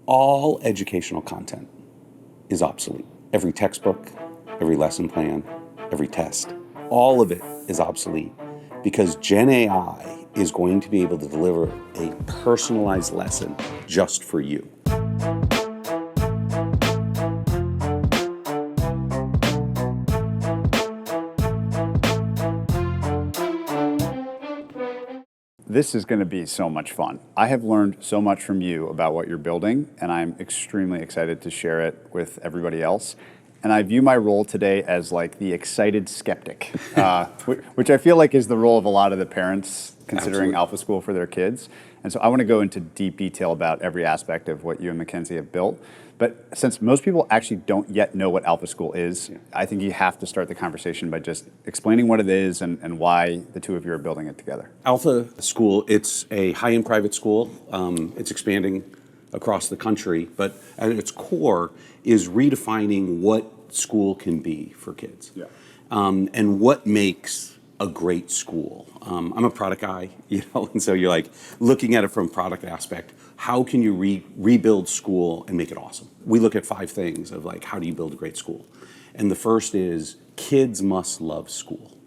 All educational content is obsolete. Every textbook, every lesson plan, every test, all of it is obsolete because Gen AI is going to be able to deliver a personalized lesson just for you. This is going to be so much fun. I have learned so much from you about what you're building, and I'm extremely excited to share it with everybody else. And I view my role today as like the excited skeptic, which I feel like is the role of a lot of the parents considering Absolutely. Alpha School for their kids. And so I want to go into deep detail about every aspect of what you and Mackenzie have built. But since most people actually don't yet know what Alpha School is, I think you have to start the conversation by just explaining what it is and why the two of you are building it together. Alpha School, it's a high-end private school. It's expanding across the country, but at its core is redefining what school can be for kids. And what makes a great school. I'm a product guy, and so you're like looking at it from a product aspect. How can you rebuild school and make it awesome? We look at 5 things of like, how do you build a great school? And the first is kids must love school.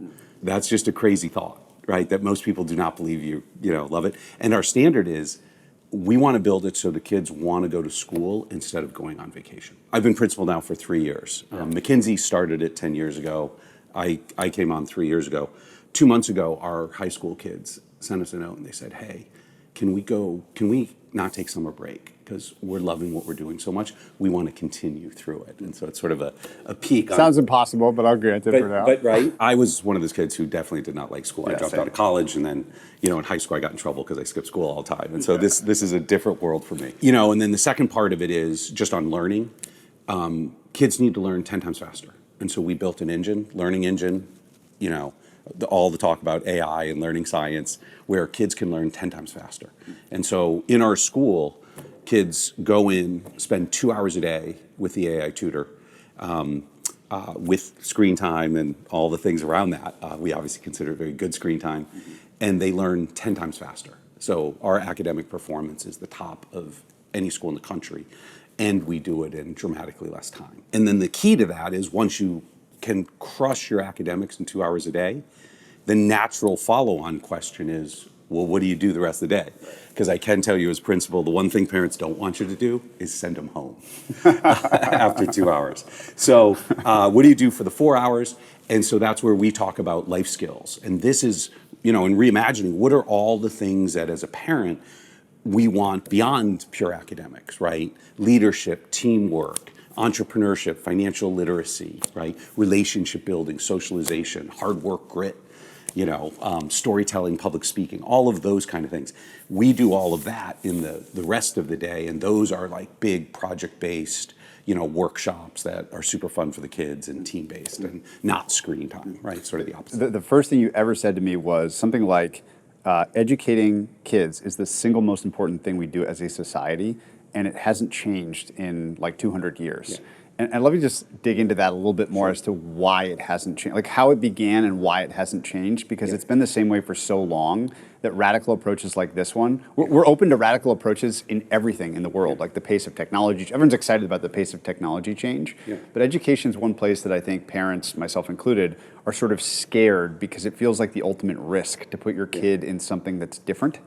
That's just a crazy thought, right? That most people do not believe you love it. And our standard is we want to build it so the kids want to go to school instead of going on vacation. I've been principal now for 3 years. Mackenzie started it 10 years ago. I came on 3 years ago. 2 months ago, our high school kids sent us a note and they said, hey, can we not take summer break? Because we're loving what we're doing so much. We want to continue through it. And so it's sort of a peak. Sounds impossible, but I'll grant it for now. But right, I was one of those kids who definitely did not like school. I dropped same. out of college, and then, in higigh school I got in trouble because I skipped school all the time. And so this is a different world for me. And then the second part of it is just on learning. Kids need to learn 10 times faster. And so we built an engine, learning engine, all the talk about AI and learning science, where kids can learn 10 times faster. And so in our school, kids go in, spend 2 hours a day with the AI tutor, with screen time and all the things around that. We obviously consider it very good screen time, and they learn 10 times faster. So our academic performance is the top of any school in the country, and we do it in dramatically less time. And then the key to that is once you can crush your academics in 2 hours a day, the natural follow-on question is, well, what do you do the rest of the day? Because I can tell you as principal, the one thing parents don't want you to do is send them home after 2 hours. So what do you do for the 4 hours? And so that's where we talk about life skills. And this is, in reimagining, what are all the things that as a parent we want beyond pure academics, right? Leadership, teamwork, entrepreneurship, financial literacy, right? Relationship building, socialization, hard work, grit, storytelling, public speaking, all of those kind of things. We do all of that in the rest of the day, and those are like big project-based, workshops that are super fun for the kids and team-based and not screen time, right? Sort of the opposite. The first thing you ever said to me was something like, educating kids is the single most important thing we do as a society, and it hasn't changed in like 200 years. Yeah. And let me just dig into that a little bit more as to why it hasn't changed, like how it began and why it hasn't changed, because it's been the same way for so long that radical approaches like this one, we're open to radical approaches in everything in the world, like the pace of technology. Everyone's excited about the pace of technology change, but education is one place that I think parents, myself included, are sort of scared because it feels like the ultimate risk to put your kid in something that's different.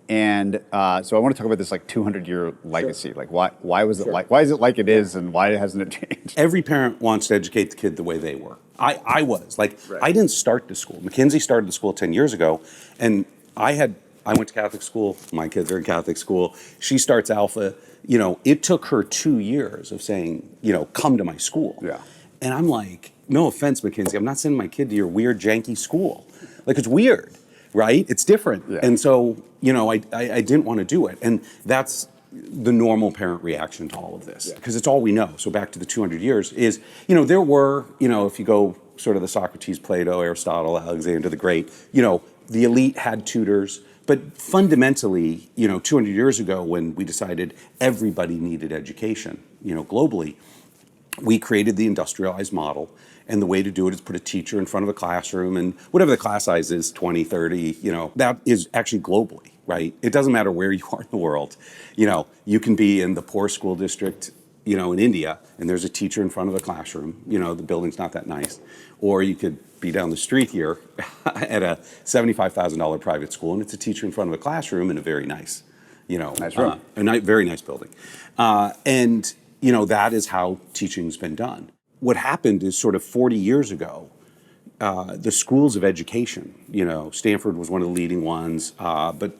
And so I want to talk about this like 200-year legacy. Like why was it why is it like it is, and why hasn't it changed? Every parent wants to educate the kid the way they were. I was like, I didn't start the school. Mackenzie started the school 10 years ago, and I went to Catholic school. My kids are in Catholic school. She starts Alpha. It took her 2 years of saying, come to my school. Yeah. And I'm like, no offense, Mackenzie, I'm not sending my kid to your weird, janky school. Like, it's weird, right? It's different. Yeah. And so, I didn't want to do it. And that's the normal parent reaction to all of this, because it's all we know. So back to the 200 years is, there were, if you go sort of the Socrates, Plato, Aristotle, Alexander the Great, the elite had tutors. But fundamentally, 200 years ago, when we decided everybody needed education, globally, we created the industrialized model. And the way to do it is put a teacher in front of a classroom, and whatever the class size is, 20, 30, that is actually globally, right? It doesn't matter where you are in the world. You can be in the poor school district, in India, and there's a teacher in front of a classroom. The building's not that nice. Or you could be down the street here at a $75,000 private school, and it's a teacher in front of a classroom in a very nice, Nice room. very nice building. And that is how teaching's been done. What happened is sort of 40 years ago, the schools of education, Stanford was one of the leading ones, but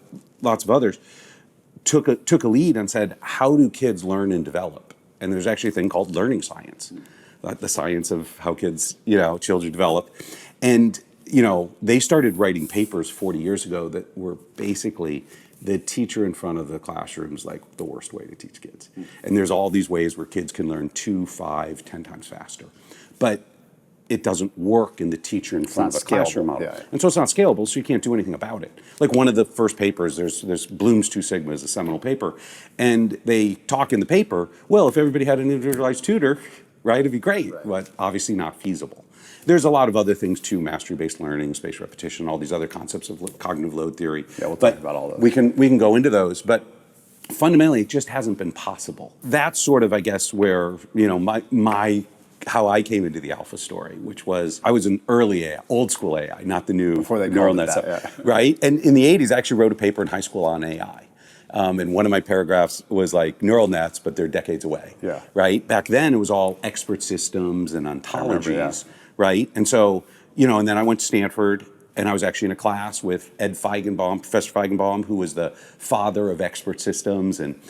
lots of others, took a lead and said, how do kids learn and develop? And there's actually a thing called learning science, the science of how kids, children develop. And, they started writing papers 40 years ago that were basically the teacher in front of the classroom is like the worst way to teach kids. And there's all these ways where kids can learn 2, 5, 10 times faster. But it doesn't work in the teacher in front of a classroom model. Yeah. And so it's not scalable, so you can't do anything about it. Like one of the first papers, there's Bloom's Two Sigmas, a seminal paper, and they talk in the paper, well, if everybody had an individualized tutor, right, it'd be great, but obviously not feasible. There's a lot of other things too, mastery-based learning, spaced repetition, all these other concepts of cognitive load theory. Yeah, we'll talk about all those. We can go into those, but fundamentally, it just hasn't been possible. That's sort of, I guess, where, how I came into the alpha story, which was I was an early AI, old school AI, not the new Before they neural called it net that, stuff, right? And in the 80s, I actually wrote a paper in high school on AI. And one of my paragraphs was like neural nets, but they're decades away, right? Back then, it was all expert systems and ontologies, right? And so, and then I went to Stanford, and I was actually in a class with Professor Feigenbaum, who was the father of expert systems, and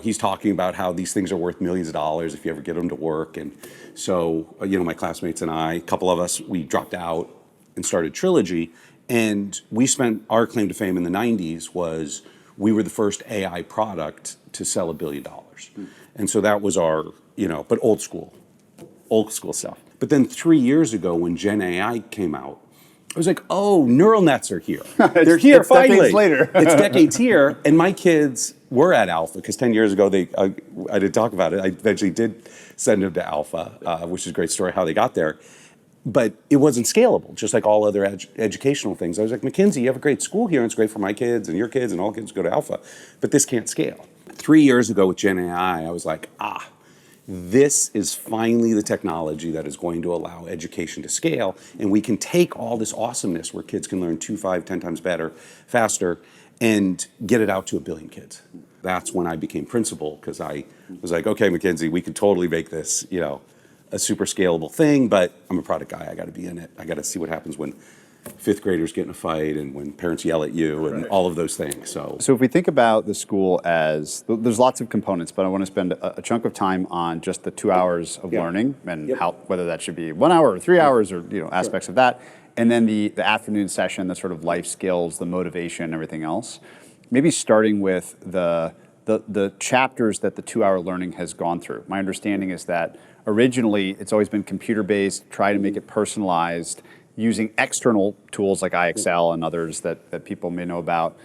he's talking about how these things are worth millions of dollars if you ever get them to work. And so, my classmates and I, a couple of us, we dropped out and started Trilogy. And we spent, our claim to fame in the 90s was we were the first AI product to sell $1 billion. And so that was our, but old school stuff. But then 3 years ago when Gen AI came out, I was like, oh, neural nets are here. They're here it's finally. Decades later. It's decades here. And my kids were at Alpha because 10 years ago, I did talk about it. I eventually did send them to Alpha, which is a great story how they got there. But it wasn't scalable, just like all other educational things. I was like, McKinsey, you have a great school here, and it's great for my kids and your kids, and all kids go to Alpha. But this can't scale. 3 years ago with Gen AI, I was like, this is finally the technology that is going to allow education to scale, and we can take all this awesomeness where kids can learn 2, 5, 10 times better, faster, and get it out to 1 billion kids. That's when I became principal, because I was like, okay, McKinsey, we could totally make this, a super scalable thing, but I'm a product guy. I got to be in it. I got to see what happens when fifth graders get in a fight and when parents yell at you and all of those things. So if we think about the school as, there's lots of components, but I want to spend a chunk of time on just the 2 hours of learning and how, whether that should be 1 hour or 3 hours or aspects of that. And then the afternoon session, the sort of life skills, the motivation, everything else. Maybe starting with the chapters that the 2 hour learning has gone through. My understanding is that originally it's always been computer-based, try to make it personalized, using external tools like iExcel and others that people may know about,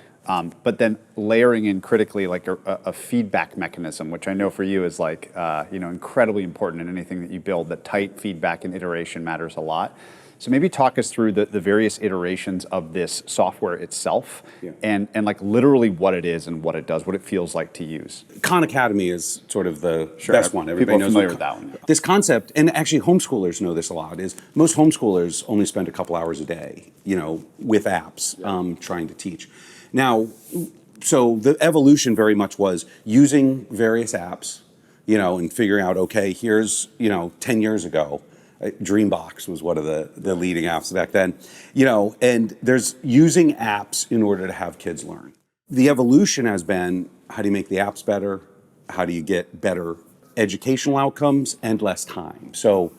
but then layering in critically like a feedback mechanism, which I know for you is like incredibly important in anything that you build. That tight feedback and iteration matters a lot. So maybe talk us through the various iterations of this software itself and like literally what it is and what it does, what it feels like to use. Khan Academy is sort of the best one. Everybody knows familiar with that one. This concept, and actually homeschoolers know this a lot, is most homeschoolers only spend a couple hours a day, with apps trying to teach. Now, so the evolution very much was using various apps, and figuring out, okay, here's, 10 years ago, Dreambox was one of the leading apps back then, and there's using apps in order to have kids learn. The evolution has been, how do you make the apps better? How do you get better educational outcomes and less time? So,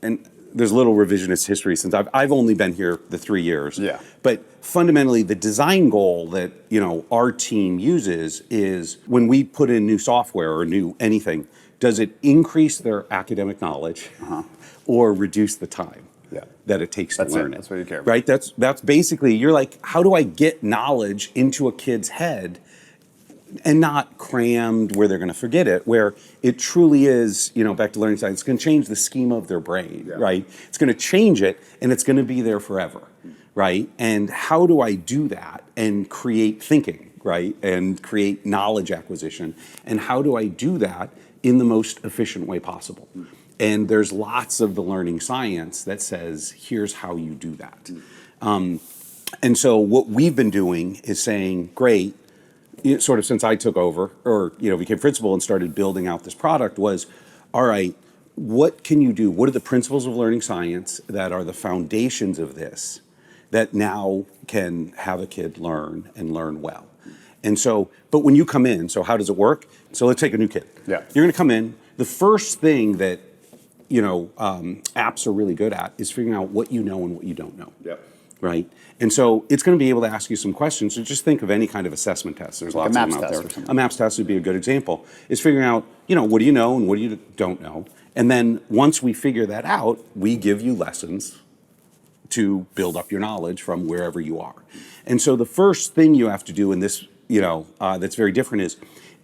and there's a little revisionist history since I've only been here the 3 years. But fundamentally, the design goal that, our team uses is when we put in new software or new anything, does it increase their academic knowledge or reduce the time that it takes to learn it? That's what you care about. Right? That's basically, you're like, how do I get knowledge into a kid's head and not crammed where they're going to forget it, where it truly is, back to learning science, it's going to change the schema of their brain, right? It's going to change it, and it's going to be there forever, right? And how do I do that and create thinking? right? And create knowledge acquisition. And how do I do that in the most efficient way possible? And there's lots of the learning science that says, here's how you do that. And so what we've been doing is saying, great, sort of since I took over or became principal and started building out this product was, all right, what can you do? What are the principles of learning science that are the foundations of this that now can have a kid learn and learn well? And so, but when you come in, so how does it work? So let's take a new kid. Yeah. You're going to come in. The first thing that apps are really good at is figuring out what you know and what you don't know. Yep. Right? And so it's going to be able to ask you some questions. So just think of any kind of assessment test. There's lots of them out there. A MAPS test would be a good example. Is figuring out, what do you know and what do you don't know? And then once we figure that out, we give you lessons to build up your knowledge from wherever you are. And so the first thing you have to do in this, that's very different is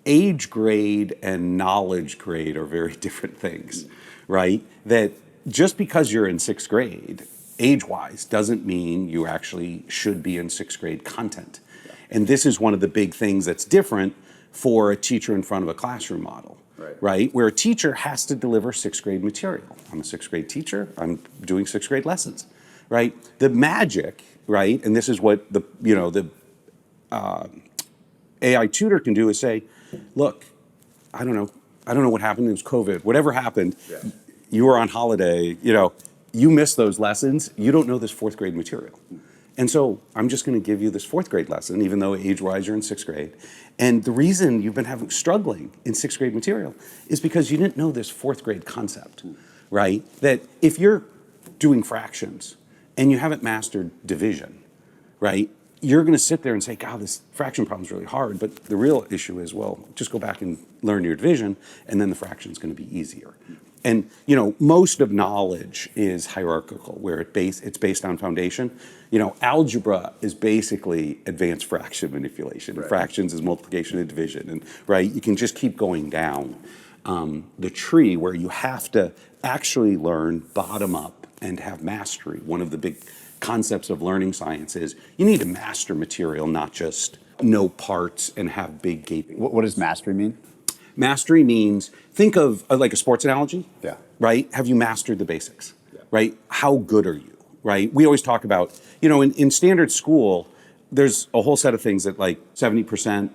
age grade and knowledge grade are very different things, right? That just because you're in sixth grade, age-wise, doesn't mean you actually should be in sixth grade content. Yeah. And this is one of the big things that's different for a teacher in front of a classroom model, right? Where a teacher has to deliver sixth grade material. I'm a sixth grade teacher, I'm doing sixth grade lessons, right? The magic, right, and this is what the AI tutor can do is say, look, I don't know what happened, it was COVID, whatever happened, you were on holiday, you missed those lessons, you don't know this fourth grade material. And so I'm just going to give you this fourth grade lesson, even though age-wise you're in sixth grade. And the reason you've been struggling in sixth grade material is because you didn't know this fourth grade concept, right? That if you're doing fractions and you haven't mastered division, right? You're going to sit there and say, God, this fraction problem is really hard. But the real issue is, well, just go back and learn your division, and then the fraction is going to be easier. And most of knowledge is hierarchical, where it's based on foundation. Algebra is basically advanced fraction manipulation. Right. Fractions is multiplication and division, and right, you can just keep going down the tree where you have to actually learn bottom up and have mastery. One of the big concepts of learning science is you need to master material, not just know parts and have big gaping. What does mastery mean? Mastery means, think of like a sports analogy, right? Have you mastered the basics, right? How good are you, right? We always talk about, in standard school, there's a whole set of things that like 70%,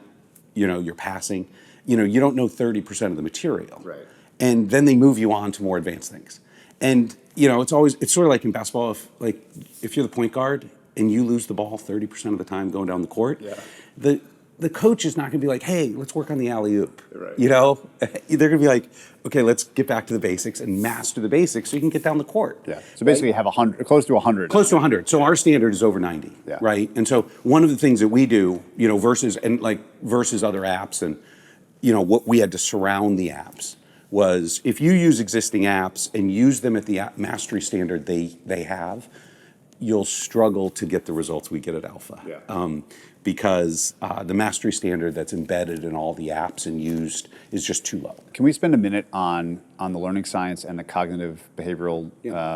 you're passing, you don't know 30% of the material. Right. And then they move you on to more advanced things. And, it's sort of like in basketball, if you're the point guard and you lose the ball 30% of the time going down the court, the coach is not going to be like, hey, let's work on the alley-oop. Right. They're going to be like, okay, let's get back to the basics and master the basics so you can get down the court. Yeah. So basically have close to 100. Close to 100. So our standard is over 90, right? And so one of the things that we do, versus other apps and, what we had to surround the apps was if you use existing apps and use them at the mastery standard they have, you'll struggle to get the results we get at Alpha. Yeah. Because the mastery standard that's embedded in all the apps and used is just too low. Can we spend a minute on the learning science and the cognitive behavioral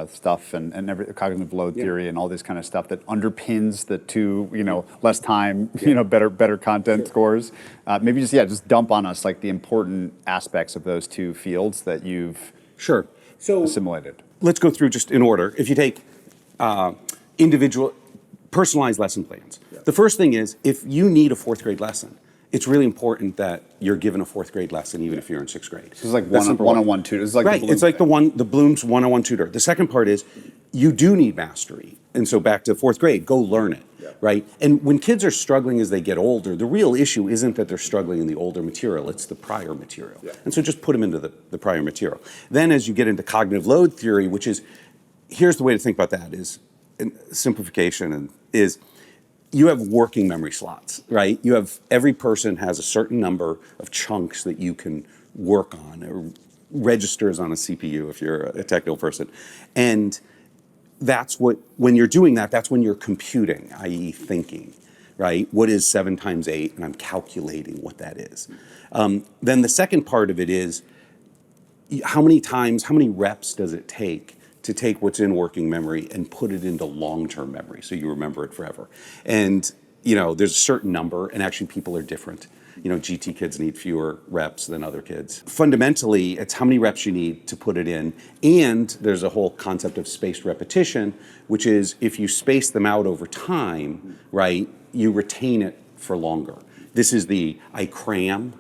stuff and cognitive load theory and all this kind of stuff that underpins the two, less time, better content scores? Maybe just dump on us like the important aspects of those two fields that you've assimilated. Let's go through just in order. If you take individual personalized lesson plans. The first thing is, if you need a fourth grade lesson, it's really important that you're given a fourth grade lesson, even if you're in sixth grade. So it's like one-on-one tutor. It's like right. It's like the Bloom's one-on-one tutor. The second part is, you do need mastery. And so back to fourth grade, go learn it, right? And when kids are struggling as they get older, the real issue isn't that they're struggling in the older material, it's the prior material. Yeah. And so just put them into the prior material. Then as you get into cognitive load theory, which is, here's the way to think about that is, simplification is you have working memory slots, right? Every person has a certain number of chunks that you can work on, or registers on a CPU if you're a technical person. And that's when you're doing that, that's when you're computing, i.e. thinking, right? What is 7 times 8? And I'm calculating what that is. Then the second part of it is, how many reps does it take to take what's in working memory and put it into long-term memory so you remember it forever? And there's a certain number, and actually people are different. GT kids need fewer reps than other kids. Fundamentally, it's how many reps you need to put it in. And there's a whole concept of spaced repetition, which is if you space them out over time, right, you retain it for longer. This is the I cram,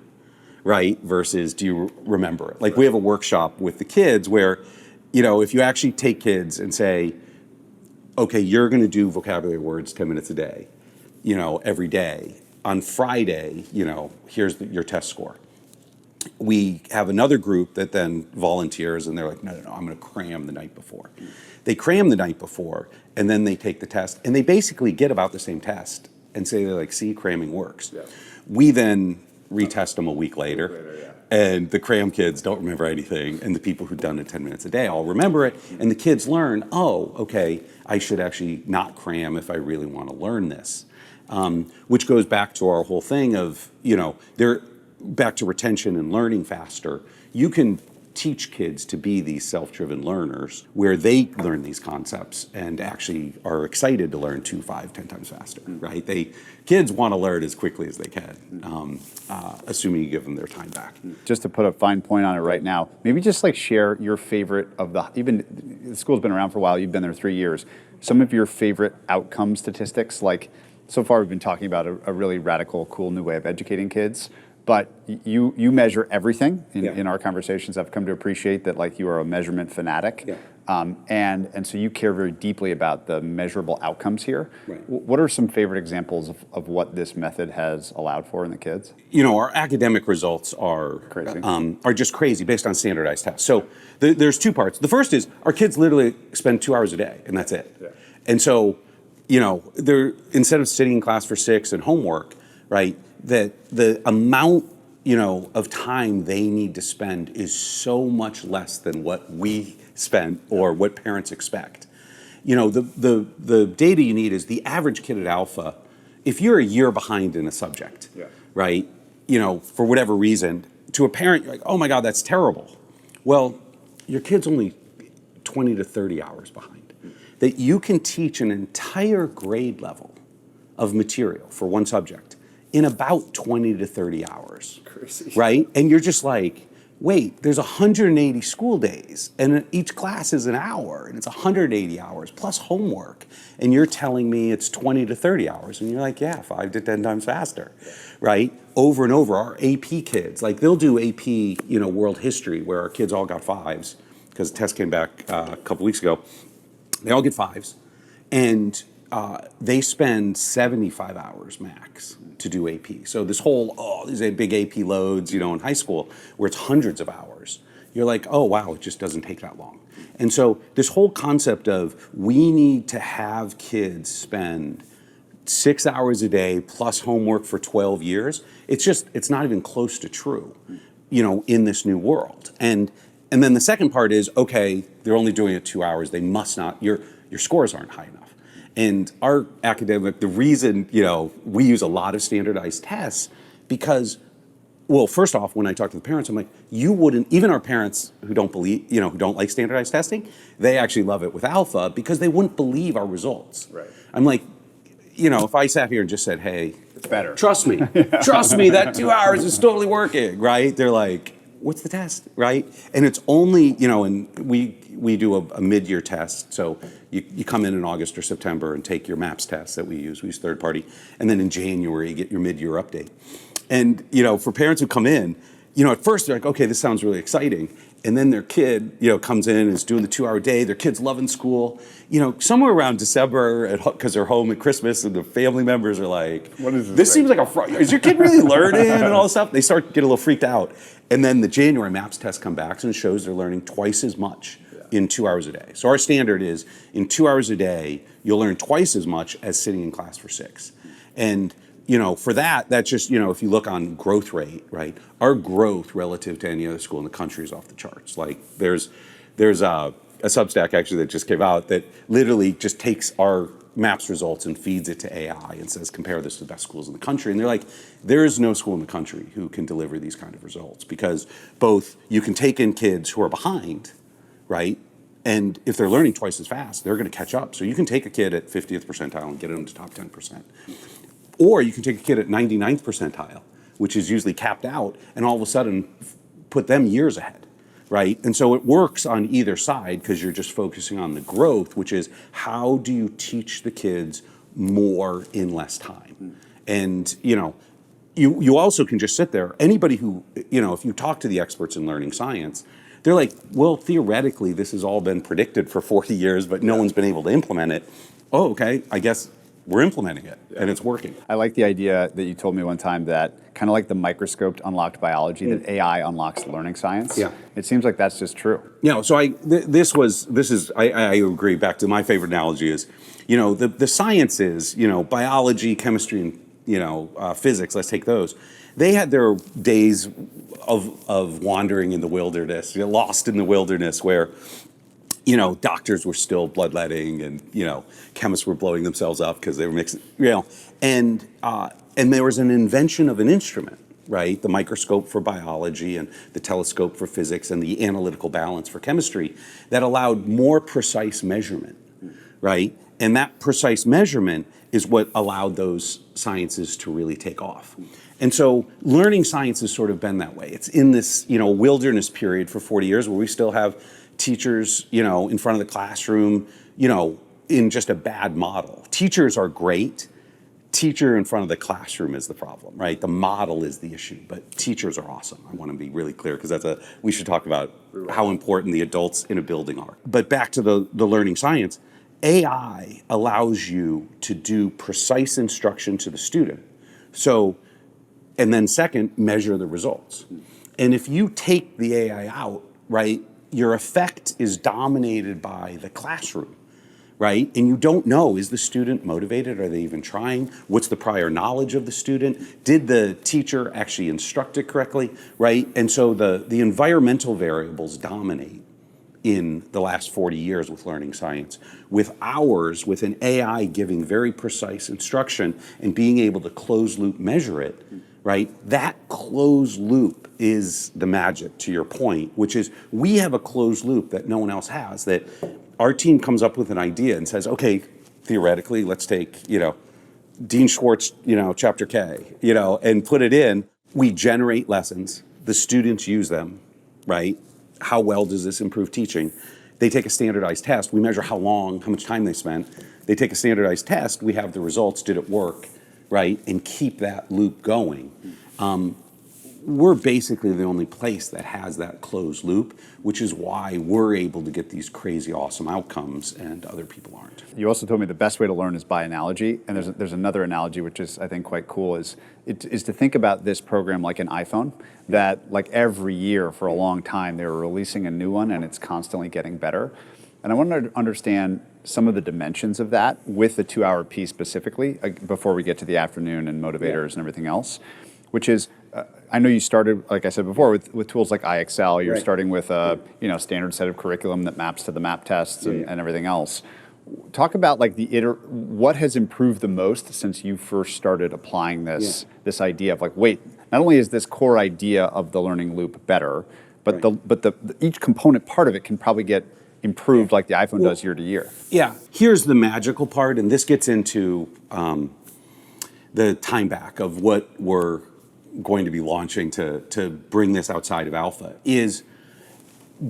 right, versus do you remember it? Like we have a workshop with the kids where, if you actually take kids and say, okay, you're going to do vocabulary words 10 minutes a day, every day. On Friday, here's your test score. We have another group that then volunteers and they're like, no, I'm going to cram the night before. They cram the night before and then they take the test and they basically get about the same test and say, they're like, see, cramming works. Yeah. We then retest them a week later. And the cram kids don't remember anything, and the people who've done it 10 minutes a day all remember it, and the kids learn, oh, okay, I should actually not cram if I really want to learn this. Which goes back to our whole thing of, they're back to retention and learning faster. You can teach kids to be these self-driven learners where they learn these concepts and actually are excited to learn 2, 5, 10 times faster, right? Kids want to learn as quickly as they can, assuming you give them their time back. Just to put a fine point on it right now, maybe just like share your favorite of the school's been around for a while, you've been there 3 years, some of your favorite outcome statistics, like so far we've been talking about a really radical, cool new way of educating kids. But you measure everything in our conversations. I've come to appreciate that, like, you are a measurement fanatic, and so you care very deeply about the measurable outcomes here. Right. What are some favorite examples of what this method has allowed for in the kids? Our academic results are crazy. Are just crazy based on standardized tests. So there's two parts. The first is our kids literally spend 2 hours a day, and that's it. Yeah. And so they're instead of sitting in class for 6 and homework, right? That the amount, of time they need to spend is so much less than what we spend or what parents expect. The data you need is the average kid at Alpha, if you're a year behind in a subject, right, for whatever reason, to a parent, you're like, oh my God, that's terrible. Well, your kid's only 20 to 30 hours behind. That you can teach an entire grade level of material for one subject in about 20 to 30 hours, crazy. Right? And you're just like, wait, there's 180 school days, and each class is an hour, and it's 180 hours plus homework, and you're telling me it's 20 to 30 hours, and you're like, yeah, 5 to 10 times faster, right? Over and over, our AP kids, like they'll do AP, world history, where our kids all got 5s, because the test came back a couple weeks ago. They all get 5s, and they spend 75 hours max to do AP. So this whole, these big AP loads, in high school, where it's hundreds of hours, you're like, oh, wow, it just doesn't take that long. And so this whole concept of we need to have kids spend 6 hours a day plus homework for 12 years, it's not even close to true, in this new world. And then the second part is, okay, they're only doing it 2 hours. They must not, your scores aren't high enough. And our academic, the reason, we use a lot of standardized tests because, well, first off, when I talk to the parents, I'm like, you wouldn't, even our parents who don't believe, who don't like standardized testing, they actually love it with Alpha because they wouldn't believe our results. Right. I'm like, if I sat here and just said, hey, it's better. Trust me, that 2 hours is totally working, right? They're like, what's the test, right? And it's only, and we do a mid-year test. So you come in August or September and take your MAPS test that we use third party. And then in January, you get your mid-year update. And, for parents who come in, at first they're like, okay, this sounds really exciting. And then their kid, comes in and is doing the 2 hour day. Their kid's loving school. Somewhere around December, because they're home at Christmas and the family members are like, what is this seems like is your kid really learning and all this stuff? They start to get a little freaked out. And then the January MAPS test comes back and shows they're learning twice as much in 2 hours a day. So our standard is in 2 hours a day, you'll learn twice as much as sitting in class for 6. And for that's just, if you look on growth rate, right? Our growth relative to any other school in the country is off the charts. Like there's a Substack actually that just came out that literally just takes our MAPS results and feeds it to AI and says, compare this to the best schools in the country. And they're like, there is no school in the country who can deliver these kind of results because both you can take in kids who are behind, right? And if they're learning twice as fast, they're going to catch up. So you can take a kid at 50th percentile and get them to top 10%. Or you can take a kid at 99th percentile, which is usually capped out, and all of a sudden put them years ahead, right? And so it works on either side because you're just focusing on the growth, which is how do you teach the kids more in less time? And, you also can just sit there. Anybody who, if you talk to the experts in learning science, they're like, well, theoretically, this has all been predicted for 40 years, but no one's been able to implement it. Oh, okay, I guess we're implementing it, and it's working. I like the idea that you told me one time that kind of like the microscope unlocked biology, that AI unlocks learning science. Yeah. It seems like that's just true. So I agree. Back to my favorite analogy is, the sciences, biology, chemistry, and physics. Let's take those. They had their days of wandering in the wilderness, lost in the wilderness, where doctors were still bloodletting, and chemists were blowing themselves up because they were mixing, and there was an invention of an instrument, right? The microscope for biology and the telescope for physics and the analytical balance for chemistry that allowed more precise measurement, right? And that precise measurement is what allowed those sciences to really take off. And so learning science has sort of been that way. It's in this, wilderness period for 40 years where we still have teachers, in front of the classroom, in just a bad model. Teachers are great. Teacher in front of the classroom is the problem, right? The model is the issue, but teachers are awesome. I want to be really clear because we should talk about how important the adults in a building are. But back to the learning science, AI allows you to do precise instruction to the student. So, and then second, measure the results. And if you take the AI out, right, your effect is dominated by the classroom, right? And you don't know, is the student motivated? Are they even trying? What's the prior knowledge of the student? Did the teacher actually instruct it correctly, right? And so the environmental variables dominate in the last 40 years with learning science. With an AI giving very precise instruction and being able to closed loop measure it, right? That closed loop is the magic, to your point, which is we have a closed loop that no one else has, that our team comes up with an idea and says, okay, theoretically, let's take, Dean Schwartz, chapter K, and put it in. We generate lessons. The students use them, right? How well does this improve teaching? They take a standardized test. We measure how much time they spent. They take a standardized test. We have the results. Did it work, right? And keep that loop going. We're basically the only place that has that closed loop, which is why we're able to get these crazy awesome outcomes and other people aren't. You also told me the best way to learn is by analogy, and there's another analogy which is, I think, quite cool, is to think about this program like an iPhone, that like every year for a long time they were releasing a new one and it's constantly getting better. And I wanted to understand some of the dimensions of that with the 2-hour piece specifically, before we get to the afternoon and motivators and everything else, which is, I know you started, like I said before, with tools like IXL. You're starting with a standard set of curriculum that maps to the map tests and everything else. Talk about like what has improved the most since you first started applying this idea of like, wait, not only is this core idea of the learning loop better, but each component part of it can probably get improved like the iPhone does year to year. Yeah, here's the magical part, and this gets into the time back of what we're going to be launching to bring this outside of alpha, is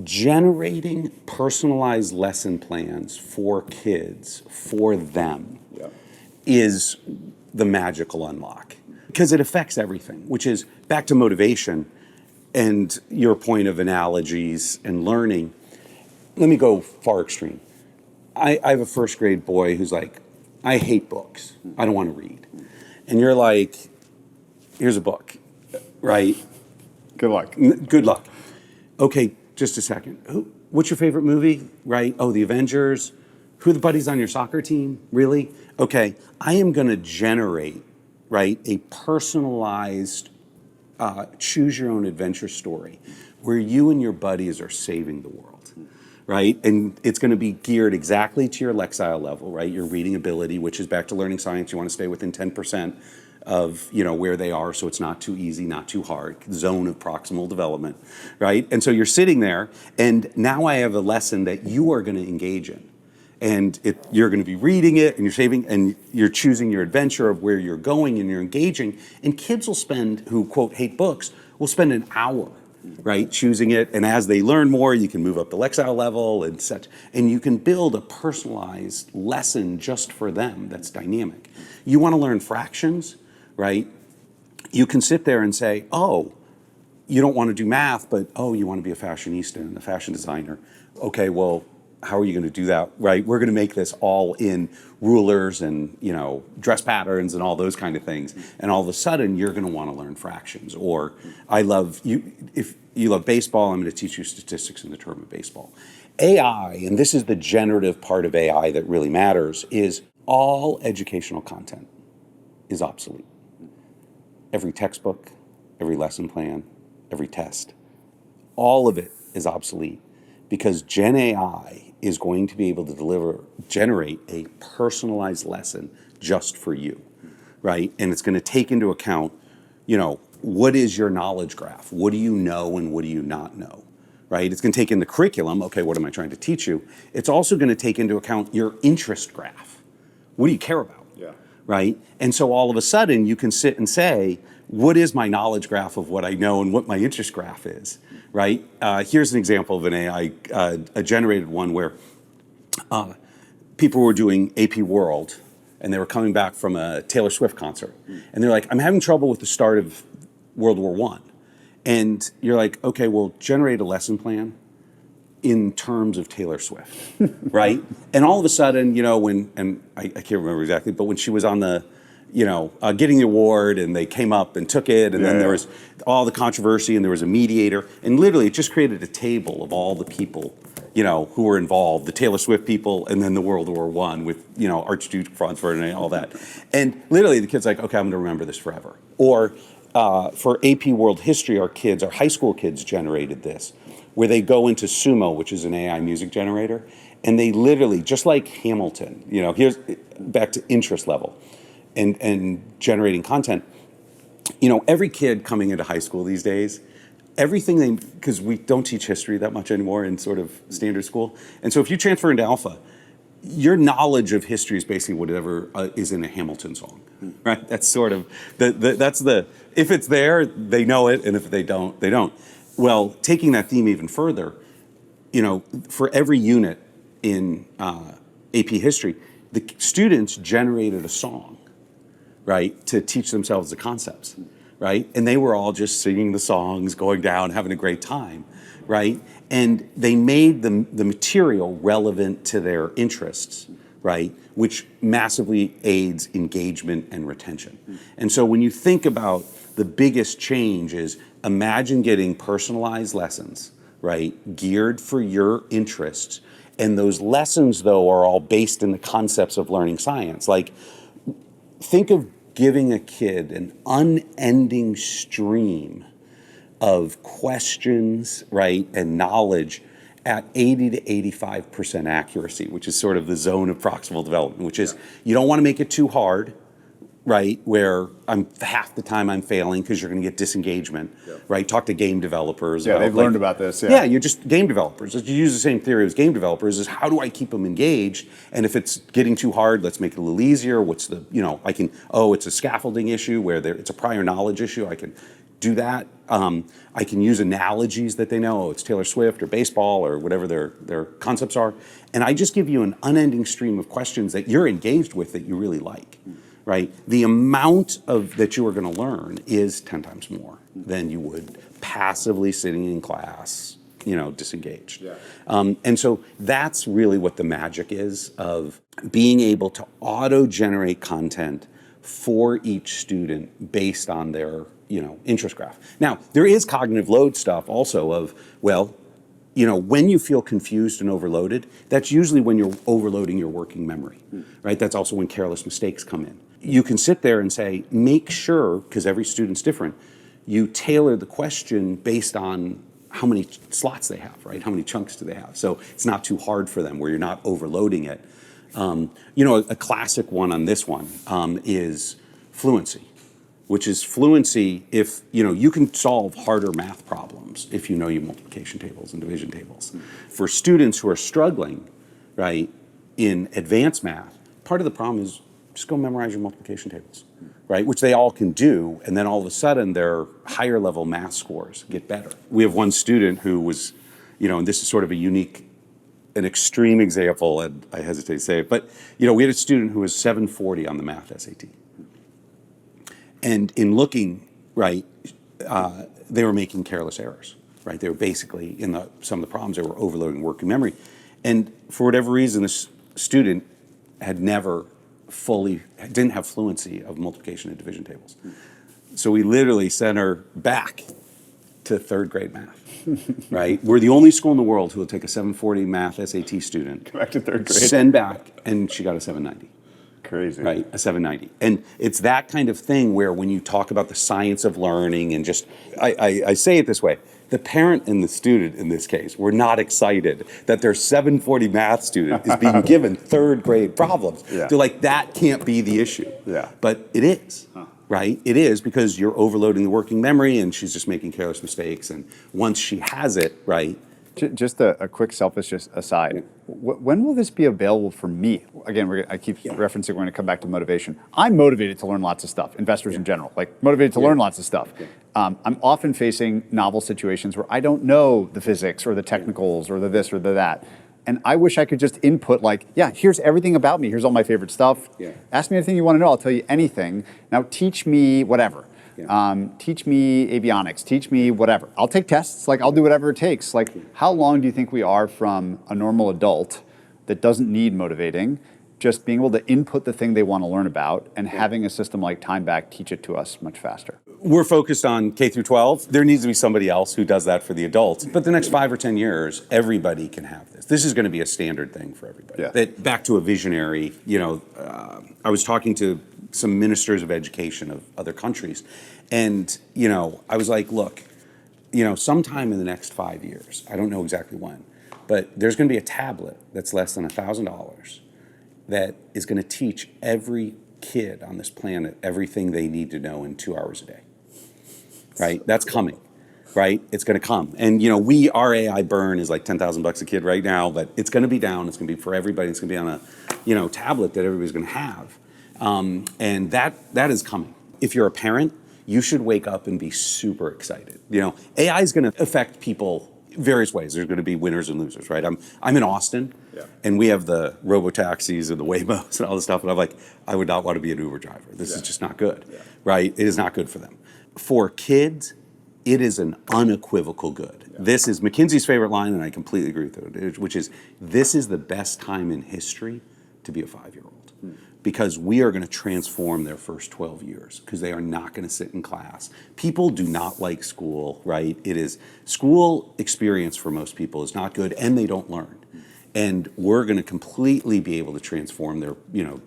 generating personalized lesson plans for kids, for them, is the magical unlock. Because it affects everything, which is back to motivation and your point of analogies and learning. Let me go far extreme. I have a first grade boy who's like, I hate books. I don't want to read. And you're like, here's a book, right? Good luck. Good luck. Okay, just a second. What's your favorite movie, right? Oh, The Avengers. Who are the buddies on your soccer team? Really? Okay, I am going to generate, right, a personalized choose your own adventure story where you and your buddies are saving the world, right? And it's going to be geared exactly to your Lexile level, right? Your reading ability, which is back to learning science. You want to stay within 10% of where they are, so it's not too easy, not too hard, zone of proximal development, right? And so you're sitting there, and now I have a lesson that you are going to engage in. and you're going to be reading it, and you're saving, and you're choosing your adventure of where you're going, and you're engaging. And kids will spend, who quote hate books, will spend an hour, right, choosing it. And as they learn more, you can move up the Lexile level and such, and you can build a personalized lesson just for them that's dynamic. You want to learn fractions, right? You can sit there and say, oh, you don't want to do math, but oh, you want to be a fashionista and a fashion designer. Okay, well, how are you going to do that, right? We're going to make this all in rulers and, you know, dress patterns and all those kind of things. And all of a sudden, you're going to want to learn fractions. Or I love you, if you love baseball, I'm going to teach you statistics in the term of baseball. AI, and this is the generative part of AI that really matters, is all educational content is obsolete. Every textbook, every lesson plan, every test, all of it is obsolete because Gen AI is going to be able to generate a personalized lesson just for you, right? And it's going to take into account, you know, what is your knowledge graph? What do you know and what do you not know, right? It's going to take in the curriculum, okay, what am I trying to teach you? It's also going to take into account your interest graph. What do you care about? Yeah. Right? And so all of a sudden you can sit and say, what is my knowledge graph of what I know and what my interest graph is, right? Here's an example of an AI, a generated one where people were doing AP World and they were coming back from a Taylor Swift concert. And they're like, I'm having trouble with the start of World War I. And you're like, okay, well, generate a lesson plan in terms of Taylor Swift, right? And all of a sudden, you know, and I can't remember exactly, but when she was on the, you know, getting the award and they came up and took it, and then there was all the controversy and there was a mediator, and literally it just created a table of all the people, you know, who were involved, the Taylor Swift people, and then the World War I with, you know, Archduke Franz Ferdinand and all that. And literally the kid's like, okay, I'm gonna remember this forever. Or for AP World History, our high school kids generated this, where they go into Sumo, which is an AI music generator, and they literally, just like Hamilton, you know, here's back to interest level and generating content. You know, every kid coming into high school these days, everything because we don't teach history that much anymore in sort of standard school. And so if you transfer into Alpha, your knowledge of history is basically whatever is in a Hamilton song, right? That's sort of, if it's there, they know it, and if they don't, they don't. Well, taking that theme even further, you know, for every unit in AP history, the students generated a song, right, to teach themselves the concepts, right? And they were all just singing the songs, going down, having a great time, right? And they made the material relevant to their interests, right? Which massively aids engagement and retention. And so when you think about the biggest change is, imagine getting personalized lessons, right, geared for your interests. And those lessons, though, are all based in the concepts of learning science. Like, think of giving a kid an unending stream of questions, right, and knowledge at 80 to 85% accuracy, which is sort of the zone of proximal development, which is you don't want to make it too hard, right, where half the time I'm failing because you're going to get disengagement, right? Talk to game developers. Yeah, they've learned about this. Yeah, you're just game developers. You use the same theory as game developers, is how do I keep them engaged? And if it's getting too hard, let's make it a little easier. What's the, you know, it's a scaffolding issue where it's a prior knowledge issue. I can do that. I can use analogies that they know. Oh, it's Taylor Swift or baseball or whatever their concepts are. And I just give you an unending stream of questions that you're engaged with that you really like. Right? The amount that you are going to learn is 10 times more than you would passively sitting in class, you know, disengaged. Yeah. And so that's really what the magic is of being able to auto-generate content for each student based on their, you know, interest graph. Now, there is cognitive load stuff also of, well, you know, when you feel confused and overloaded, that's usually when you're overloading your working memory, right? That's also when careless mistakes come in. You can sit there and say, make sure, because every student's different, you tailor the question based on how many slots they have, right? How many chunks do they have? So it's not too hard for them where you're not overloading it. You know, a classic one on this one is fluency, which is fluency if, you know, you can solve harder math problems if you know your multiplication tables and division tables. For students who are struggling, right, in advanced math, part of the problem is just go memorize your multiplication tables, right? Which they all can do, and then all of a sudden their higher level math scores get better. We have one student who was, and this is sort of an extreme example, and I hesitate to say it, but we had a student who was 740 on the math SAT. And in looking, right, they were making careless errors, right? They were basically, some of the problems, they were overloading working memory. And for whatever reason, this student had didn't have fluency of multiplication and division tables. So we literally sent her back to third grade math, right? We're the only school in the world who will take a 740 math SAT student, Go back to third grade. send back, and she got a 790. Crazy. Right, a 790. And it's that kind of thing where when you talk about the science of learning and just, I say it this way, the parent and the student in this case were not excited that their 740 math student is being given third grade problems. Yeah. They're like, that can't be the issue. Yeah. But it is, right? It is, because you're overloading the working memory and she's just making careless mistakes. And once she has it, right? Just a quick selfish aside. When will this be available for me? Again, I keep referencing we're going to come back to motivation. I'm motivated to learn lots of stuff, investors in general, like motivated to learn lots of stuff. I'm often facing novel situations where I don't know the physics or the technicals or the this or the that. And I wish I could just input like, here's everything about me. Here's all my favorite stuff. Ask me anything you want to know. I'll tell you anything. Now teach me whatever. Teach me avionics, teach me whatever. I'll take tests, I'll do whatever it takes. How long do you think we are from a normal adult that doesn't need motivating, just being able to input the thing they want to learn about and having a system like TimeBack teach it to us much faster? We're focused on K through 12. There needs to be somebody else who does that for the adults. But the next 5 or 10 years, everybody can have this. This is going to be a standard thing for everybody. Back to a visionary, I was talking to some ministers of education of other countries. And, I was like, look, sometime in the next 5 years, I don't know exactly when, but there's going to be a tablet that's less than $1,000 that is going to teach every kid on this planet everything they need to know in 2 hours a day. Right? That's coming. Right? It's going to come. And, our AI burn is like $10,000 a kid right now, but it's going to be down. It's going to be for everybody. It's going to be on a, tablet that everybody's going to have. And that is coming. If you're a parent, you should wake up and be super excited. AI is going to affect people various ways. There's going to be winners and losers, right? I'm in Austin, and we have the robo-taxis and the Waymos and all this stuff, and I'm like, I would not want to be an Uber driver. This is just not good, right? It is not good for them. For kids, it is an unequivocal good. This is McKinsey's favorite line, and I completely agree with it, which is, this is the best time in history to be a 5-year-old. Because we are going to transform their first 12 years, because they are not going to sit in class. People do not like school, right? It is, school experience for most people is not good, and they don't learn. And we're going to completely be able to transform their,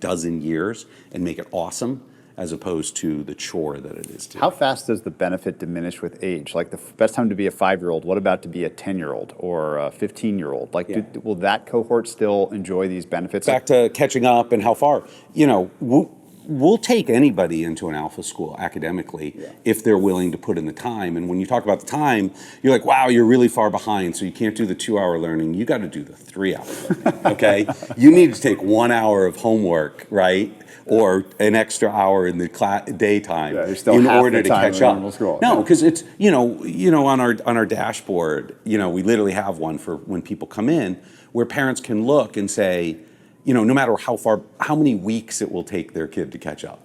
dozen years and make it awesome, as opposed to the chore that it is today. How fast does the benefit diminish with age? Like the best time to be a 5-year-old, what about to be a 10-year-old or a 15-year-old? Will that cohort still enjoy these benefits? Back to catching up and how far, we'll take anybody into an alpha school academically if they're willing to put in the time. And when you talk about the time, you're like, wow, you're really far behind, so you can't do the 2-hour learning. You got to do the 3-hour learning, okay? You need to take 1 hour of homework, right? Or an extra hour in the daytime in order to catch up. No, because it's on our dashboard, we literally have one for when people come in, where parents can look and say, no matter how many weeks it will take their kid to catch up,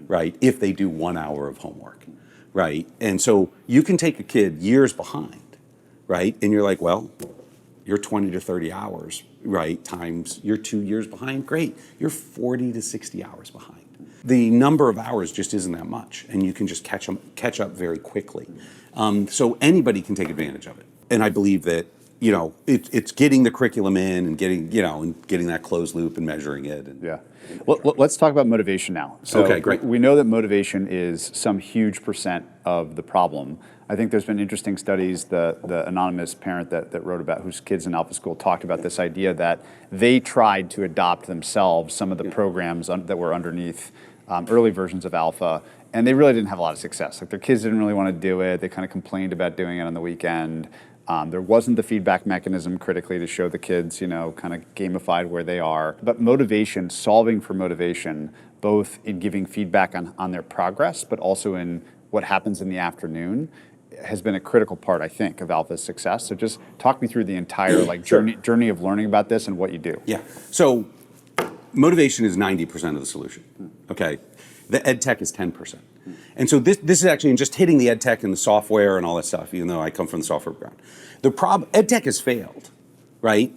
right? If they do 1 hour of homework, right? And so you can take a kid years behind, right? And you're like, well, you're 20 to 30 hours, right? Times you're 2 years behind, great. You're 40 to 60 hours behind. The number of hours just isn't that much, and you can just catch up very quickly. So anybody can take advantage of it. And I believe that, it's getting the curriculum in and getting that closed loop and measuring it. Well, let's talk about motivation now. So okay, great. We know that motivation is some huge percent of the problem. I think there's been interesting studies, the anonymous parent that wrote about whose kids in alpha school talked about this idea that they tried to adopt themselves some of the programs that were underneath early versions of alpha, and they really didn't have a lot of success. Like their kids didn't really want to do it. They kind of complained about doing it on the weekend. There wasn't the feedback mechanism critically to show the kids, kind of gamified where they are. But motivation, solving for motivation, both in giving feedback on their progress, but also in what happens in the afternoon, has been a critical part, I think, of Alpha's success. So just talk me through the entire journey of learning about this and what you do. Yeah. So motivation is 90% of the solution. Okay. The EdTech is 10%. And so this is actually in just hitting the EdTech and the software and all that stuff, even though I come from the software background. The problem, EdTech has failed, right?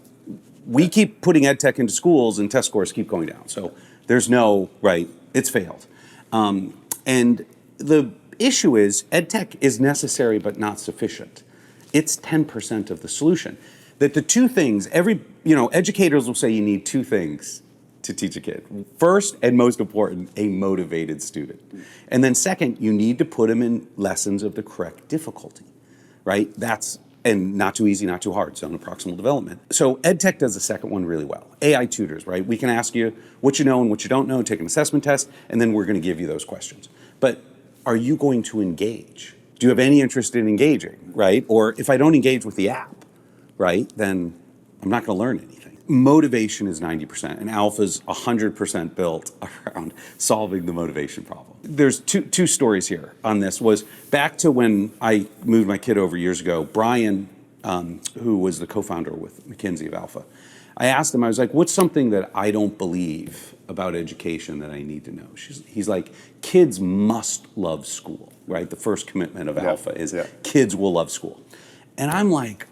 We keep putting EdTech into schools and test scores keep going down. So there's no, right, it's failed. And the issue is EdTech is necessary but not sufficient. It's 10% of the solution. That the two things, educators will say you need two things to teach a kid. First, and most important, a motivated student. And then second, you need to put them in lessons of the correct difficulty, right? And not too easy, not too hard, zone of proximal development. So EdTech does the second one really well. AI tutors, right? We can ask you what you know and what you don't know, take an assessment test, and then we're going to give you those questions. But are you going to engage? Do you have any interest in engaging, right? Or if I don't engage with the app, right, then I'm not going to learn anything. Motivation is 90%, and Alpha's 100% built around solving the motivation problem. There's two stories here on this. Was back to when I moved my kid over years ago, Brian, who was the co-founder with McKinsey of Alpha, I asked him, I was like, what's something that I don't believe about education that I need to know? He's like, kids must love school, right? The first commitment of Alpha is kids will love school. And I'm like,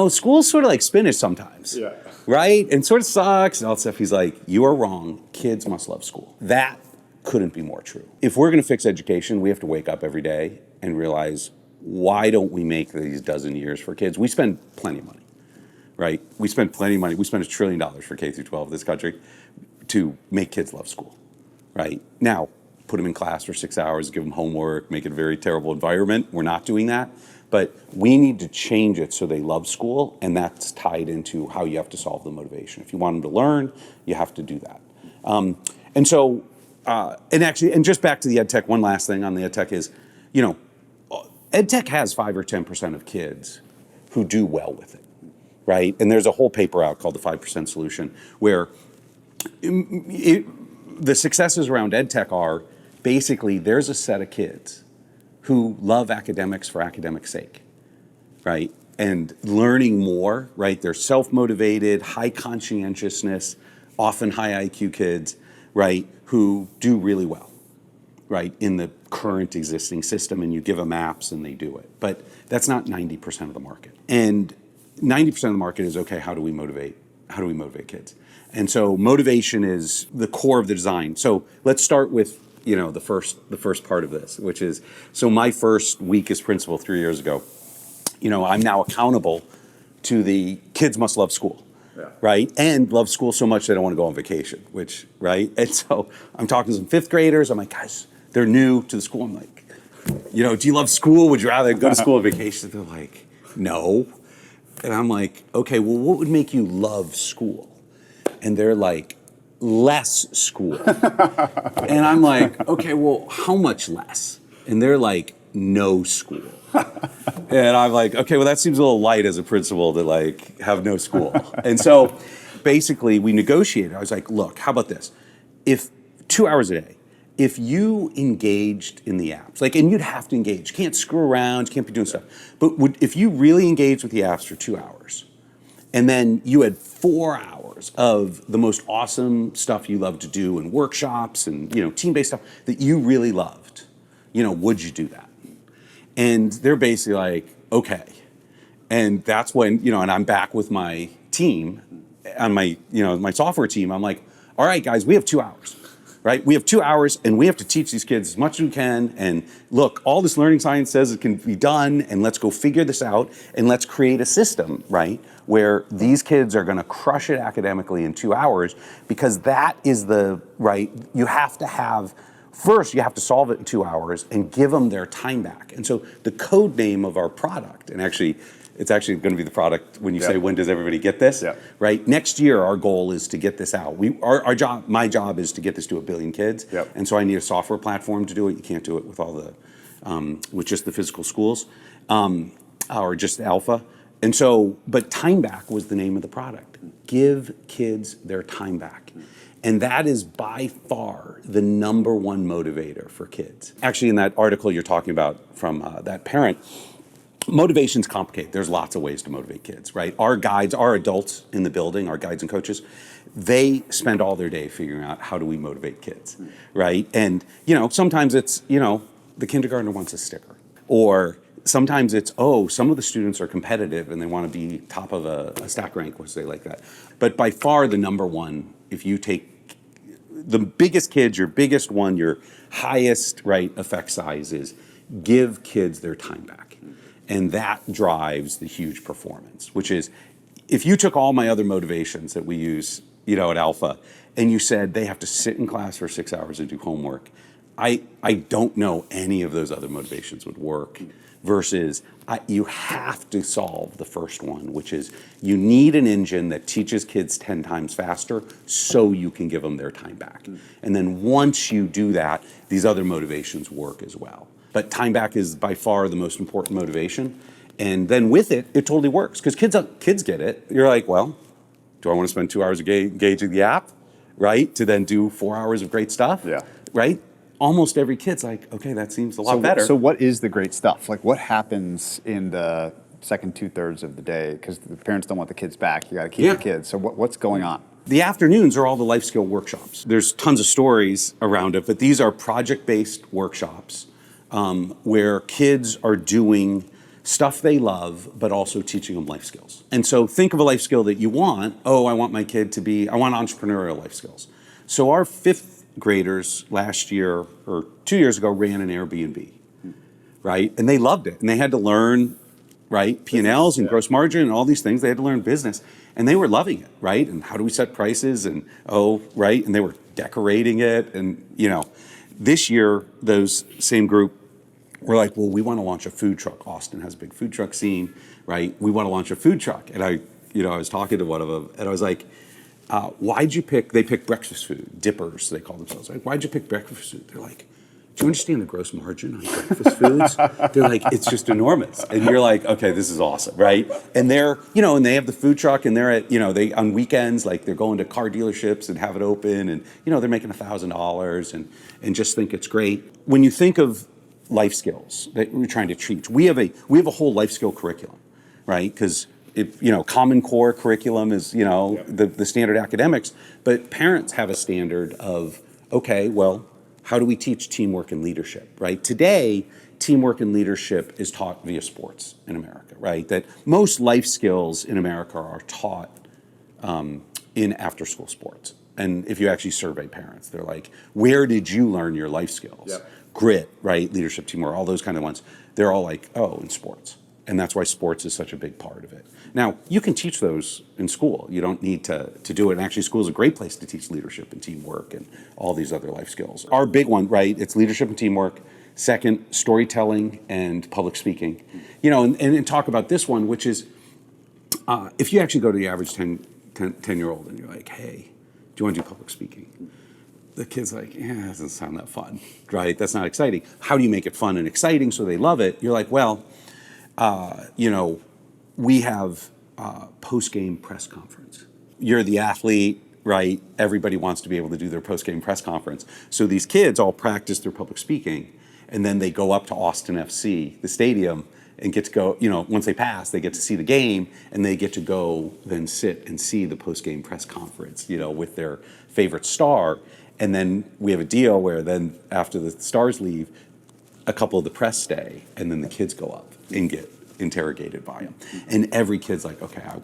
school's sort of like spinach sometimes, right? And sort of sucks and all that stuff. He's like, you are wrong. Kids must love school. That couldn't be more true. If we're going to fix education, we have to wake up every day and realize, why don't we make these dozen years for kids? We spend plenty of money, right? We spend plenty of money. We spend $1 trillion for K through 12 in this country to make kids love school, right? Now, put them in class for 6 hours, give them homework, make it a very terrible environment. We're not doing that. But we need to change it so they love school, and that's tied into how you have to solve the motivation. If you want them to learn, you have to do that. And just back to the EdTech, one last thing on the EdTech is, EdTech has 5 or 10% of kids who do well with it, right? And there's a whole paper out called the 5% Solution, where the successes around EdTech are basically there's a set of kids who love academics for academics' sake, right? And learning more, right? They're self-motivated, high conscientiousness, often high IQ kids, right? Who do really well, right? In the current existing system, and you give them apps and they do it. But that's not 90% of the market. And 90% of the market is, okay, how do we motivate kids? And so motivation is the core of the design. So let's start with the first part of this, which is, so my first week as principal 3 years ago, I'm now accountable to the kids must love school, right? And love school so much they don't want to go on vacation, right? And so I'm talking to some fifth graders. I'm like, guys, they're new to the school. I'm like, do you love school? Would you rather go to school on vacation? They're like, no. And I'm like, okay, well, what would make you love school? And they're like, less school. And I'm like, okay, well, how much less? And they're like, no school. And I'm like, okay, well, that seems a little light as a principal to have no school. And so basically we negotiated. I was like, look, how about this? If 2 hours a day, if you engaged in the apps, and you'd have to engage, you can't screw around, you can't be doing stuff. But if you really engaged with the apps for 2 hours, and then you had 4 hours of the most awesome stuff you love to do and workshops and team-based stuff that you really loved, would you do that? And they're basically like, okay. And that's when, and I'm back with my team on my software team. I'm like, all right, guys, we have 2 hours, right? We have 2 hours and we have to teach these kids as much as we can. And look, all this learning science says it can be done, and let's go figure this out and let's create a system, right? Where these kids are going to crush it academically in 2 hours, because that is you have to solve it in 2 hours and give them their time back. And so the code name of our product, and actually, it's actually going to be the product when you say, when does everybody get this? Right? Next year, our goal is to get this out. My job is to get this to 1 billion kids. And so I need a software platform to do it. You can't do it with with just the physical schools. or just alpha. And so, but time back was the name of the product. Give kids their time back. And that is by far the number one motivator for kids. Actually, in that article you're talking about from that parent, motivation's complicated. There's lots of ways to motivate kids, right? Our guides, our adults in the building, our guides and coaches, they spend all their day figuring out how do we motivate kids, right? And, sometimes it's, the kindergartner wants a sticker. Or sometimes it's, some of the students are competitive and they want to be top of a stack rank, let's say like that. But by far the number one, if you take the biggest kids, your biggest one, your highest, right, effect size is give kids their time back. And that drives the huge performance, which is, if you took all my other motivations that we use, at Alpha, and you said they have to sit in class for 6 hours and do homework, I don't know any of those other motivations would work. Versus you have to solve the first one, which is you need an engine that teaches kids 10 times faster so you can give them their time back. And then once you do that, these other motivations work as well. But time back is by far the most important motivation. And then with it, it totally works. Because kids get it. You're like, well, do I want to spend 2 hours engaging the app, right? To then do 4 hours of great stuff, right? Almost every kid's like, okay, that seems a lot better. So what is the great stuff? Like what happens in the second 2/3 of the day? Because the parents don't want the kids back. You got to keep the kids. So what's going on? The afternoons are all the life skill workshops. There's tons of stories around it, but these are project-based workshops where kids are doing stuff they love, but also teaching them life skills. And so think of a life skill that you want. I want my kid to be, I want entrepreneurial life skills. So our fifth graders last year or 2 years ago ran an Airbnb, right? And they loved it. And they had to learn, right, P&Ls and gross margin and all these things. They had to learn business. And they were loving it, right? And how do we set prices? And right? And they were decorating it. And, this year, those same group were like, well, we want to launch a food truck. Austin has a big food truck scene, right? We want to launch a food truck. And I was talking to one of them and I was like, why'd you pick, they picked breakfast food, dippers, they call themselves. Like, why'd you pick breakfast food? They're like, do you understand the gross margin on breakfast foods? They're like, it's just enormous. And you're like, okay, this is awesome, right? And they're, and they have the food truck and they're at, they, on weekends, like they're going to car dealerships and have it open and, they're making $1,000 and just think it's great. When you think of life skills that we're trying to teach, we have a whole life skill curriculum, right? Because Common Core curriculum is, the standard academics, but parents have a standard of, okay, well, how do we teach teamwork and leadership, right? Today, teamwork and leadership is taught via sports in America, right? That most life skills in America are taught in after-school sports. And if you actually survey parents, they're like, where did you learn your life skills? Grit, right? Leadership, teamwork, all those kind of ones. They're all like, in sports. And that's why sports is such a big part of it. Now, you can teach those in school. You don't need to do it. And actually, school is a great place to teach leadership and teamwork and all these other life skills. Our big one, right, it's leadership and teamwork. Second, storytelling and public speaking. And talk about this one, which is, if you actually go to the average 10-year-old and you're like, hey, do you want to do public speaking? The kid's like, it doesn't sound that fun, right? That's not exciting. How do you make it fun and exciting so they love it? You're like, well, we have post-game press conference. You're the athlete, right? Everybody wants to be able to do their post-game press conference. So these kids all practice their public speaking, and then they go up to Austin FC, the stadium, and get to go, once they pass, they get to see the game, and they get to go then sit and see the post-game press conference, with their favorite star. And then we have a deal where then after the stars leave, a couple of the press stay, and then the kids go up and get interrogated by them. And every kid's like, okay, I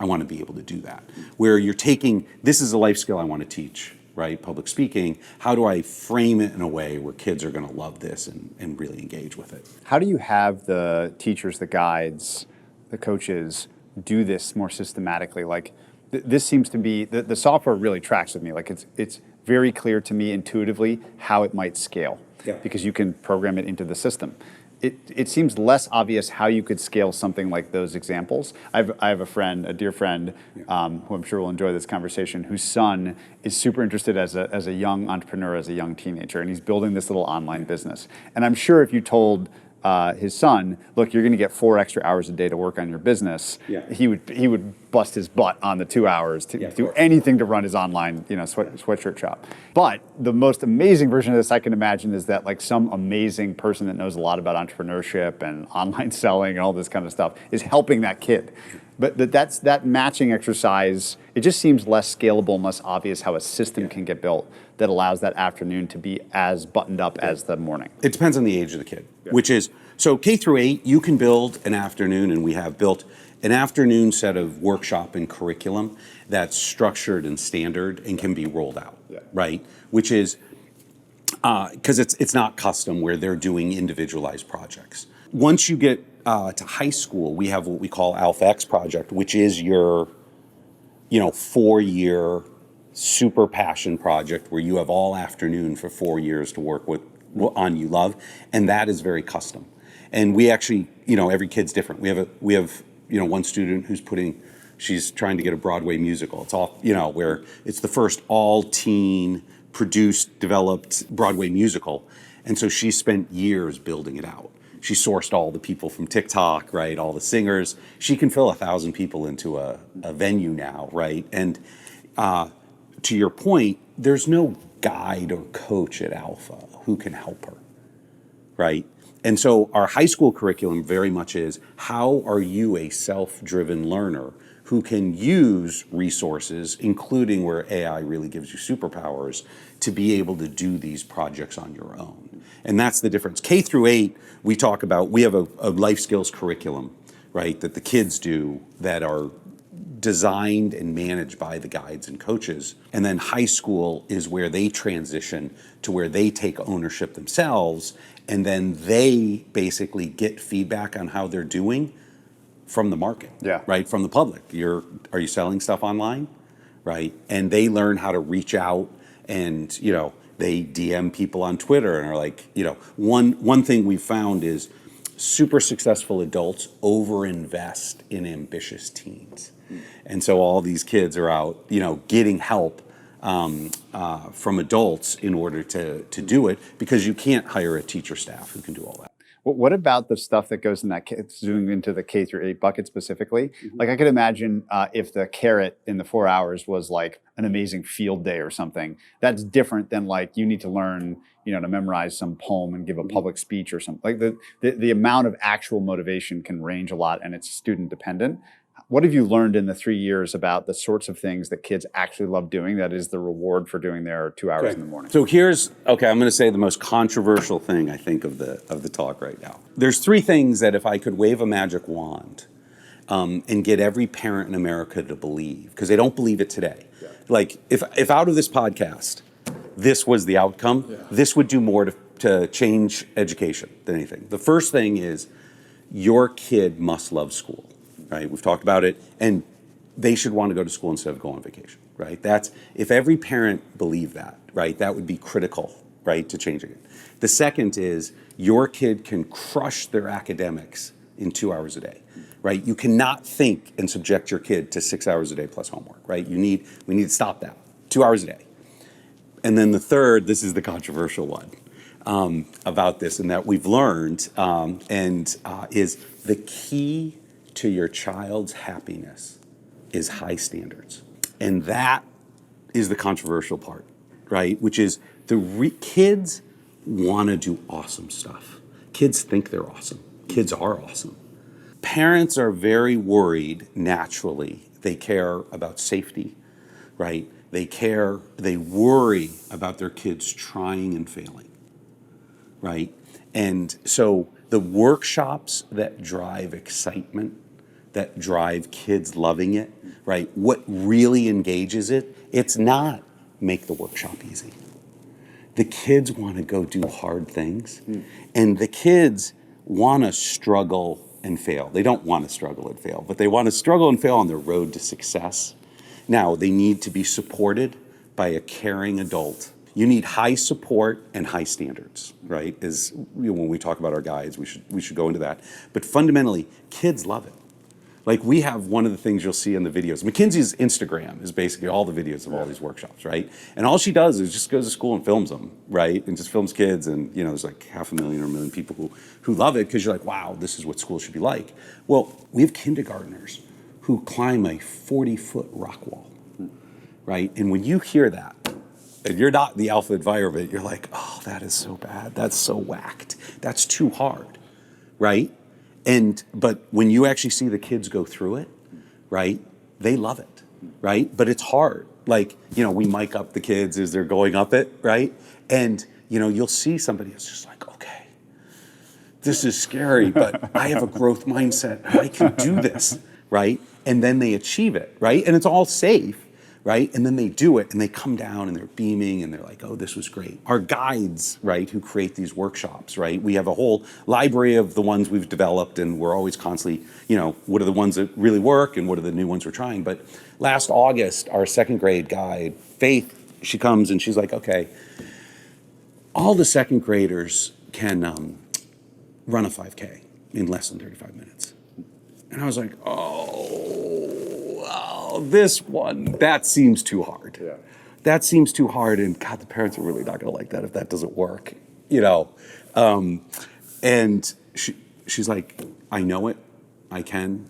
want to be able to do that. Where you're taking, this is a life skill I want to teach, right? Public speaking. How do I frame it in a way where kids are going to love this and really engage with it? How do you have the teachers, the guides, the coaches do this more systematically? Like this seems to be, the software really tracks with me. Like it's very clear to me intuitively how it might scale because you can program it into the system. It seems less obvious how you could scale something like those examples. I have a friend, a dear friend, who I'm sure will enjoy this conversation, whose son is super interested as a young entrepreneur, as a young teenager, and he's building this little online business. And I'm sure if you told his son, look, you're going to get 4 extra hours a day to work on your business, he would bust his butt on the 2 hours to do anything to run his online, sweatshirt shop. But the most amazing version of this I can imagine is that like some amazing person that knows a lot about entrepreneurship and online selling and all this kind of stuff is helping that kid. But that matching exercise, it just seems less scalable and less obvious how a system can get built that allows that afternoon to be as buttoned up as the morning. It depends on the age of the kid, which is, so K through 8, you can build an afternoon, and we have built an afternoon set of workshop and curriculum that's structured and standard and can be rolled out, right? Which is, because it's not custom where they're doing individualized projects. Once you get to high school, we have what we call Alpha X project, which is your 4-year super passion project where you have all afternoon for 4 years to work on you love, and that is very custom. And we actually, every kid's different. We have one student who's she's trying to get a Broadway musical. It's all, where it's the first all-teen produced, developed Broadway musical, and so she spent years building it out. She sourced all the people from TikTok, right? All the singers. She can fill 1,000 people into a venue now, right? And to your point, there's no guide or coach at Alpha who can help her, right? And so our high school curriculum very much is, how are you a self-driven learner who can use resources, including where AI really gives you superpowers, to be able to do these projects on your own? And that's the difference. K through 8, we have a life skills curriculum, right, that the kids do that are designed and managed by the guides and coaches. And then high school is where they transition to where they take ownership themselves, and then they basically get feedback on how they're doing from the market, right, from the public. Are you selling stuff online, right? And they learn how to reach out, and they DM people on Twitter and are like, one thing we've found is super successful adults overinvest in ambitious teens. And so all these kids are out, getting help from adults in order to do it, because you can't hire a teacher staff who can do all that. What about the stuff that goes in that, zooming into the K through 8 bucket specifically? Mm-hmm. Like I could imagine if the carrot in the 4 hours was like an amazing field day or something, that's different than like you need to learn, to memorize some poem and give a public speech or something. Like the amount of actual motivation can range a lot, and it's student dependent. What have you learned in the 3 years about the sorts of things that kids actually love doing that is the reward for doing their 2 hours in the morning? So I'm going to say the most controversial thing I think of the talk right now. There's 3 things that if I could wave a magic wand and get every parent in America to believe, because they don't believe it today. Yeah. Like if out of this podcast, this was the outcome, this would do more to change education than anything. The first thing is your kid must love school. Right, we've talked about it, and they should want to go to school instead of go on vacation, right? That's, if every parent believed that, right, that would be critical, right, to changing it. The second is your kid can crush their academics in 2 hours a day, right? You cannot think and subject your kid to 6 hours a day plus homework, right? We need to stop that, 2 hours a day. And then the third, this is the controversial one about this, and that we've learned, is the key to your child's happiness is high standards. And that is the controversial part, right? Which is kids want to do awesome stuff. Kids think they're awesome. Kids are awesome. Parents are very worried naturally. They care about safety, right? They worry about their kids trying and failing, right? And so the workshops that drive excitement, that drive kids loving it, right? What really engages it, it's not make the workshop easy. The kids want to go do hard things, and the kids want to struggle and fail. They don't want to struggle and fail, but they want to struggle and fail on their road to success. Now, they need to be supported by a caring adult. You need high support and high standards, right? When we talk about our guides, we should go into that. But fundamentally, kids love it. Like we have one of the things you'll see in the videos. McKinsey's Instagram is basically all the videos of all these workshops, right? And all she does is just goes to school and films them, right? And just films kids, and there's like 500,000 or 1 million people who love it because you're like, wow, this is what school should be like. Well, we have kindergartners who climb a 40-foot rock wall, right? And when you hear that, and you're not the alpha environment, you're like, oh, that is so bad. That's so whacked. That's too hard, right? But when you actually see the kids go through it, right, they love it, right? But it's hard. Like, we mic up the kids as they're going up it, right? And, you'll see somebody that's just like, okay, this is scary, but I have a growth mindset. I can do this, right? And then they achieve it, right? And it's all safe, right? And then they do it and they come down and they're beaming and they're like, oh, this was great. Our guides, right, who create these workshops, right? We have a whole library of the ones we've developed, and we're always constantly, what are the ones that really work and what are the new ones we're trying? But last August, our second grade guide, Faith, she comes and she's like, okay, all the second graders can run a 5K in less than 35 minutes. And I was like, this one, that seems too hard. Yeah. That seems too hard, and God, the parents are really not going to like that if that doesn't work, And she's like, I know it, I can.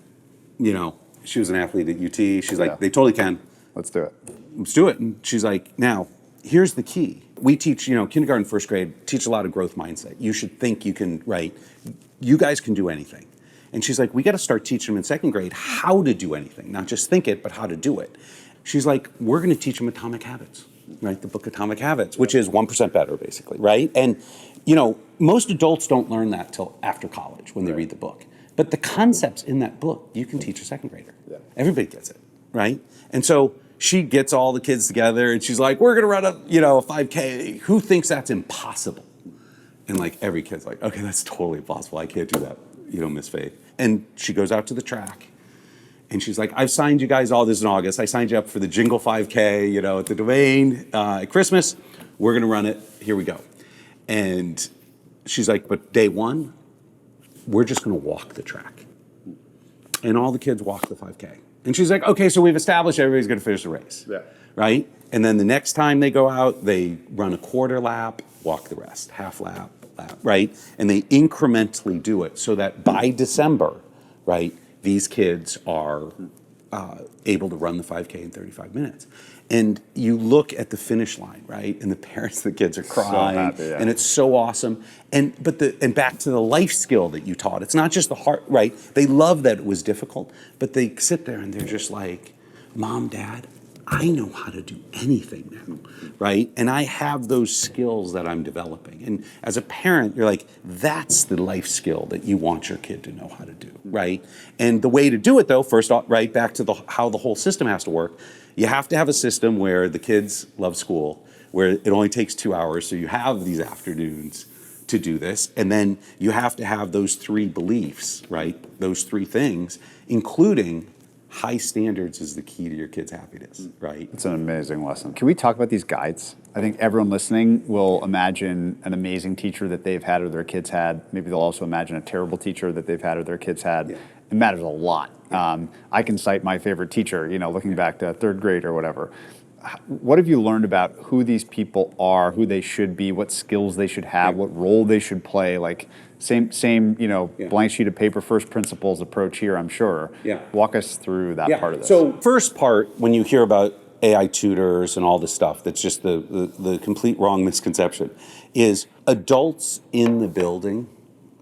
She was an athlete at UT. She's like, they totally can. Let's do it. Let's do it. And she's like, now, here's the key. We teach, kindergarten, first grade, teach a lot of growth mindset. You should think you can, right? You guys can do anything. And she's like, we got to start teaching them in second grade how to do anything, not just think it, but how to do it. She's like, we're going to teach them Atomic Habits, right? The book Atomic Habits, which is 1% better, basically, right? And, most adults don't learn that till after college when they read the book. But the concepts in that book, you can teach a second grader. Yeah. Everybody gets it, right? And so she gets all the kids together and she's like, we're going to run a 5K. Who thinks that's impossible? And like every kid's like, okay, that's totally impossible. I can't do that, Miss Faith. And she goes out to the track and she's like, I've signed you guys all this in August. I signed you up for the Jingle 5K, at the Domain at Christmas. We're going to run it. Here we go. And she's like, but day one, we're just going to walk the track. And all the kids walk the 5K. And she's like, okay, so we've established everybody's going to finish the race. Yeah. Right? And then the next time they go out, they run a quarter lap, walk the rest, half lap, right? And they incrementally do it so that by December, right, these kids are able to run the 5K in 35 minutes. And you look at the finish line, right? And the parents, the kids are crying, so happy, yeah. And it's so awesome. And back to the life skill that you taught. It's not just the heart, right? They love that it was difficult, but they sit there and they're just like, Mom, Dad, I know how to do anything now, right? And I have those skills that I'm developing. And as a parent, you're like, that's the life skill that you want your kid to know how to do, right? And the way to do it, though, first off, right, back to how the whole system has to work, you have to have a system where the kids love school, where it only takes 2 hours, so you have these afternoons to do this. And then you have to have those three beliefs, right? Those three things, including high standards is the key to your kid's happiness, right? It's an amazing lesson. Can we talk about these guides? I think everyone listening will imagine an amazing teacher that they've had or their kids had. Maybe they'll also imagine a terrible teacher that they've had or their kids had. Yeah. It matters a lot. I can cite my favorite teacher, looking back to third grade or whatever. What have you learned about who these people are, who they should be, what skills they should have, what role they should play? Like same, blank sheet of paper, first principles approach here, I'm sure. Yeah. Walk us through that part of this. So first part, when you hear about AI tutors and all this stuff, that's just the complete wrong misconception, is adults in the building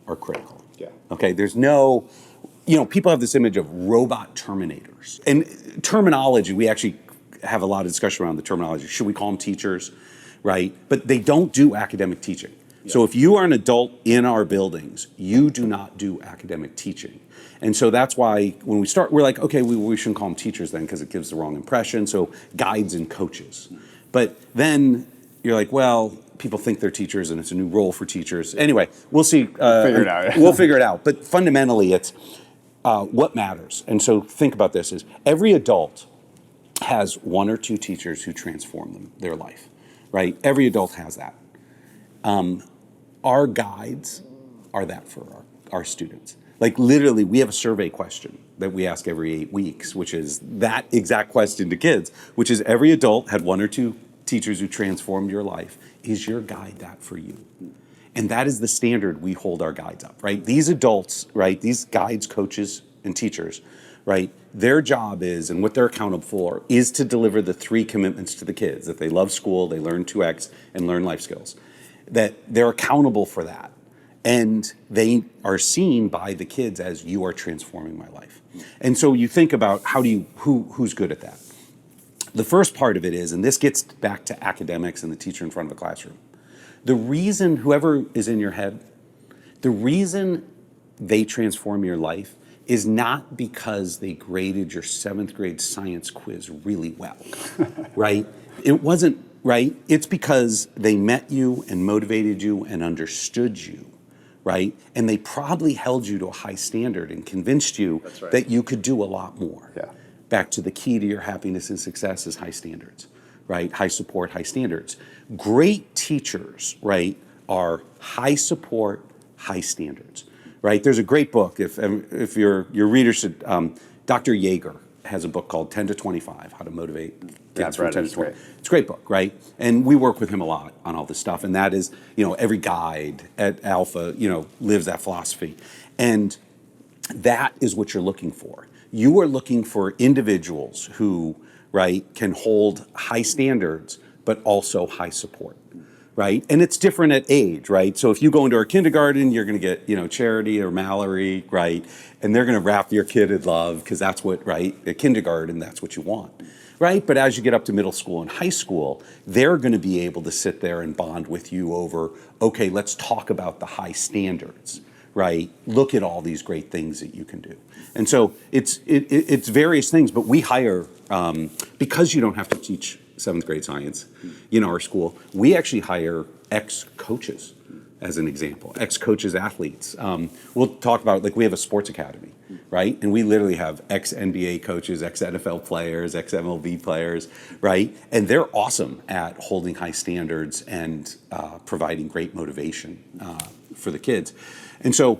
are critical. Yeah. Okay, there's no, people have this image of robot terminators. And terminology, we actually have a lot of discussion around the terminology. Should we call them teachers, right? But they don't do academic teaching. Yeah. So if you are an adult in our buildings, you do not do academic teaching. And so that's why when we start, we're like, okay, we shouldn't call them teachers then because it gives the wrong impression. So guides and coaches. But then you're like, well, people think they're teachers and it's a new role for teachers. Anyway, we'll see. Figure it out. Yeah. We'll figure it out. But fundamentally, it's what matters. And so think about this is every adult has one or two teachers who transform their life, right? Every adult has that. Our guides are that for our students. Like literally, we have a survey question that we ask every 8 weeks, which is that exact question to kids, which is every adult had one or two teachers who transformed your life. Is your guide that for you? And that is the standard we hold our guides up, right? These adults, right, these guides, coaches, and teachers, right, their job is, and what they're accountable for, is to deliver the 3 commitments to the kids, that they love school, they learn 2X, and learn life skills. That they're accountable for that. And they are seen by the kids as, you are transforming my life. And so you think about who's good at that? The first part of it is, and this gets back to academics and the teacher in front of a classroom, the reason, whoever is in your head, the reason they transform your life is not because they graded your 7th grade science quiz really well, right? It wasn't, right? It's because they met you and motivated you and understood you, right? And they probably held you to a high standard and convinced you that you could do a lot more. Yeah. Back to the key to your happiness and success is high standards, right? High support, high standards. Great teachers, right, are high support, high standards, right? There's a great book, if your reader should, Dr. Yeager has a book called 10 to 25, How to Motivate Kids from 10 to 20. It's a great book, right? And we work with him a lot on all this stuff. And that is, every guide at Alpha, lives that philosophy. And that is what you're looking for. You are looking for individuals who, right, can hold high standards, but also high support, right? And it's different at age, right? So if you go into our kindergarten, you're going to get, Charity or Mallory, right? And they're going to wrap your kid in love because that's what, right, at kindergarten, that's what you want, right? But as you get up to middle school and high school, they're going to be able to sit there and bond with you over, okay, let's talk about the high standards, right? Look at all these great things that you can do. And so it's various things, but we hire, because you don't have to teach 7th grade science in our school, we actually hire ex-coaches, as an example, ex-coaches, athletes. We'll talk about, like, we have a sports academy, right? And we literally have ex-NBA coaches, ex-NFL players, ex-MLB players, right? And they're awesome at holding high standards and providing great motivation for the kids. And so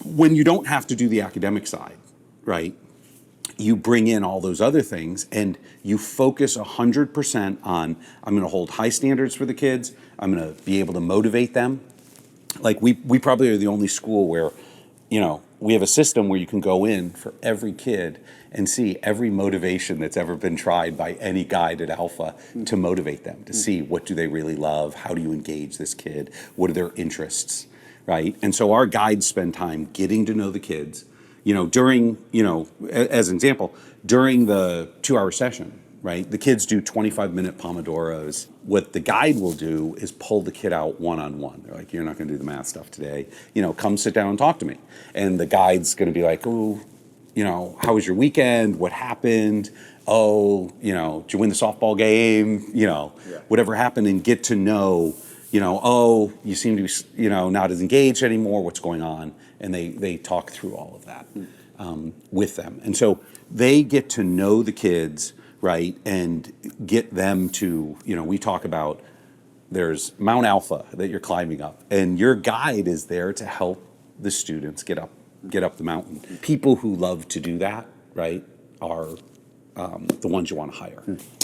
when you don't have to do the academic side, right, you bring in all those other things and you focus 100% on, I'm going to hold high standards for the kids. I'm going to be able to motivate them. Like we probably are the only school where, we have a system where you can go in for every kid and see every motivation that's ever been tried by any guide at Alpha to motivate them, to see what do they really love, how do you engage this kid, what are their interests, right? And so our guides spend time getting to know the kids, during, as an example, during the 2-hour session, right? The kids do 25-minute Pomodoros. What the guide will do is pull the kid out one-on-one. They're like, you're not going to do the math stuff today. Come sit down and talk to me. And the guide's going to be like, oh, how was your weekend? What happened? Oh, did you win the softball game? Whatever happened, and get to know, oh, you seem to be, not as engaged anymore. What's going on? And they talk through all of that with them. And so they get to know the kids, right, and get them to, we talk about there's Mount Alpha that you're climbing up, and your guide is there to help the students get up the mountain. People who love to do that, right, are the ones you want to hire.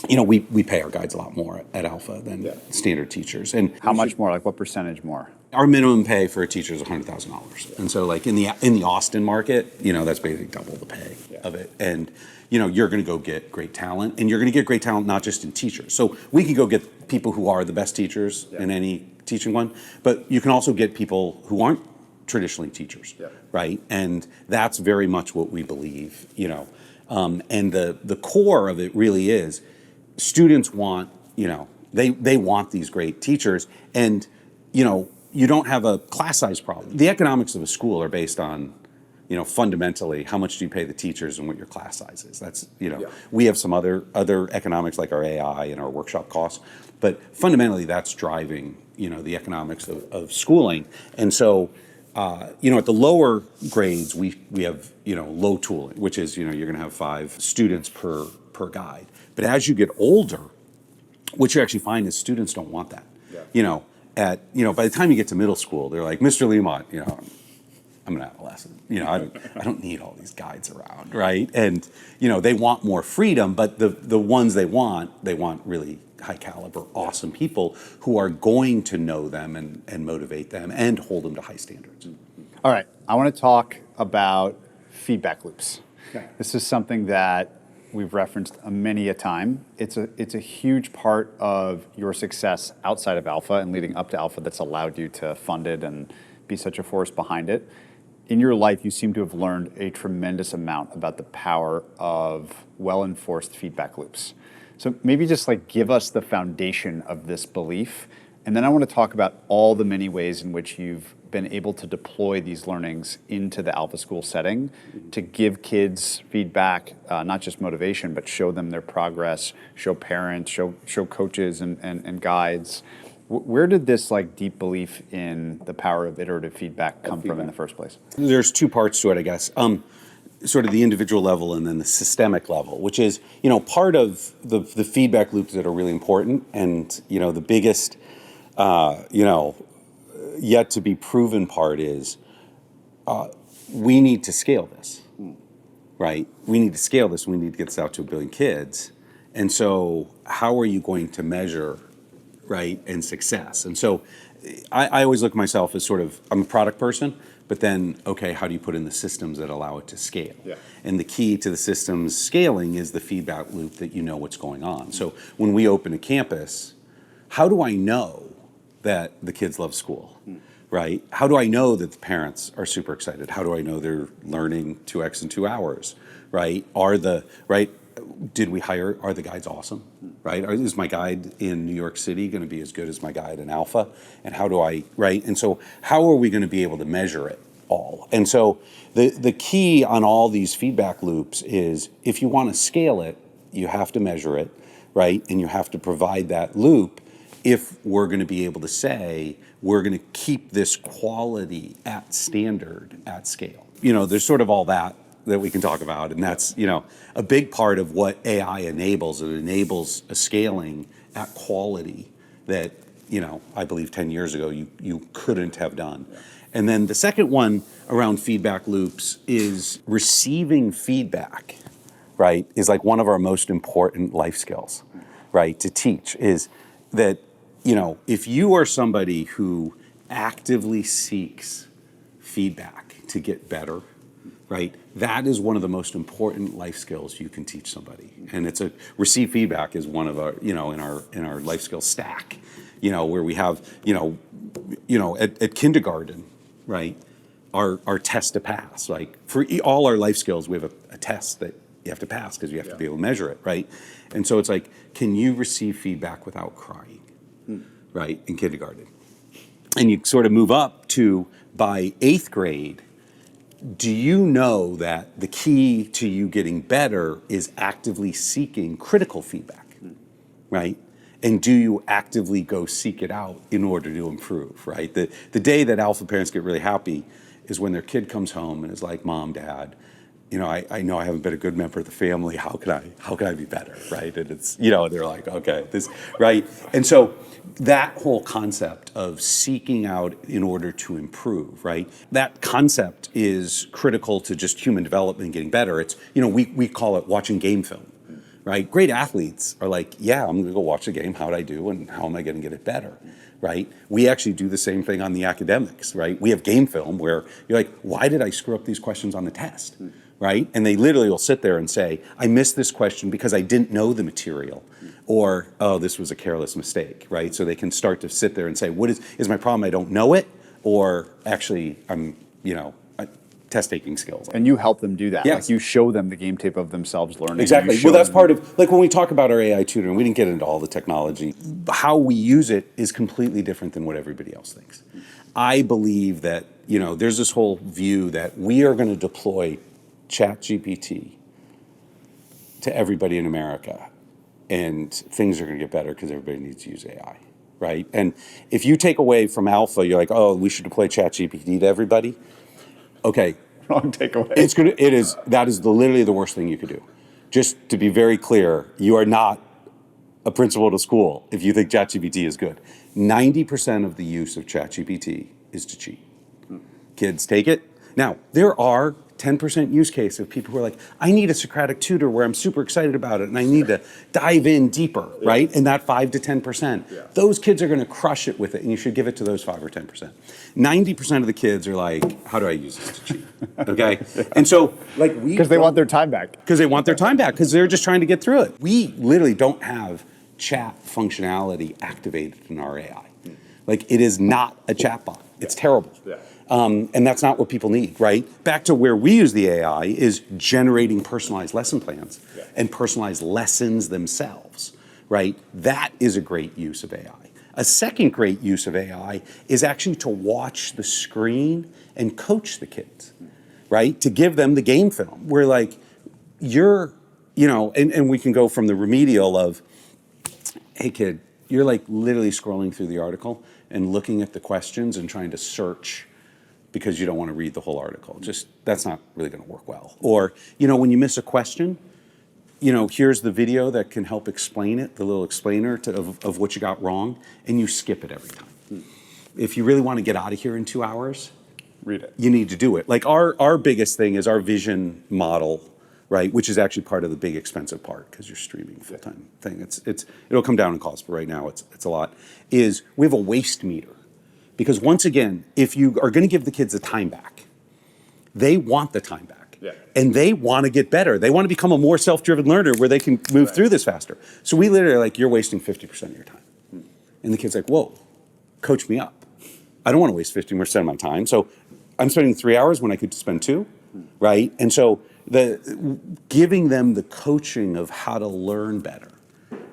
We pay our guides a lot more at Alpha than standard teachers. And how much more? Like what percentage more? Our minimum pay for a teacher is $100,000. And so like in the Austin market, that's basically double the pay of it. And you're going to go get great talent, and you're going to get great talent not just in teachers. So we can go get people who are the best teachers in any teaching one, but you can also get people who aren't traditionally teachers, right? And that's very much what we believe, and the core of it really is students want, they want these great teachers, and, you don't have a class size problem. The economics of a school are based on, fundamentally, how much do you pay the teachers and what your class size is. That's, we have some other economics like our AI and our workshop costs, but fundamentally that's driving, the economics of schooling. And so, at the lower grades, we have, low tooling, which is, you're going to have 5 students per guide. But as you get older, what you actually find is students don't want that. By the time you get to middle school, they're like, Mr. Liemandt, I'm an adolescent. I don't need all these guides around, right? And they want more freedom, but the ones they want really high caliber, awesome people who are going to know them and motivate them and hold them to high standards. All right, I want to talk about feedback loops. Okay. This is something that we've referenced many a time. It's a huge part of your success outside of Alpha and leading up to Alpha that's allowed you to fund it and be such a force behind it. In your life, you seem to have learned a tremendous amount about the power of well-enforced feedback loops. So maybe just give us the foundation of this belief, and then I want to talk about all the many ways in which you've been able to deploy these learnings into the Alpha School setting to give kids feedback, not just motivation, but show them their progress, show parents, show coaches and guides. Where did this deep belief in the power of iterative feedback come from in the first place? There's two parts to it, I guess. Sort of the individual level and then the systemic level, which is, part of the feedback loops that are really important. And, the biggest, yet to be proven part is we need to scale this, right? We need to scale this. We need to get this out to 1 billion kids. And so how are you going to measure, right, and success? And so I always look at myself as I'm a product person, but then, okay, how do you put in the systems that allow it to scale? Yeah. And the key to the systems scaling is the feedback loop that you know what's going on. So when we open a campus, how do I know that the kids love school, right? How do I know that the parents are super excited? How do I know they're learning 2x in 2 hours, right? Are the guides awesome, right? Is my guide in New York City going to be as good as my guide in Alpha? And right? And so how are we going to be able to measure it all? And so the key on all these feedback loops is if you want to scale it, you have to measure it, right? And you have to provide that loop if we're going to be able to say we're going to keep this quality at standard at scale. There's sort of all that we can talk about, and that's a big part of what AI enables. It enables a scaling at quality that I believe 10 years ago you couldn't have done. And then the second one around feedback loops is receiving feedback, right? Is one of our most important life skills, right? To teach is that if you are somebody who actively seeks feedback to get better, right? That is one of the most important life skills you can teach somebody. And receive feedback is one of our, in our life skill stack, where we have, at kindergarten, right? Our test to pass, for all our life skills, we have a test that you have to pass because you have to be able to measure it, right? And so it's can you receive feedback without crying, right? In kindergarten. And you sort of move up to by 8th grade, do you know that the key to you getting better is actively seeking critical feedback, right? And do you actively go seek it out in order to improve, right? The day that Alpha parents get really happy is when their kid comes home and is like, Mom, Dad, I know I haven't been a good member of the family. How can I be better, right? And it's, they're like, okay, this, right? And so that whole concept of seeking out in order to improve, right? That concept is critical to just human development and getting better. It's, we call it watching game film, right? Great athletes are like, yeah, I'm gonna go watch a game. How'd I do? And how am I gonna get it better, right? We actually do the same thing on the academics, right? We have game film where you're like, why did I screw up these questions on the test? Right? And they literally will sit there and say, I missed this question because I didn't know the material. Or, oh, this was a careless mistake, right? So they can start to sit there and say, what is my problem? I don't know it? Or actually, I'm, test-taking skills. And you help them do that. Yes. You show them the game tape of themselves learning. Exactly. Well, that's part of, when we talk about our AI tutoring, we didn't get into all the technology. How we use it is completely different than what everybody else thinks. I believe that, there's this whole view that we are going to deploy ChatGPT to everybody in America, and things are going to get better because everybody needs to use AI, right? And if you take away from Alpha, you're like, oh, we should deploy ChatGPT to everybody. Okay, Wrong takeaway. That is literally the worst thing you could do. Just to be very clear, you are not a principal at a school if you think ChatGPT is good. 90% of the use of ChatGPT is to cheat. Kids take it, Now, there are 10% use case of people who are like, I need a Socratic tutor where I'm super excited about it and I need to dive in deeper, right? And that 5 to 10%, those kids are going to crush it with it, and you should give it to those 5 or 10%. 90% of the kids are like, how do I use this to cheat? Okay? And so, like, Because they want their time back. Because they want their time back, because they're just trying to get through it. We literally don't have chat functionality activated in our AI. Like, it is not a chatbot. It's terrible. And that's not what people need, right? Back to where we use the AI is generating personalized lesson plans and personalized lessons themselves, right? That is a great use of AI. A second great use of AI is actually to watch the screen and coach the kids, right? To give them the game film where, like, and we can go from the remedial of, hey kid, you're like literally scrolling through the article and looking at the questions and trying to search because you don't want to read the whole article. Just, that's not really going to work well. Or, when you miss a question, here's the video that can help explain it, the little explainer of what you got wrong, and you skip it every time. If you really want to get out of here in 2 hours, read it. You need to do it. Like our biggest thing is our vision model, right? Which is actually part of the big expensive part because you're streaming full-time thing. It'll come down in cost, but right now it's a lot. Is we have a waste meter. Because once again, if you are going to give the kids the time back, they want the time back. And they want to get better. They want to become a more self-driven learner where they can move through this faster. So we literally are like, you're wasting 50% of your time. And the kid's like, whoa, coach me up. I don't want to waste 50% of my time. So I'm spending 3 hours when I could spend 2, right? And so giving them the coaching of how to learn better,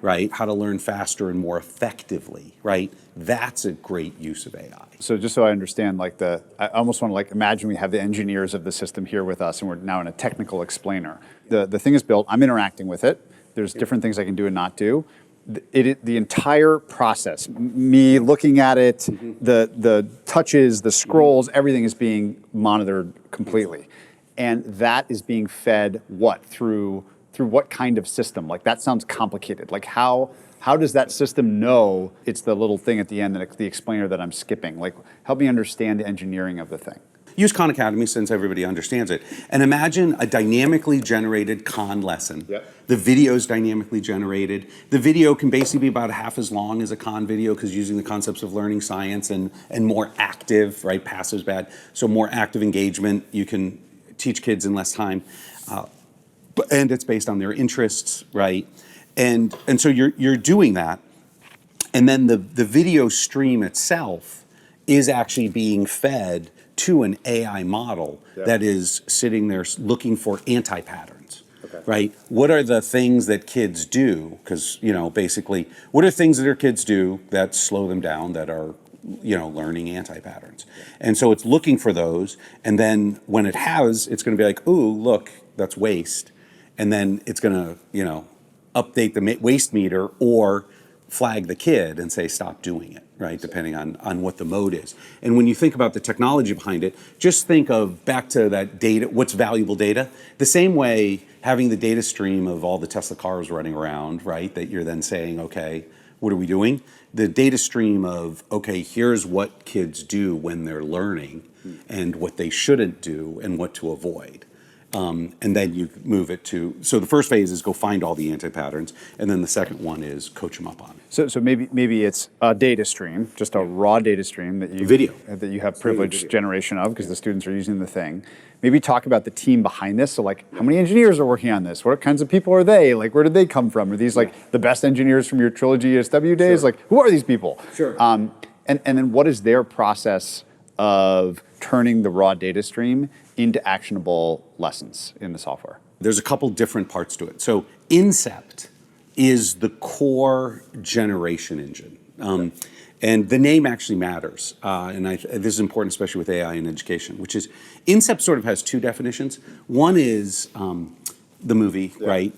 right? How to learn faster and more effectively, right? That's a great use of AI. So just so I understand, I almost want to imagine we have the engineers of the system here with us, and we're now in a technical explainer. The thing is built. I'm interacting with it. There's different things I can do and not do. The entire process, me looking at it, the touches, the scrolls, everything is being monitored completely, and that is being fed through what kind of system? That sounds complicated. How does that system know it's the little thing at the end, the explainer that I'm skipping? Help me understand the engineering of the thing. Use Khan Academy since everybody understands it. And imagine a dynamically generated Khan lesson. The video is dynamically generated. The video can basically be about half as long as a Khan video because using the concepts of learning science and more active, right? Passive's bad. So more active engagement, you can teach kids in less time. And it's based on their interests, right? And so you're doing that. And then the video stream itself is actually being fed to an AI model that is sitting there looking for anti-patterns, right? What are the things that kids do? Because, basically, what are things that our kids do that slow them down, that are, learning anti-patterns? And so it's looking for those. And then when it has, it's going to be like, ooh, look, that's waste. And then it's going to, update the waste meter or flag the kid and say, stop doing it, right? Depending on what the mode is. And when you think about the technology behind it, just think of back to that data, what's valuable data? The same way having the data stream of all the Tesla cars running around, right? That you're then saying, okay, what are we doing? The data stream of, okay, here's what kids do when they're learning and what they shouldn't do and what to avoid. And then you move it to, so the first phase is go find all the anti-patterns, and then the second one is coach them up on it. So maybe it's a data stream, just a raw data stream that you have privileged generation of because the students are using the thing. Maybe talk about the team behind this. So how many engineers are working on this? What kinds of people are they? Where did they come from? Are these the best engineers from your Trilogy ESW days? Who are these people? And then what is their process of turning the raw data stream into actionable lessons in the software? There's a couple different parts to it. So Incept is the core generation engine. And the name actually matters. This is important, especially with AI in education, which is Incept sort of has 2 definitions. One is the movie, right?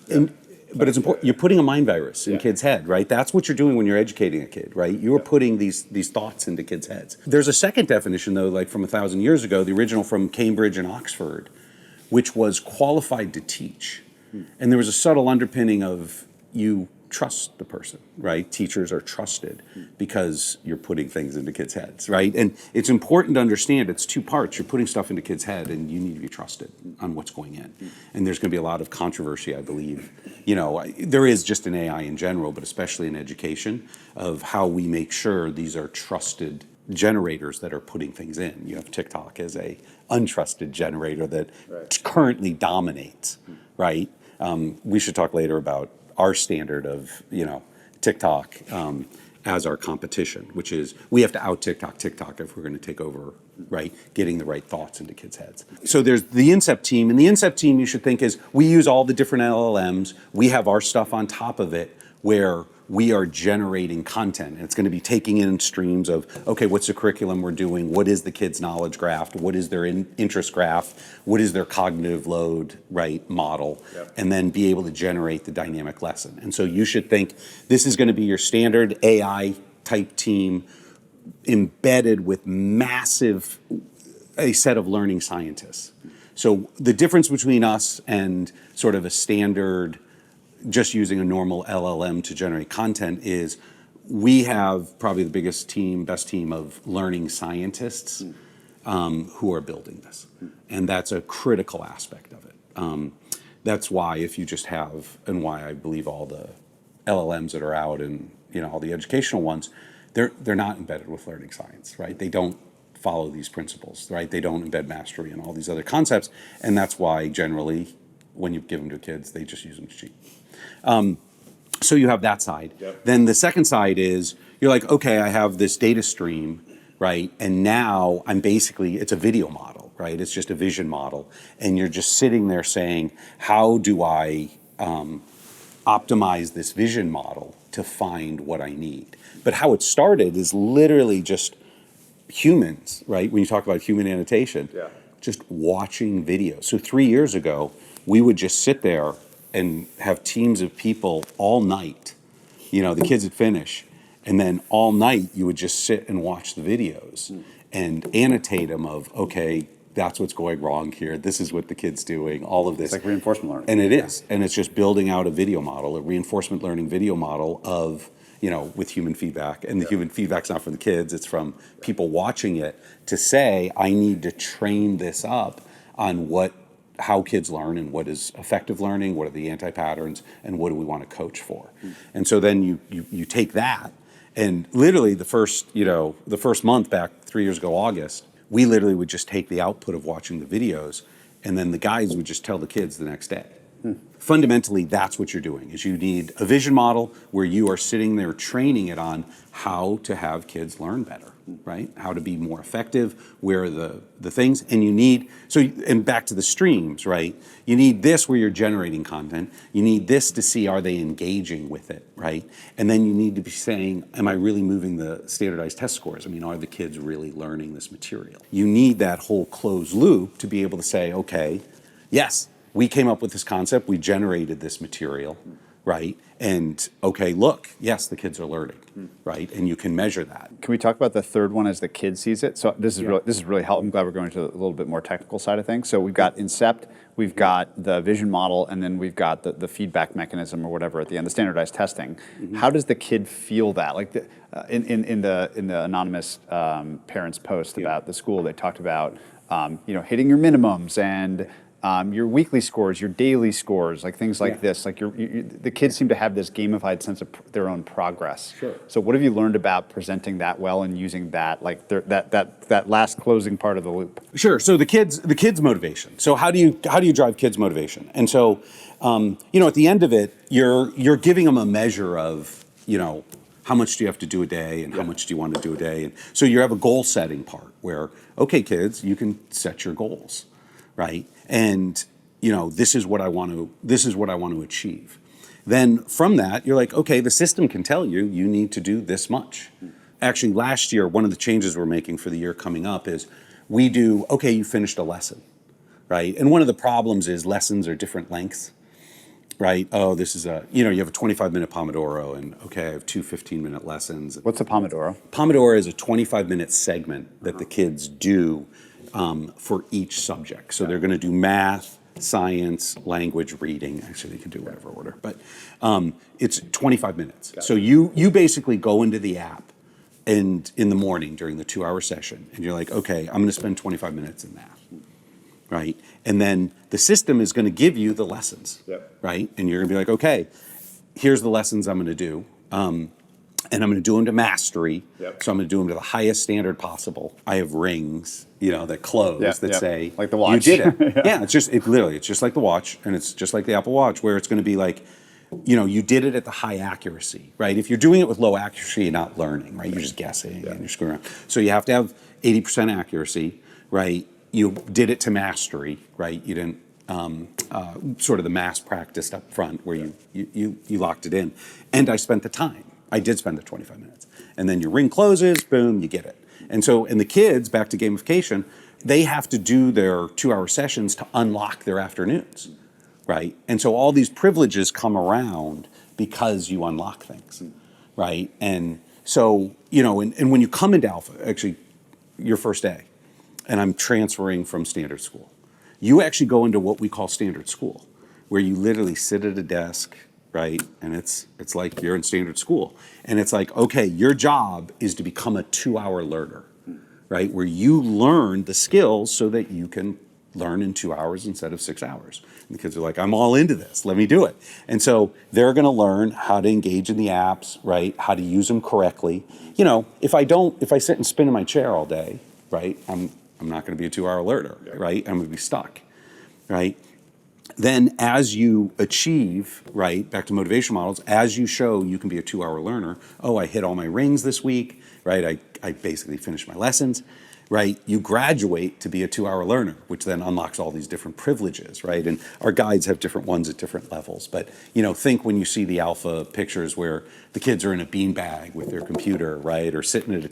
But it's important. You're putting a mind virus in kids' head, right? That's what you're doing when you're educating a kid, right? You are putting these thoughts into kids' heads. There's a second definition, though, from 1,000 years ago, the original from Cambridge and Oxford, which was qualified to teach. And there was a subtle underpinning of you trust the person, right? Teachers are trusted because you're putting things into kids' heads, right? And it's important to understand it's two parts. You're putting stuff into kids' head and you need to be trusted on what's going in. And there's going to be a lot of controversy, I believe. There is just in AI in general, but especially in education, of how we make sure these are trusted generators that are putting things in. You have TikTok as a untrusted generator that currently dominates, right? We should talk later about our standard of, TikTok as our competition, which is we have to out TikTok if we're going to take over, right? Getting the right thoughts into kids' heads. So there's the Incept team, and the Incept team you should think is we use all the different LLMs. We have our stuff on top of it where we are generating content. And it's going to be taking in streams of, okay, what's the curriculum we're doing? What is the kids' knowledge graph? What is their interest graph? What is their cognitive load, right, model? Yep. And then be able to generate the dynamic lesson. And so you should think this is going to be your standard AI type team embedded with a set of learning scientists. So the difference between us and sort of a standard just using a normal LLM to generate content is we have probably the best team of learning scientists who are building this. And that's a critical aspect of it. That's why if you just have, and why I believe all the LLMs that are out and all the educational ones, they're not embedded with learning science, right? They don't follow these principles, right? They don't embed mastery and all these other concepts. And that's why generally when you give them to kids, they just use them to cheat. So you have that side. Yep. Then the second side is you're like, okay, I have this data stream, right? And now it's a video model, right? It's just a vision model. And you're just sitting there saying, how do I optimize this vision model to find what I need? But how it started is literally just humans, right? When you talk about human annotation, just watching videos. So 3 years ago, we would just sit there and have teams of people all night. The kids would finish, and then all night you would just sit and watch the videos and annotate them of, okay, that's what's going wrong here. This is what the kid's doing, all of this. It's like reinforcement learning. And it is. And it's just building out a video model, a reinforcement learning video model of, with human feedback. And the human feedback's not from the kids, it's from people watching it to say, I need to train this up on how kids learn and what is effective learning, what are the anti-patterns, and what do we want to coach for. And so then you take that, and literally the first month back 3 years ago, August, we literally would just take the output of watching the videos, and then the guys would just tell the kids the next day. Fundamentally, that's what you're doing, is you need a vision model where you are sitting there training it on how to have kids learn better, right? How to be more effective, where are the things, and you need, and back to the streams, right? You need this where you're generating content. You need this to see, are they engaging with it, right? And then you need to be saying, am I really moving the standardized test scores? Are the kids really learning this material? You need that whole closed loop to be able to say, okay, yes, we came up with this concept, we generated this material, right? And okay, look, yes, the kids are learning, right? And you can measure that. Can we talk about the third one as the kid sees it? So this is really helpful. I'm glad we're going to a little bit more technical side of things. So we've got Incept, we've got the vision model, and then we've got the feedback mechanism or whatever at the end, the standardized testing. How does the kid feel that? Like in the anonymous parents post about the school, they talked about hitting your minimums and your weekly scores, your daily scores, like things like this. Like the kids seem to have this gamified sense of their own progress. Sure. So what have you learned about presenting that well and using that, like that last closing part of the loop? Sure. So the kids' motivation. So how do you drive kids' motivation? And so at the end of it, you're giving them a measure of how much do you have to do a day and how much do you want to do a day, and so you have a goal setting part where, okay, kids, you can set your goals, right? And this is what I want to achieve. Then from that, you're like, okay, the system can tell you need to do this much. Actually, last year, one of the changes we're making for the year coming up is we do, okay, you finished a lesson, right? And one of the problems is lessons are different lengths, right? Oh, this is you have a 25-minute Pomodoro, and okay, I have two 15-minute lessons. What's a Pomodoro? Pomodoro is a 25-minute segment that the kids do for each subject. So they're going to do math, science, language, reading. Actually, you can do whatever order, but it's 25 minutes. So you basically go into the app and in the morning during the 2-hour session, and you're like, okay, I'm going to spend 25 minutes in math, right? And then the system is going to give you the lessons, right? And you're going to be like, okay, here's the lessons I'm going to do. And I'm going to do them to mastery. So I'm going to do them to the highest standard possible. I have rings, that close that say, like the watch. You did it. It's just like the watch, and it's just like the Apple Watch, where it's going to be like, you did it at the high accuracy, right? If you're doing it with low accuracy, you're not learning, right? You're just guessing and you're screwing around. So you have to have 80% accuracy, right? You did it to mastery, right? You didn't sort of the mass practiced up front where you locked it in. And I spent the time. I did spend the 25 minutes. And then your ring closes, boom, you get it. And the kids, back to gamification, they have to do their 2-hour sessions to unlock their afternoons, right? And so all these privileges come around because you unlock things, right? And so, and when you come into Alpha, actually, your first day, and I'm transferring from standard school, you actually go into what we call standard school, where you literally sit at a desk, right? And it's like you're in standard school. And it's like, okay, your job is to become a 2-hour learner, right? Where you learn the skills so that you can learn in 2 hours instead of 6 hours. And the kids are like, I'm all into this, let me do it. And so they're gonna learn how to engage in the apps, right? How to use them correctly. If I sit and spin in my chair all day, right? I'm not gonna be a 2-hour learner, right? I'm gonna be stuck, right? Then as you achieve, right, back to motivation models, as you show you can be a 2-hour learner, I hit all my rings this week, right? I basically finished my lessons, right? You graduate to be a 2-hour learner, which then unlocks all these different privileges, right? And our guides have different ones at different levels. But, think when you see the alpha pictures where the kids are in a beanbag with their computer, right? Or sitting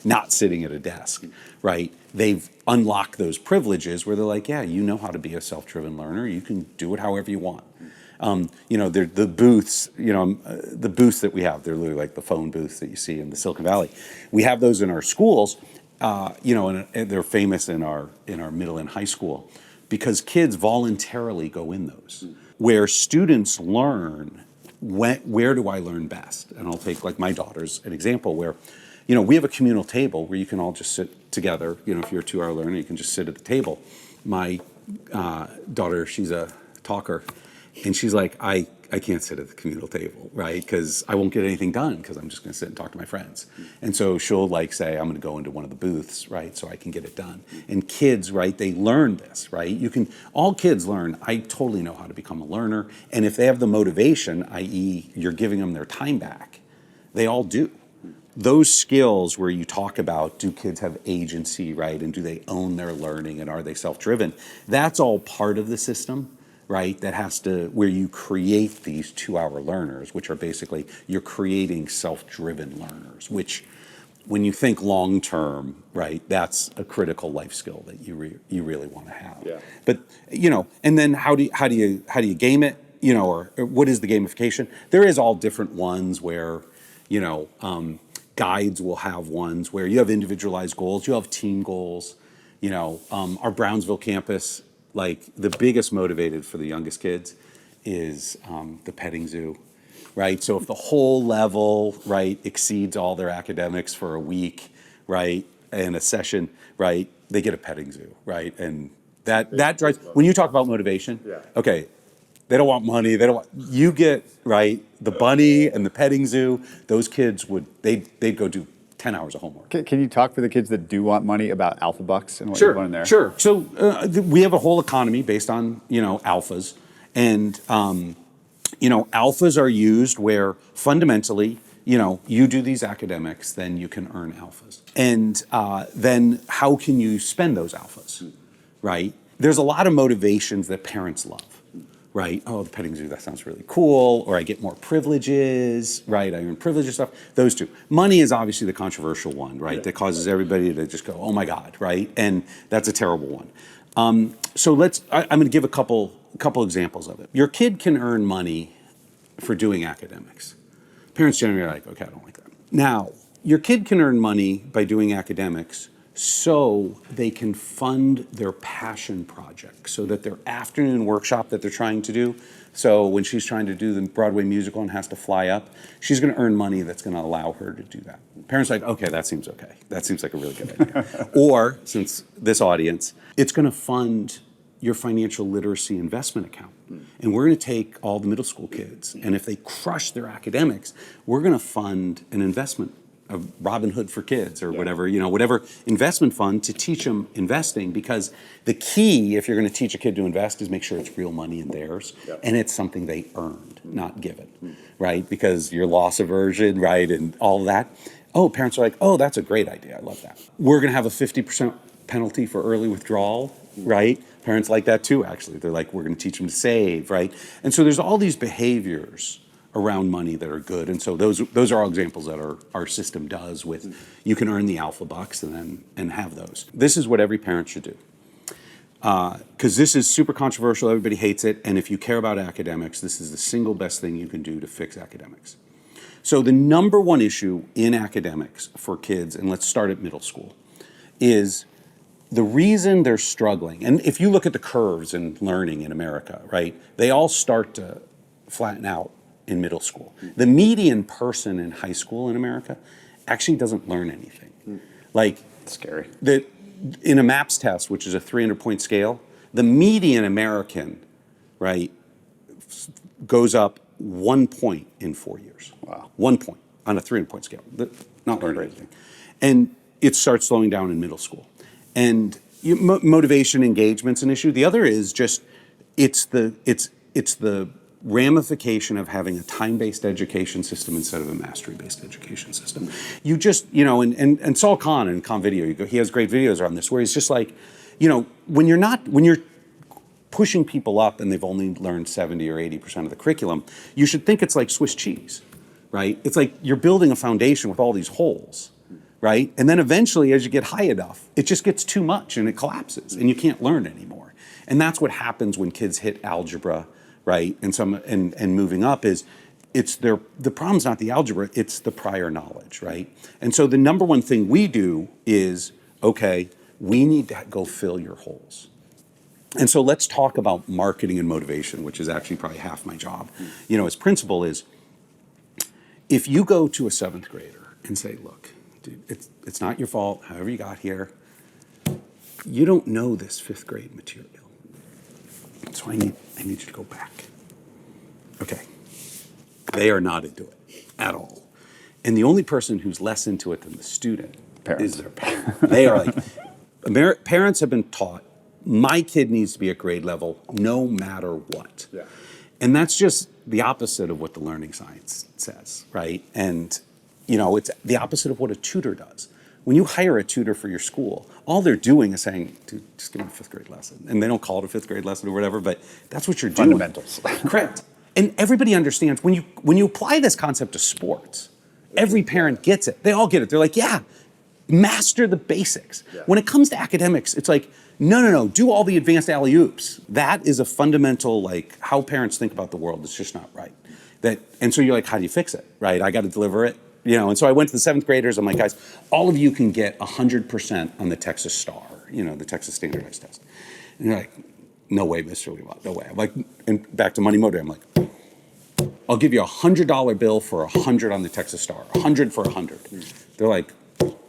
not sitting at a desk, right? They've unlocked those privileges where they're like, yeah, you know how to be a self-driven learner. You can do it however you want. They're the booths, the booths that we have, they're literally like the phone booths that you see in the Silicon Valley. We have those in our schools, and they're famous in our middle and high school because kids voluntarily go in those, where students learn where do I learn best? And I'll take like my daughter's an example where, we have a communal table where you can all just sit together. If you're a 2-hour learner, you can just sit at the table. My daughter, she's a talker, and she's like, I can't sit at the communal table, right? Because I won't get anything done because I'm just going to sit and talk to my friends. And so she'll say, I'm going to go into one of the booths, right? So I can get it done. And kids, right, they learn this, right? All kids learn, I totally know how to become a learner. And if they have the motivation, i.e. you're giving them their time back, they all do. Those skills where you talk about, do kids have agency, right? And do they own their learning and are they self-driven? That's all part of the system, right? Where you create these 2-hour learners, which are basically, you're creating self-driven learners, which when you think long-term, right, that's a critical life skill that you really want to have. Yeah. But, and then how do you game it? Or what is the gamification? There is all different ones where, guides will have ones where you have individualized goals, you have team goals. Our Brownsville campus, the biggest motivated for the youngest kids is the petting zoo, right? So if the whole level, right, exceeds all their academics for a week, right, and a session, right, they get a petting zoo, right? And that drives, when you talk about motivation, okay, they don't want money. You get, right, the bunny and the petting zoo. Those kids they'd go do 10 hours of homework. Can you talk for the kids that do want money about alpha bucks and what you're doing there? Sure. So we have a whole economy based on, alphas. And, alphas are used where fundamentally, you do these academics, then you can earn alphas. And then how can you spend those alphas, right? There's a lot of motivations that parents love. Right? Oh, the petting zoo, that sounds really cool. Or I get more privileges, right? I earn privileges stuff. Those two. Money is obviously the controversial one, right? That causes everybody to just go, oh my God, right? And that's a terrible one. So I'm going to give a couple examples of it. Your kid can earn money for doing academics. Parents generally are like, okay, I don't like that. Now, your kid can earn money by doing academics so they can fund their passion project, so that their afternoon workshop that they're trying to do. So when she's trying to do the Broadway musical and has to fly up, she's going to earn money that's going to allow her to do that. Parents are like, okay, that seems okay. That seems like a really good idea. Or, since this audience, it's going to fund your financial literacy investment account. And we're going to take all the middle school kids, and if they crush their academics, we're going to fund an investment, a Robin Hood for kids, or whatever, whatever investment fund to teach them investing. Because the key, if you're going to teach a kid to invest, is make sure it's real money and theirs, and it's something they earned, not given, right? Because your loss aversion, right, and all of that. Oh, parents are like, oh, that's a great idea. I love that. We're going to have a 50% penalty for early withdrawal, right? Parents like that too, actually. They're like, we're going to teach them to save, right? And so there's all these behaviors around money that are good. And so those are all examples that our system does with, you can earn the alpha bucks and have those. This is what every parent should do. Because this is super controversial, everybody hates it, and if you care about academics, this is the single best thing you can do to fix academics. So the number one issue in academics for kids, and let's start at middle school, is the reason they're struggling. And if you look at the curves in learning in America, right, they all start to flatten out in middle school. The median person in high school in America actually doesn't learn anything. Like, Scary. In a MAPS test, which is a 300-point scale, the median American, right, goes up 1 point in 4 years. Wow. 1 point on a 300-point scale. Not learning anything. And it starts slowing down in middle school. And motivation, engagement's an issue. The other is just, it's the ramification of having a time-based education system instead of a mastery-based education system. You just, and Saul Kahn in Kahn Video, he has great videos on this, where he's just like, when you're pushing people up and they've only learned 70 or 80% of the curriculum, you should think it's like Swiss cheese, right? It's like you're building a foundation with all these holes, right? And then eventually, as you get high enough, it just gets too much and it collapses and you can't learn anymore. And that's what happens when kids hit algebra, right? And moving up is, the problem's not the algebra, it's the prior knowledge, right? And so the number one thing we do is, okay, we need to go fill your holes. And so let's talk about marketing and motivation, which is actually probably half my job. As principal is, if you go to a 7th grader and say, look, dude, it's not your fault, however you got here, you don't know this 5th grade material. So I need you to go back. Okay. They are not into it at all. And the only person who's less into it than the student is their parent. They are like, parents have been taught, my kid needs to be at grade level no matter what. Yeah. And that's just the opposite of what the learning science says, right? And, it's the opposite of what a tutor does. When you hire a tutor for your school, all they're doing is saying, dude, just give me a 5th grade lesson. And they don't call it a 5th grade lesson or whatever, but that's what you're doing. Fundamentals. Correct. And everybody understands, when you apply this concept to sports, every parent gets it. They all get it. They're like, yeah, master the basics. Yeah. When it comes to academics, it's like, no, do all the advanced alley-oops. That is a fundamental, like, how parents think about the world. It's just not right. And so you're like, how do you fix it, right? I got to deliver it. And so I went to the 7th graders. I'm like, guys, all of you can get 100% on the Texas STAR, the Texas Standardized Test. And they're like, no way, Mr. Liemandt, no way. I'm like, and back to money motive, I'm like, I'll give you a $100 bill for 100 on the Texas STAR, 100 for 100. They're like,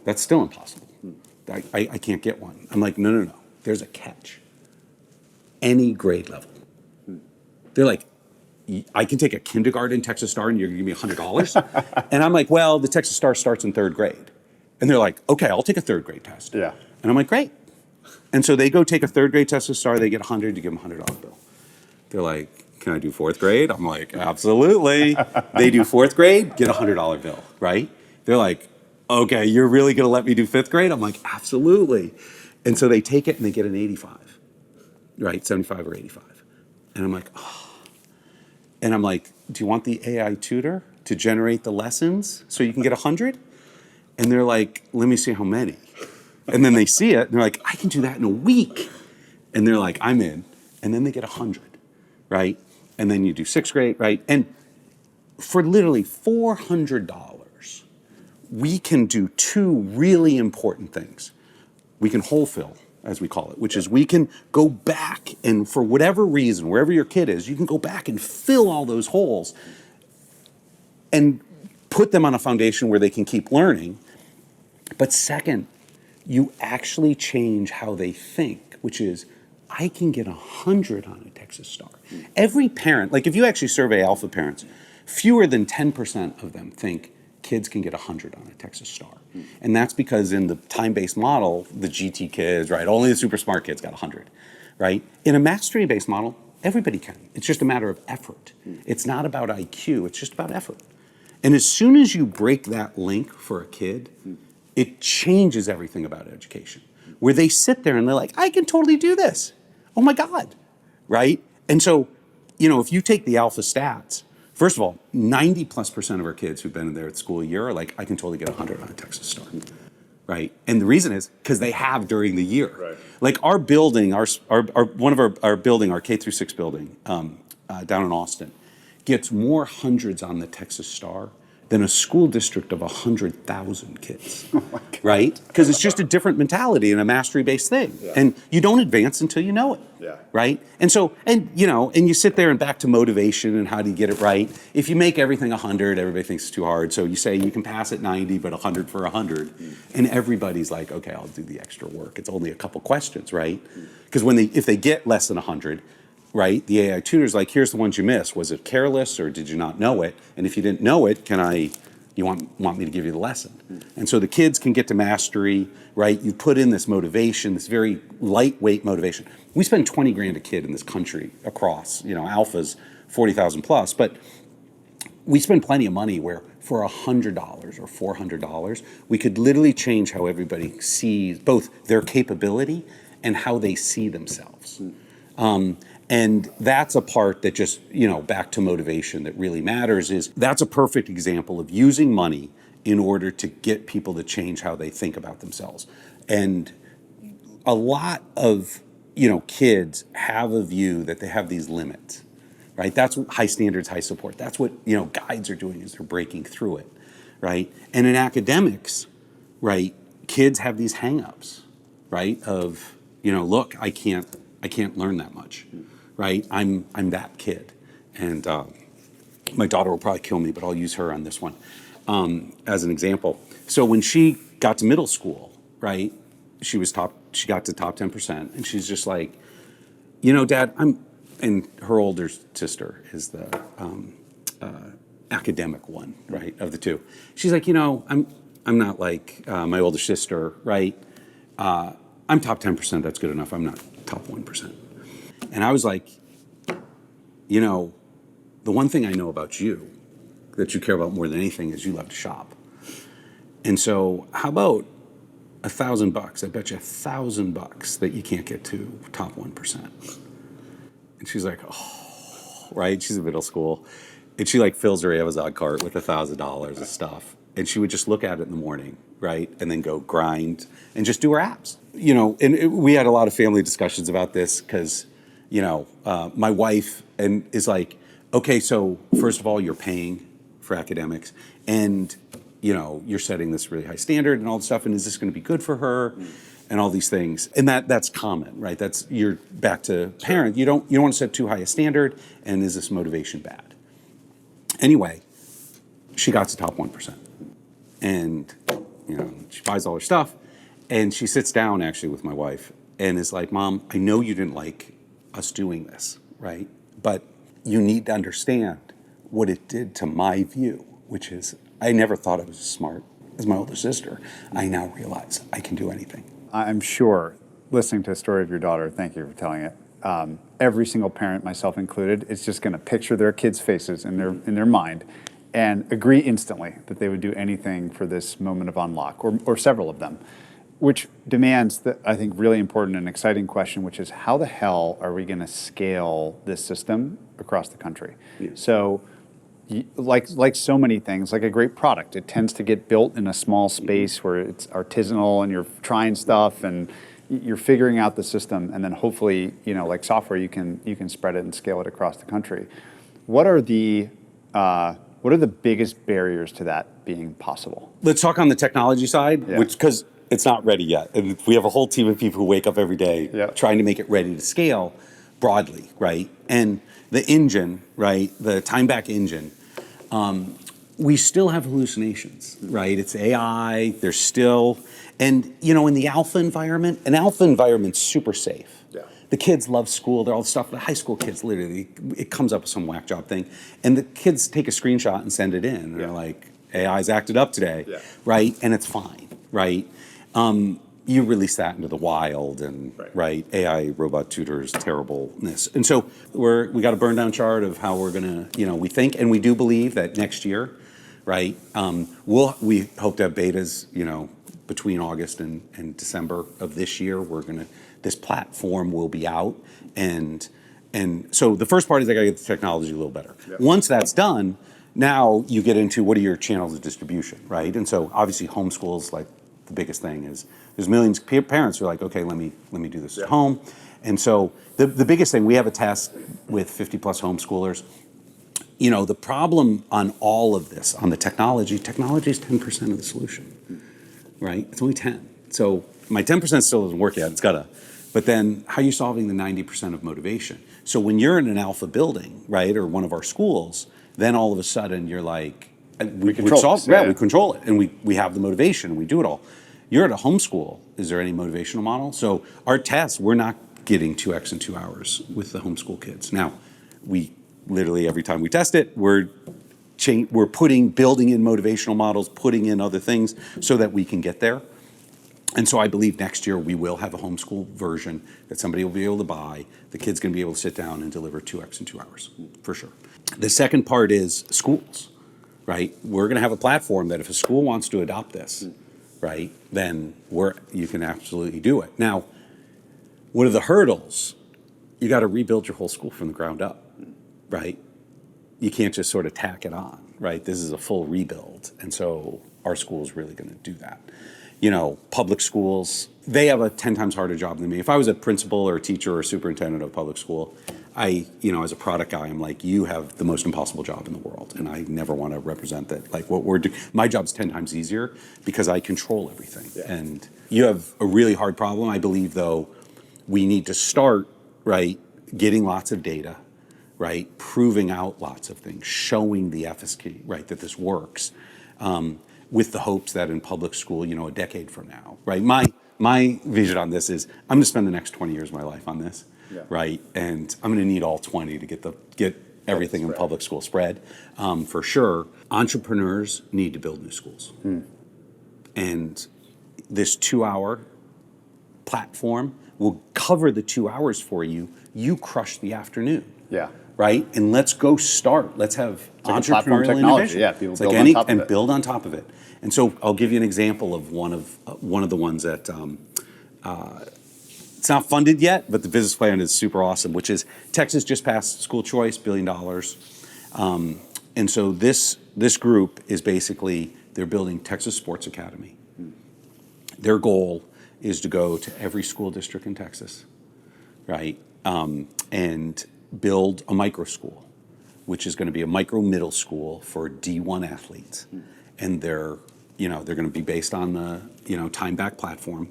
that's still impossible. I can't get one. I'm like, no. There's a catch. Any grade level. They're like, I can take a kindergarten Texas STAR and you're gonna give me $100? And I'm like, well, the Texas STAR starts in 3rd grade. And they're like, okay, I'll take a 3rd grade test. Yeah. And I'm like, great. And so they go take a 3rd grade Texas STAR, they get 100, you give them a $100 bill. They're like, can I do 4th grade? I'm like, absolutely. They do 4th grade, get a $100 bill, right? They're like, okay, you're really gonna let me do 5th grade? I'm like, absolutely. And so they take it and they get an 85, right? 75 or 85. And I'm like, oh. And I'm like, do you want the AI tutor to generate the lessons so you can get 100? And they're like, let me see how many. And then they see it and they're like, I can do that in a week. And they're like, I'm in. And then they get 100, right? And then you do 6th grade, right? And for literally $400, we can do 2 really important things. We can whole fill, as we call it, which is we can go back and for whatever reason, wherever your kid is, you can go back and fill all those holes and put them on a foundation where they can keep learning. But second, you actually change how they think, which is, I can get 100 on a Texas Star. Every parent, like if you actually survey alpha parents, fewer than 10% of them think kids can get 100 on a Texas Star. And that's because in the time-based model, the GT kids, right, only the super smart kids got 100, right? In a mastery-based model, everybody can. It's just a matter of effort. It's not about IQ, it's just about effort. And as soon as you break that link for a kid, it changes everything about education. Where they sit there and they're like, I can totally do this. Oh my God, right? And so, if you take the alpha stats, first of all, 90+% of our kids who've been there at school a year are like, I can totally get 100 on a Texas Star, right? And the reason is because they have during the year. Right. Like our building, one of our building, our K-6 building down in Austin, gets more hundreds on the Texas Star than a school district of 100,000 kids, right? Because it's just a different mentality and a mastery-based thing. Yeah. And you don't advance until you know it, right? And so, and you sit there and back to motivation and how do you get it right. If you make everything 100, everybody thinks it's too hard. So you say you can pass at 90, but 100 for 100. And everybody's like, okay, I'll do the extra work. It's only a couple questions, right? Because if they get less than 100, right? The AI tutor's like, here's the ones you missed. Was it careless or did you not know it? And if you didn't know it, you want me to give you the lesson? And so the kids can get to mastery, right? You put in this motivation, this very lightweight motivation. We spend 20 grand a kid in this country across, alphas, 40,000 plus, but we spend plenty of money where for $100 or $400, we could literally change how everybody sees both their capability and how they see themselves. And that's a part that just, back to motivation that really matters is that's a perfect example of using money in order to get people to change how they think about themselves. And a lot of, kids have a view that they have these limits, right? That's what high standards, high support. That's what, guides are doing is they're breaking through it, right? And in academics, right, kids have these hangups, right? Of, look, I can't learn that much. Right, I'm that kid, and my daughter will probably kill me, but I'll use her on this one as an example. So when she got to middle school, right, she got to top 10%, and she's just like, Dad, and her older sister is the academic one, right, of the two. She's like, I'm not like my older sister, right? I'm top 10%. That's good enough. I'm not top 1%. And I was like, the one thing I know about you that you care about more than anything is you love to shop. And so how about $1,000? I bet you $1,000 that you can't get to top 1%. And she's like, oh, right? She's in middle school. And she fills her Amazon cart with $1,000 of stuff. And she would just look at it in the morning, right? And then go grind and just do her apps. We had a lot of family discussions about this because my wife is like, okay, so first of all, you're paying for academics and, you're setting this really high standard and all this stuff. And is this going to be good for her and all these things? And that's common, right? You're back to parent. You don't want to set too high a standard. And is this motivation bad? Anyway, she got to top 1%. And, she buys all her stuff and she sits down actually with my wife and is like, Mom, I know you didn't like us doing this, right? But you need to understand what it did to my view, which is I never thought I was as smart as my older sister. I now realize I can do anything. I'm sure, listening to the story of your daughter, thank you for telling it, every single parent, myself included, is just going to picture their kids' faces in their mind and agree instantly that they would do anything for this moment of unlock, or several of them. Which demands the, I think, really important and exciting question, which is how the hell are we going to scale this system across the country? Yeah. So, like so many things, like a great product, it tends to get built in a small space where it's artisanal and you're trying stuff and you're figuring out the system, and then hopefully, like software, you can spread it and scale it across the country. What are the biggest barriers to that being possible? Let's talk on the technology side, Yeah. which because It's not ready yet. And we have a whole team of people who wake up every day Yeah. trying to make it ready to scale broadly, right? And the engine, right, the time back engine, we still have hallucinations, right? It's AI, there's still, and in the alpha environment, an alpha environment's super safe. Yeah. The kids love school, they're all stuff, the high school kids literally, it comes up with some whack job thing, and the kids take a screenshot and send it in, and they're like, AI's acted up today, Yeah. right? And it's fine, right? You release that into the wild, and right, AI robot tutors terribleness, and so we got a burn down chart of how we're gonna, we think and we do believe that next year, right? We hope to have betas, between August and December of this year. This platform will be out, and so the first part is I got to get the technology a little better. Yep. Once that's done, now you get into what are your channels of distribution, right? And so obviously homeschool's like the biggest thing is there's millions of parents who are like, okay, let me do this at home. And so the biggest thing, we have a test with 50 plus homeschoolers. The problem on all of this, on the technology is 10% of the solution, right? It's only 10. So my 10% still doesn't work yet, but then how are you solving the 90% of motivation? So when you're in an alpha building, right, or one of our schools, then all of a sudden you're like, we control it, and we have the motivation, and we do it all. You're at a homeschool. Is there any motivational model? So our tests, we're not getting 2x in 2 hours with the homeschool kids. Now, we literally every time we test it, we're building in motivational models, putting in other things so that we can get there. And so I believe next year we will have a homeschool version that somebody will be able to buy. The kid's going to be able to sit down and deliver 2x in 2 hours, for sure. The second part is schools, right? We're going to have a platform that if a school wants to adopt this, right, then you can absolutely do it. Now, what are the hurdles? You got to rebuild your whole school from the ground up, right? You can't just sort of tack it on, right? This is a full rebuild. And so our school is really going to do that. Public schools, they have a 10 times harder job than me. If I was a principal or a teacher or a superintendent of a public school, as a product guy, I'm like, you have the most impossible job in the world. And I never want to represent that. Like what we're doing, my job's 10 times easier because I control everything. Yeah. And you have a really hard problem. I believe, though, we need to start, right, getting lots of data, right, proving out lots of things, showing the efficacy, right, that this works, with the hopes that in public school, a decade from now, right? My vision on this is I'm going to spend the next 20 years of my life on this, right? And I'm going to need all 20 to get everything in public school spread, for sure. Entrepreneurs need to build new schools. And this 2-hour platform will cover the 2 hours for you. You crush the afternoon. Yeah. Right? And let's go start. Let's have entrepreneurial innovation. Yeah, people build on top of it. And build on top of it. And so I'll give you an example of one of the ones that it's not funded yet, but the business plan is super awesome, which is Texas just passed school choice, $1 billion. And so this group is basically, they're building Texas Sports Academy. Their goal is to go to every school district in Texas, right? And build a micro school, which is going to be a micro middle school for D1 athletes. And they're going to be based on the, time back platform.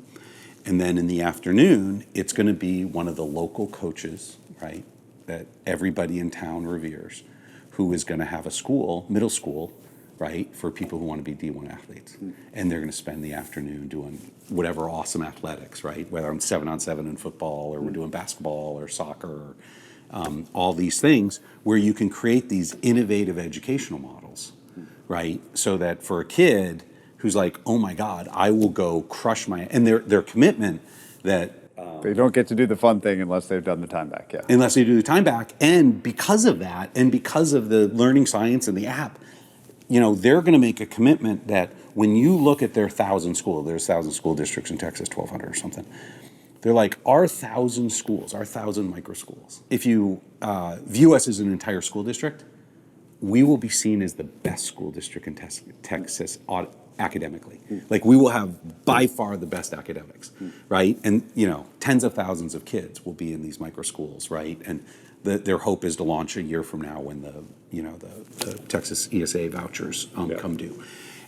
And then in the afternoon, it's going to be one of the local coaches, right, that everybody in town reveres, who is going to have a school, middle school, right, for people who want to be D1 athletes. And they're going to spend the afternoon doing whatever awesome athletics, right, whether I'm 7-on-7 in football or we're doing basketball or soccer, all these things where you can create these innovative educational models, right, so that for a kid who's like, oh my God, I will go crush and their commitment that they don't get to do the fun thing unless they've done the time back, yeah. Unless they do the time back. And because of that, and because of the learning science and the app, they're going to make a commitment that when you look at their 1,000 schools, there's 1,000 school districts in Texas, 1,200 or something. They're like, our 1,000 schools, our 1,000 micro schools, if you view us as an entire school district, we will be seen as the best school district in Texas academically. Like we will have by far the best academics, right? And tens of thousands of kids will be in these micro schools, right? And their hope is to launch a year from now when the Texas ESA vouchers come due.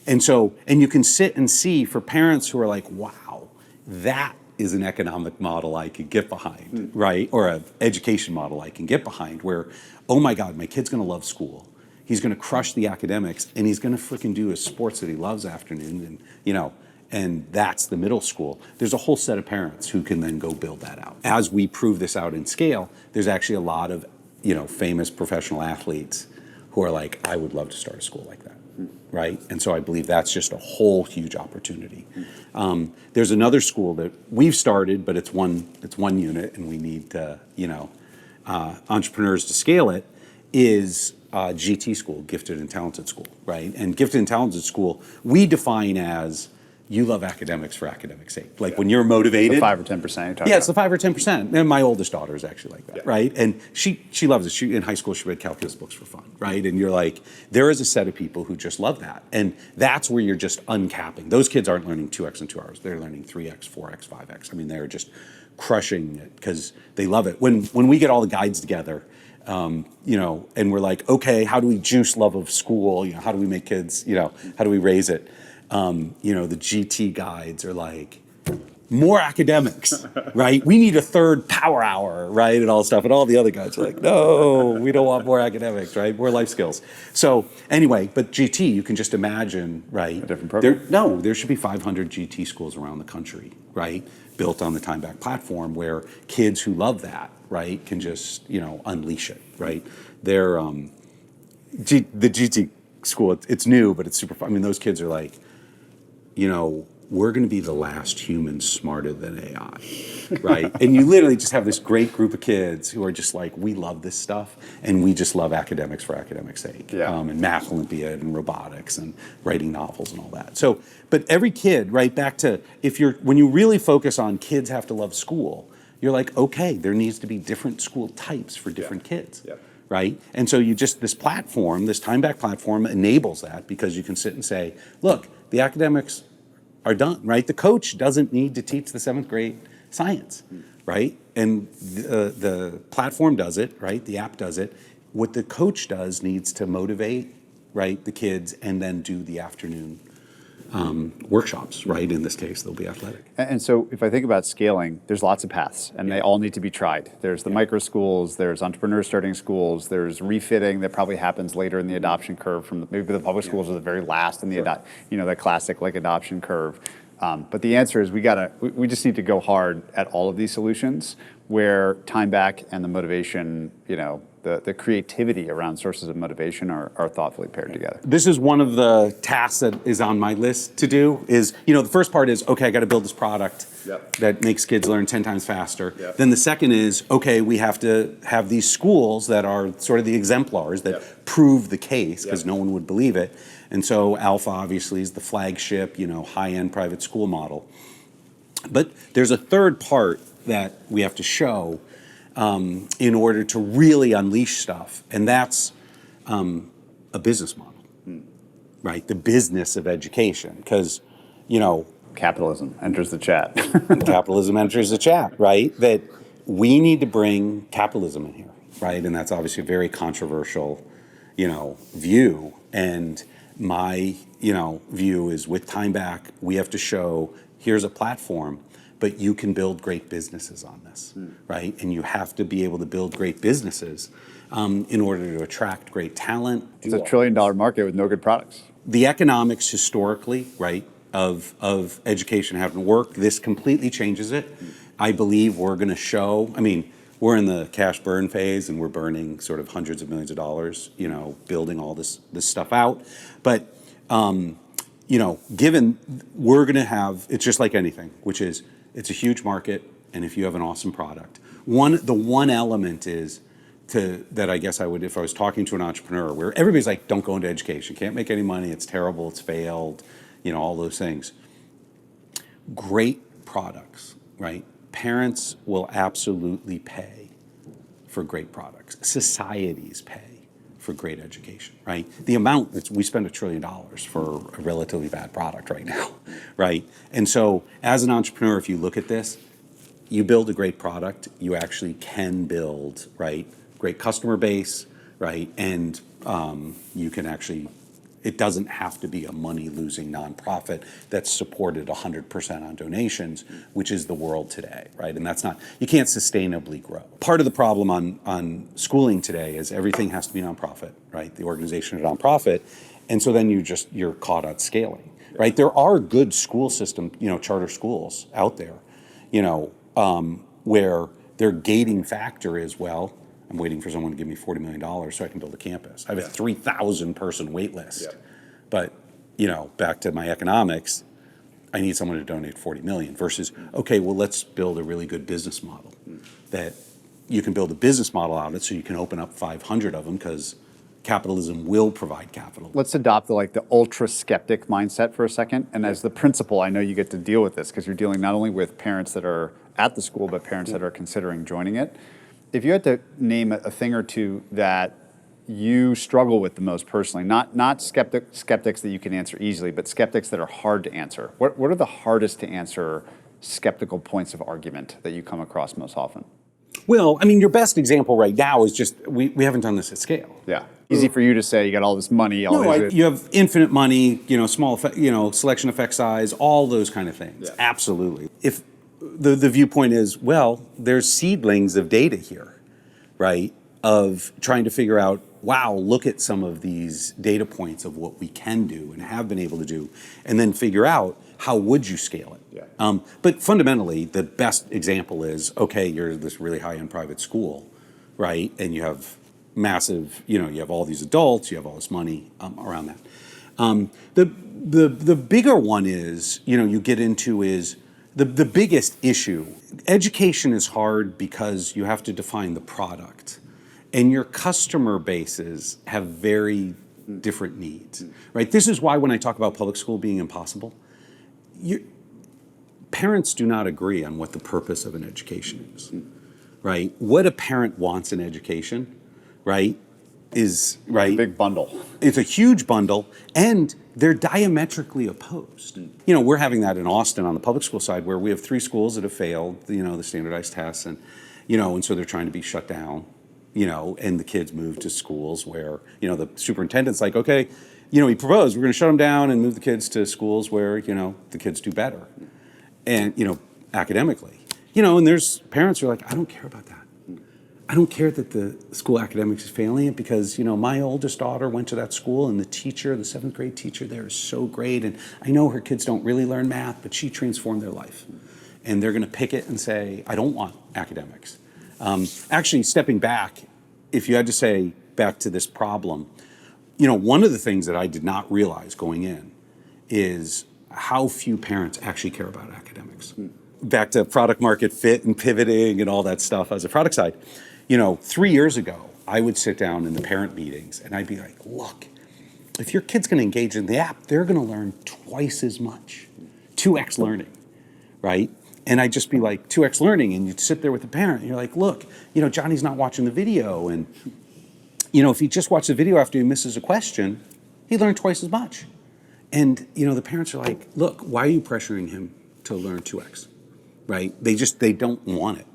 And you can sit and see for parents who are like, wow, that is an economic model I could get behind, right? Or an education model I can get behind where, oh my God, my kid's gonna love school. He's gonna crush the academics and he's gonna freaking do his sports that he loves afternoon and, and that's the middle school. There's a whole set of parents who can then go build that out. As we prove this out in scale, there's actually a lot of, famous professional athletes who are like, I would love to start a school like that, right? And so I believe that's just a whole huge opportunity. There's another school that we've started, but it's one unit, and we need entrepreneurs to scale it. Is GT school, gifted and talented school, right? And gifted and talented school, we define as you love academics for academics' sake. Like when you're motivated. The 5 or 10%. Yeah, it's the 5 or 10%. And my oldest daughter is actually like that, right? And she loves it. In high school, she read calculus books for fun, right? And you're like, there is a set of people who just love that. And that's where you're just uncapping. Those kids aren't learning 2x in 2 hours. They're learning 3x, 4x, 5x. I mean, they're just crushing it because they love it. When we get all the guides together, and we're like, okay, how do we juice love of school? How do we make kids, how do we raise it? The GT guides are like, more academics, right? We need a third power hour, right? And all stuff. And all the other guys are like, no, we don't want more academics, right? More life skills. So anyway, but GT, you can just imagine, right? A different program? There should be 500 GT schools around the country, right? Built on the Time Back platform where kids who love that, right, can just, unleash it, right? They're, the GT school, it's new, but it's super fun. I mean, those kids are like, we're going to be the last humans smarter than AI, right? And you literally just have this great group of kids who are just like, we love this stuff, and we just love academics for academics' sake, and Math Olympiad and robotics and writing novels and all that. So, but every kid, right, back to when you really focus on kids have to love school, you're like, okay, there needs to be different school types for different kids. Right? And so this platform, this Time Back platform enables that because you can sit and say, look, the academics are done, right? The coach doesn't need to teach the 7th grade science, right? And the platform does it, right? The app does it. What the coach does needs to motivate, right, the kids and then do the afternoon workshops, right? In this case, they'll be athletic. And so if I think about scaling, there's lots of paths, and they all need to be tried. There's the micro schools, there's entrepreneurs starting schools, there's refitting that probably happens later in the adoption curve from maybe the public schools are the very last in the, that classic adoption curve. But the answer is we just need to go hard at all of these solutions where Time Back and the motivation, the creativity around sources of motivation are thoughtfully paired together. This is one of the tasks that is on my list to do is, the first part is, okay, I got to build this product that makes kids learn 10 times faster. Then the second is, okay, we have to have these schools that are sort of the exemplars that prove the case because no one would believe it. And so Alpha obviously is the flagship, high-end private school model. But there's a third part that we have to show in order to really unleash stuff, and that's a business model, right? The business of education, because, Capitalism enters the chat. Capitalism enters the chat, right? That we need to bring capitalism in here, right? And that's obviously a very controversial, view. And my, view is with Time Back, we have to show here's a platform, but you can build great businesses on this, right? And you have to be able to build great businesses in order to attract great talent. It's a $1 trillion market with no good products. The economics historically, right, of education haven't worked. This completely changes it. I believe we're going to show, we're in the cash burn phase and we're burning sort of hundreds of millions of dollars, building all this stuff out. But, given we're going to have, it's just like anything, which is it's a huge market. And if you have an awesome product, the one element is that I guess I would, if I was talking to an entrepreneur where everybody's like, don't go into education, can't make any money, it's terrible, it's failed, all those things. Great products, right? Parents will absolutely pay for great products. Societies pay for great education, right? The amount, we spend $1 trillion for a relatively bad product right now, right? And so as an entrepreneur, if you look at this, you build a great product, you actually can build, right, great customer base, right? And you can actually It doesn't have to be a money-losing nonprofit that's supported 100% on donations, which is the world today, right? And that's not, you can't sustainably grow. Part of the problem on schooling today is everything has to be nonprofit, right? The organization is nonprofit, and so then you're caught at scaling, right? There are good school system, charter schools out there, where their gating factor is, well, I'm waiting for someone to give me $40 million so I can build a campus. I have a 3,000 person wait list. But, back to my economics, I need someone to donate 40 million versus, okay, well, let's build a really good business model that you can build a business model out of it so you can open up 500 of them because capitalism will provide capital. Let's adopt the ultra skeptic mindset for a second. And as the principal, I know you get to deal with this because you're dealing not only with parents that are at the school, but parents that are considering joining it. If you had to name a thing or two that you struggle with the most personally, not skeptics that you can answer easily, but skeptics that are hard to answer, what are the hardest to answer skeptical points of argument that you come across most often? Well, your best example right now is just we haven't done this at scale. Yeah. Easy for you to say you got all this money. You have infinite money, small, selection effect size, all those kind of things. Yeah. Absolutely. If the viewpoint is, well, there's seedlings of data here, right? Of trying to figure out, wow, look at some of these data points of what we can do and have been able to do, and then figure out how would you scale it. Yeah. But fundamentally, the best example is, okay, you're this really high-end private school, right? And you have massive, you have all these adults, you have all this money around that. The bigger one is, you get into is, the biggest issue. Education is hard because you have to define the product. And your customer bases have very different needs, right? This is why when I talk about public school being impossible, parents do not agree on what the purpose of an education is, right? What a parent wants in education, right, is, right? A big bundle. It's a huge bundle, and they're diametrically opposed. We're having that in Austin on the public school side where we have 3 schools that have failed, the standardized tests, and so they're trying to be shut down. And the kids move to schools where, the superintendent's like, okay, he proposed, we're going to shut them down and move the kids to schools where, the kids do better. And, academically. And there's parents who are like, I don't care about that. I don't care that the school academics is failing it because, my oldest daughter went to that school and the teacher, the 7th grade teacher there is so great. And I know her kids don't really learn math, but she transformed their life. And they're going to pick it and say, I don't want academics. Actually, stepping back, if you had to say back to this problem, one of the things that I did not realize going in is how few parents actually care about academics. Back to product market fit and pivoting and all that stuff as a product side. 3 years ago, I would sit down in the parent meetings and I'd be like, look, if your kid's going to engage in the app, they're going to learn twice as much, 2x learning, right? And I'd just be like, 2x learning, and you'd sit there with the parent, and you're like, look, Johnny's not watching the video, and, if he just watched the video after he misses a question, he learned twice as much. And, the parents are like, look, why are you pressuring him to learn 2x, right? They don't want it.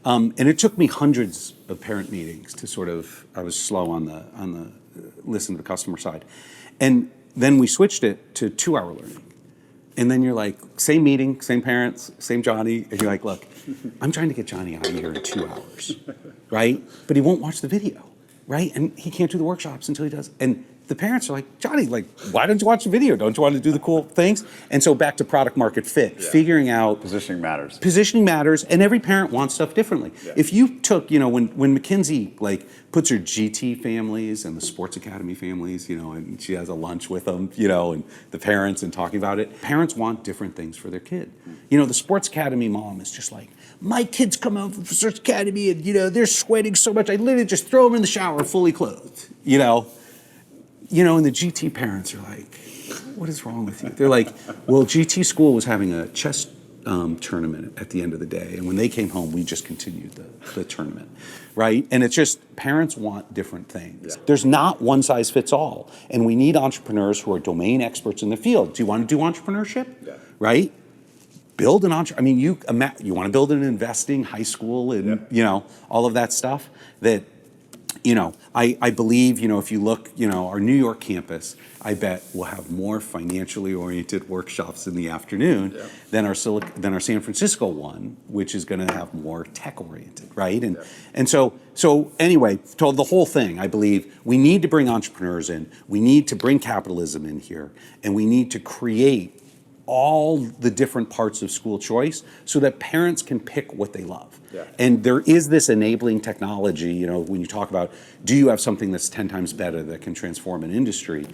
And it took me hundreds of parent meetings to I was slow on the listen to the customer side. And then we switched it to 2-hour learning. And then you're like, same meeting, same parents, same Johnny. And you're like, look, I'm trying to get Johnny out of here in 2 hours, right? But he won't watch the video, right? And he can't do the workshops until he does. And the parents are like, Johnny, why don't you watch the video? Don't you want to do the cool things? And so back to product market fit, figuring out. Positioning matters. Positioning matters, and every parent wants stuff differently. Yeah. If you took, when McKinsey puts her GT families and the sports academy families, and she has a lunch with them, and the parents and talking about it, parents want different things for their kid. The sports academy mom is just like, my kids come out from sports academy and, they're sweating so much, I literally just throw them in the shower fully clothed, and the GT parents are like, what is wrong with you? They're like, well, GT school was having a chess tournament at the end of the day. And when they came home, we just continued the tournament, right? And it's just, parents want different things. Yeah. There's not one size fits all. And we need entrepreneurs who are domain experts in the field. Do you want to do entrepreneurship? Yeah. Right? Build an you want to build an investing high school and, all of that stuff that I believe, if you look, our New York campus, I bet we'll have more financially oriented workshops in the afternoon than our San Francisco one, which is going to have more tech oriented, right? And so anyway, to the whole thing, I believe we need to bring entrepreneurs in, we need to bring capitalism in here, and we need to create all the different parts of school choice so that parents can pick what they love. And there is this enabling technology, when you talk about, do you have something that's 10 times better that can transform an industry?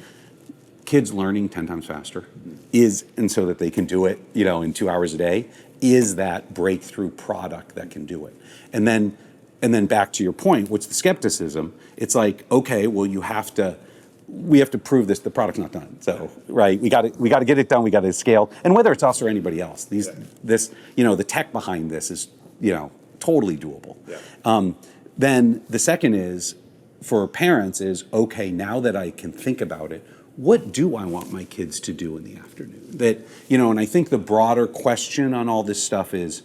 Kids learning 10 times faster and so that they can do it, in 2 hours a day, is that breakthrough product that can do it. And then back to your point, what's the skepticism? It's like, okay, well, we have to prove this, the product's not done. So, right, we got to get it done, we got to scale. And whether it's us or anybody else, the tech behind this is, totally doable. Then the second is, for parents is, okay, now that I can think about it, what do I want my kids to do in the afternoon? And I think the broader question on all this stuff is,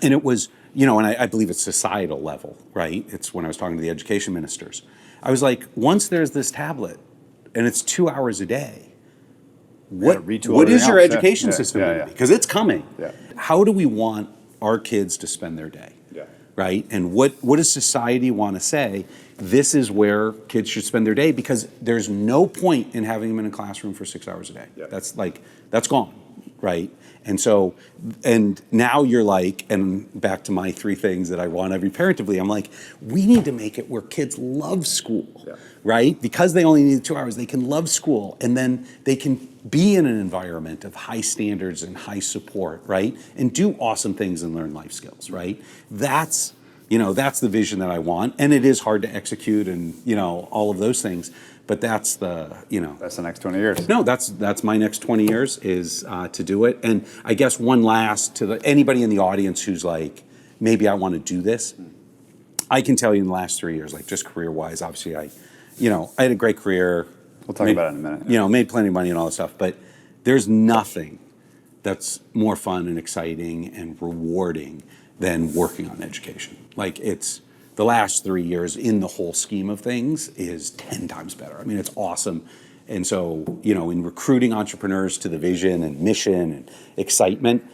and it was, and I believe it's societal level, right? It's when I was talking to the education ministers. I was like, once there's this tablet and it's 2 hours a day, what is your education system going to be? Because it's coming. How do we want our kids to spend their day? Right? And what does society want to say? This is where kids should spend their day, because there's no point in having them in a classroom for 6 hours a day. That's gone, right? And so, and now you're like, and back to my 3 things that I want every parent to believe, I'm like, we need to make it where kids love school, right? Because they only need 2 hours, they can love school, and then they can be in an environment of high standards and high support, right? And do awesome things and learn life skills, right? That's the vision that I want, and it is hard to execute and, all of those things. But that's that's the next 20 years. No, that's my next 20 years is to do it. And I guess one last to anybody in the audience who's like, maybe I want to do this. I can tell you in the last 3 years, like just career-wise, obviously I had a great career. We'll talk about it in a minute. Made plenty of money and all that stuff. But there's nothing that's more fun and exciting and rewarding than working on education. Like it's the last 3 years in the whole scheme of things is 10 times better. I mean, it's awesome. And so, in recruiting entrepreneurs to the vision and mission and excitement,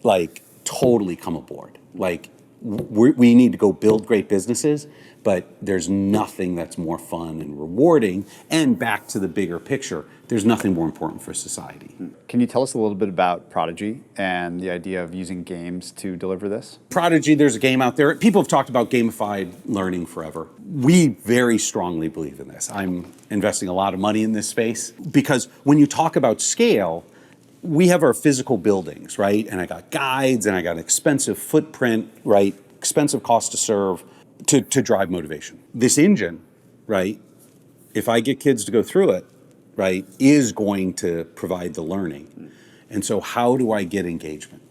like totally come aboard. Like we need to go build great businesses, but there's nothing that's more fun and rewarding. And back to the bigger picture, there's nothing more important for society. Can you tell us a little bit about Prodigy and the idea of using games to deliver this? Prodigy, there's a game out there. People have talked about gamified learning forever. We very strongly believe in this. I'm investing a lot of money in this space because when you talk about scale, we have our physical buildings, right? And I got guides and I got an expensive footprint, right? Expensive cost to serve to drive motivation. This engine, right? If I get kids to go through it, right, is going to provide the learning. And so how do I get engagement?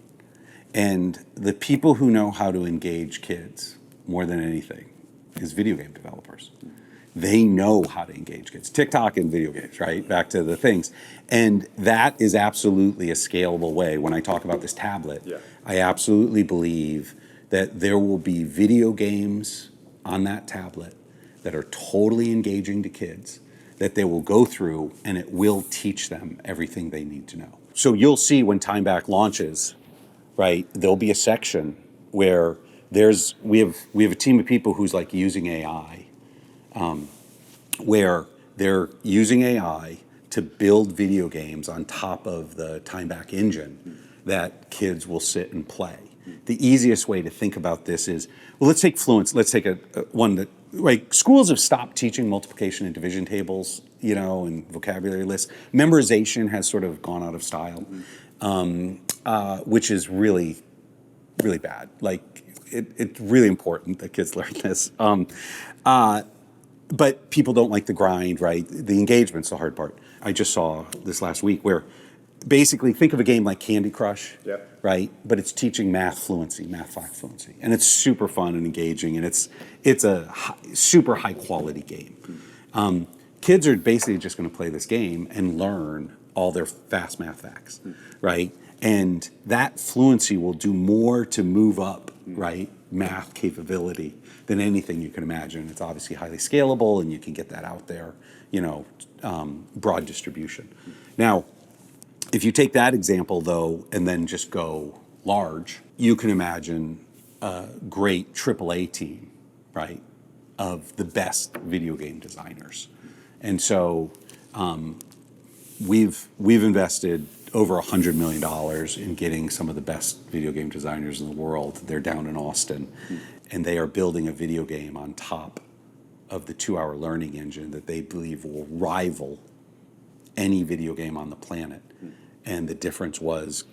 And the people who know how to engage kids more than anything is video game developers. They know how to engage kids. TikTok and video games, right? Back to the things. And that is absolutely a scalable way. When I talk about this tablet, I absolutely believe that there will be video games on that tablet that are totally engaging to kids, that they will go through, and it will teach them everything they need to know. So you'll see when Time Back launches, right, there'll be a section where we have a team of people who's like using AI, where they're using AI to build video games on top of the Time Back engine that kids will sit and play. The easiest way to think about this is, well, let's take fluency. Let's take one that, like, schools have stopped teaching multiplication and division tables, and vocabulary lists. Memorization has sort of gone out of style, which is really, really bad. Like, it's really important that kids learn this. But people don't like the grind, right? The engagement's the hard part. I just saw this last week where basically think of a game like Candy Crush, right? But it's teaching math fact fluency. And it's super fun and engaging, and it's a super high quality game. Kids are basically just gonna play this game and learn all their fast math facts, right? And that fluency will do more to move up, right? math capability than anything you can imagine. It's obviously highly scalable, and you can get that out there, broad distribution. Now, if you take that example, though, and then just go large, you can imagine a great AAA team, right, of the best video game designers. And so we've invested over $100 million in getting some of the best video game designers in the world. They're down in Austin, and they are building a video game on top of the 2-hour learning engine that they believe will rival any video game on the planet. And the difference was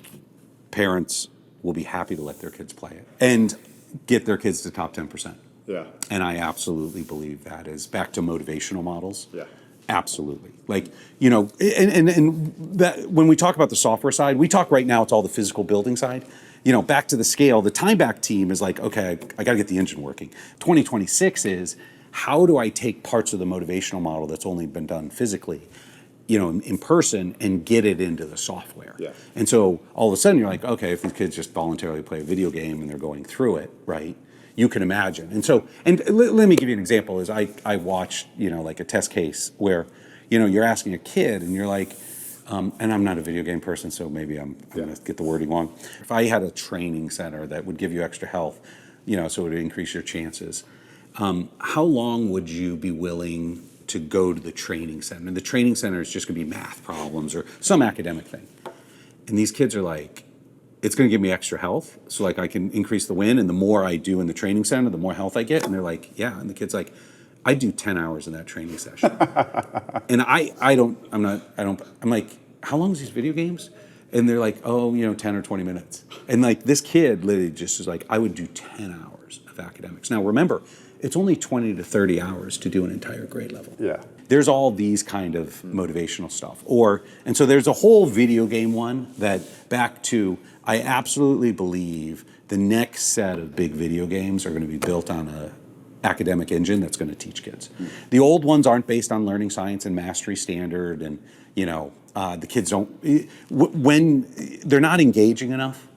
parents will be happy to let their kids play it and get their kids to top 10%. Yeah. And I absolutely believe that is back to motivational models. Yeah. Absolutely. Like, and that when we talk about the software side, we talk right now, it's all the physical building side. Back to the scale, the time back team is like, okay, I got to get the engine working. 2026 is, how do I take parts of the motivational model that's only been done physically, in person, and get it into the software? Yeah. And so all of a sudden you're like, okay, if these kids just voluntarily play a video game and they're going through it, right? You can imagine. And so, let me give you an example, is I watched, like a test case where, you're asking a kid and you're like, and I'm not a video game person, so maybe I'm going to get the wording wrong. If I had a training center that would give you extra health, so it would increase your chances, how long would you be willing to go to the training center? And the training center is just going to be math problems or some academic thing. And these kids are like, it's going to give me extra health, so like I can increase the win, and the more I do in the training center, the more health I get. And they're like, yeah. And the kid's like, I do 10 hours in that training session. And I'm like, how long is these video games? And they're like, 10 or 20 minutes. And like this kid literally just is like, I would do 10 hours of academics. Now remember, it's only 20 to 30 hours to do an entire grade level. Yeah. There's all these kind of motivational stuff. And so there's a whole video game one that, back to, I absolutely believe the next set of big video games are going to be built on a academic engine that's going to teach kids. The old ones aren't based on learning science and mastery standard, and the kids don't, when they're not engaging enough,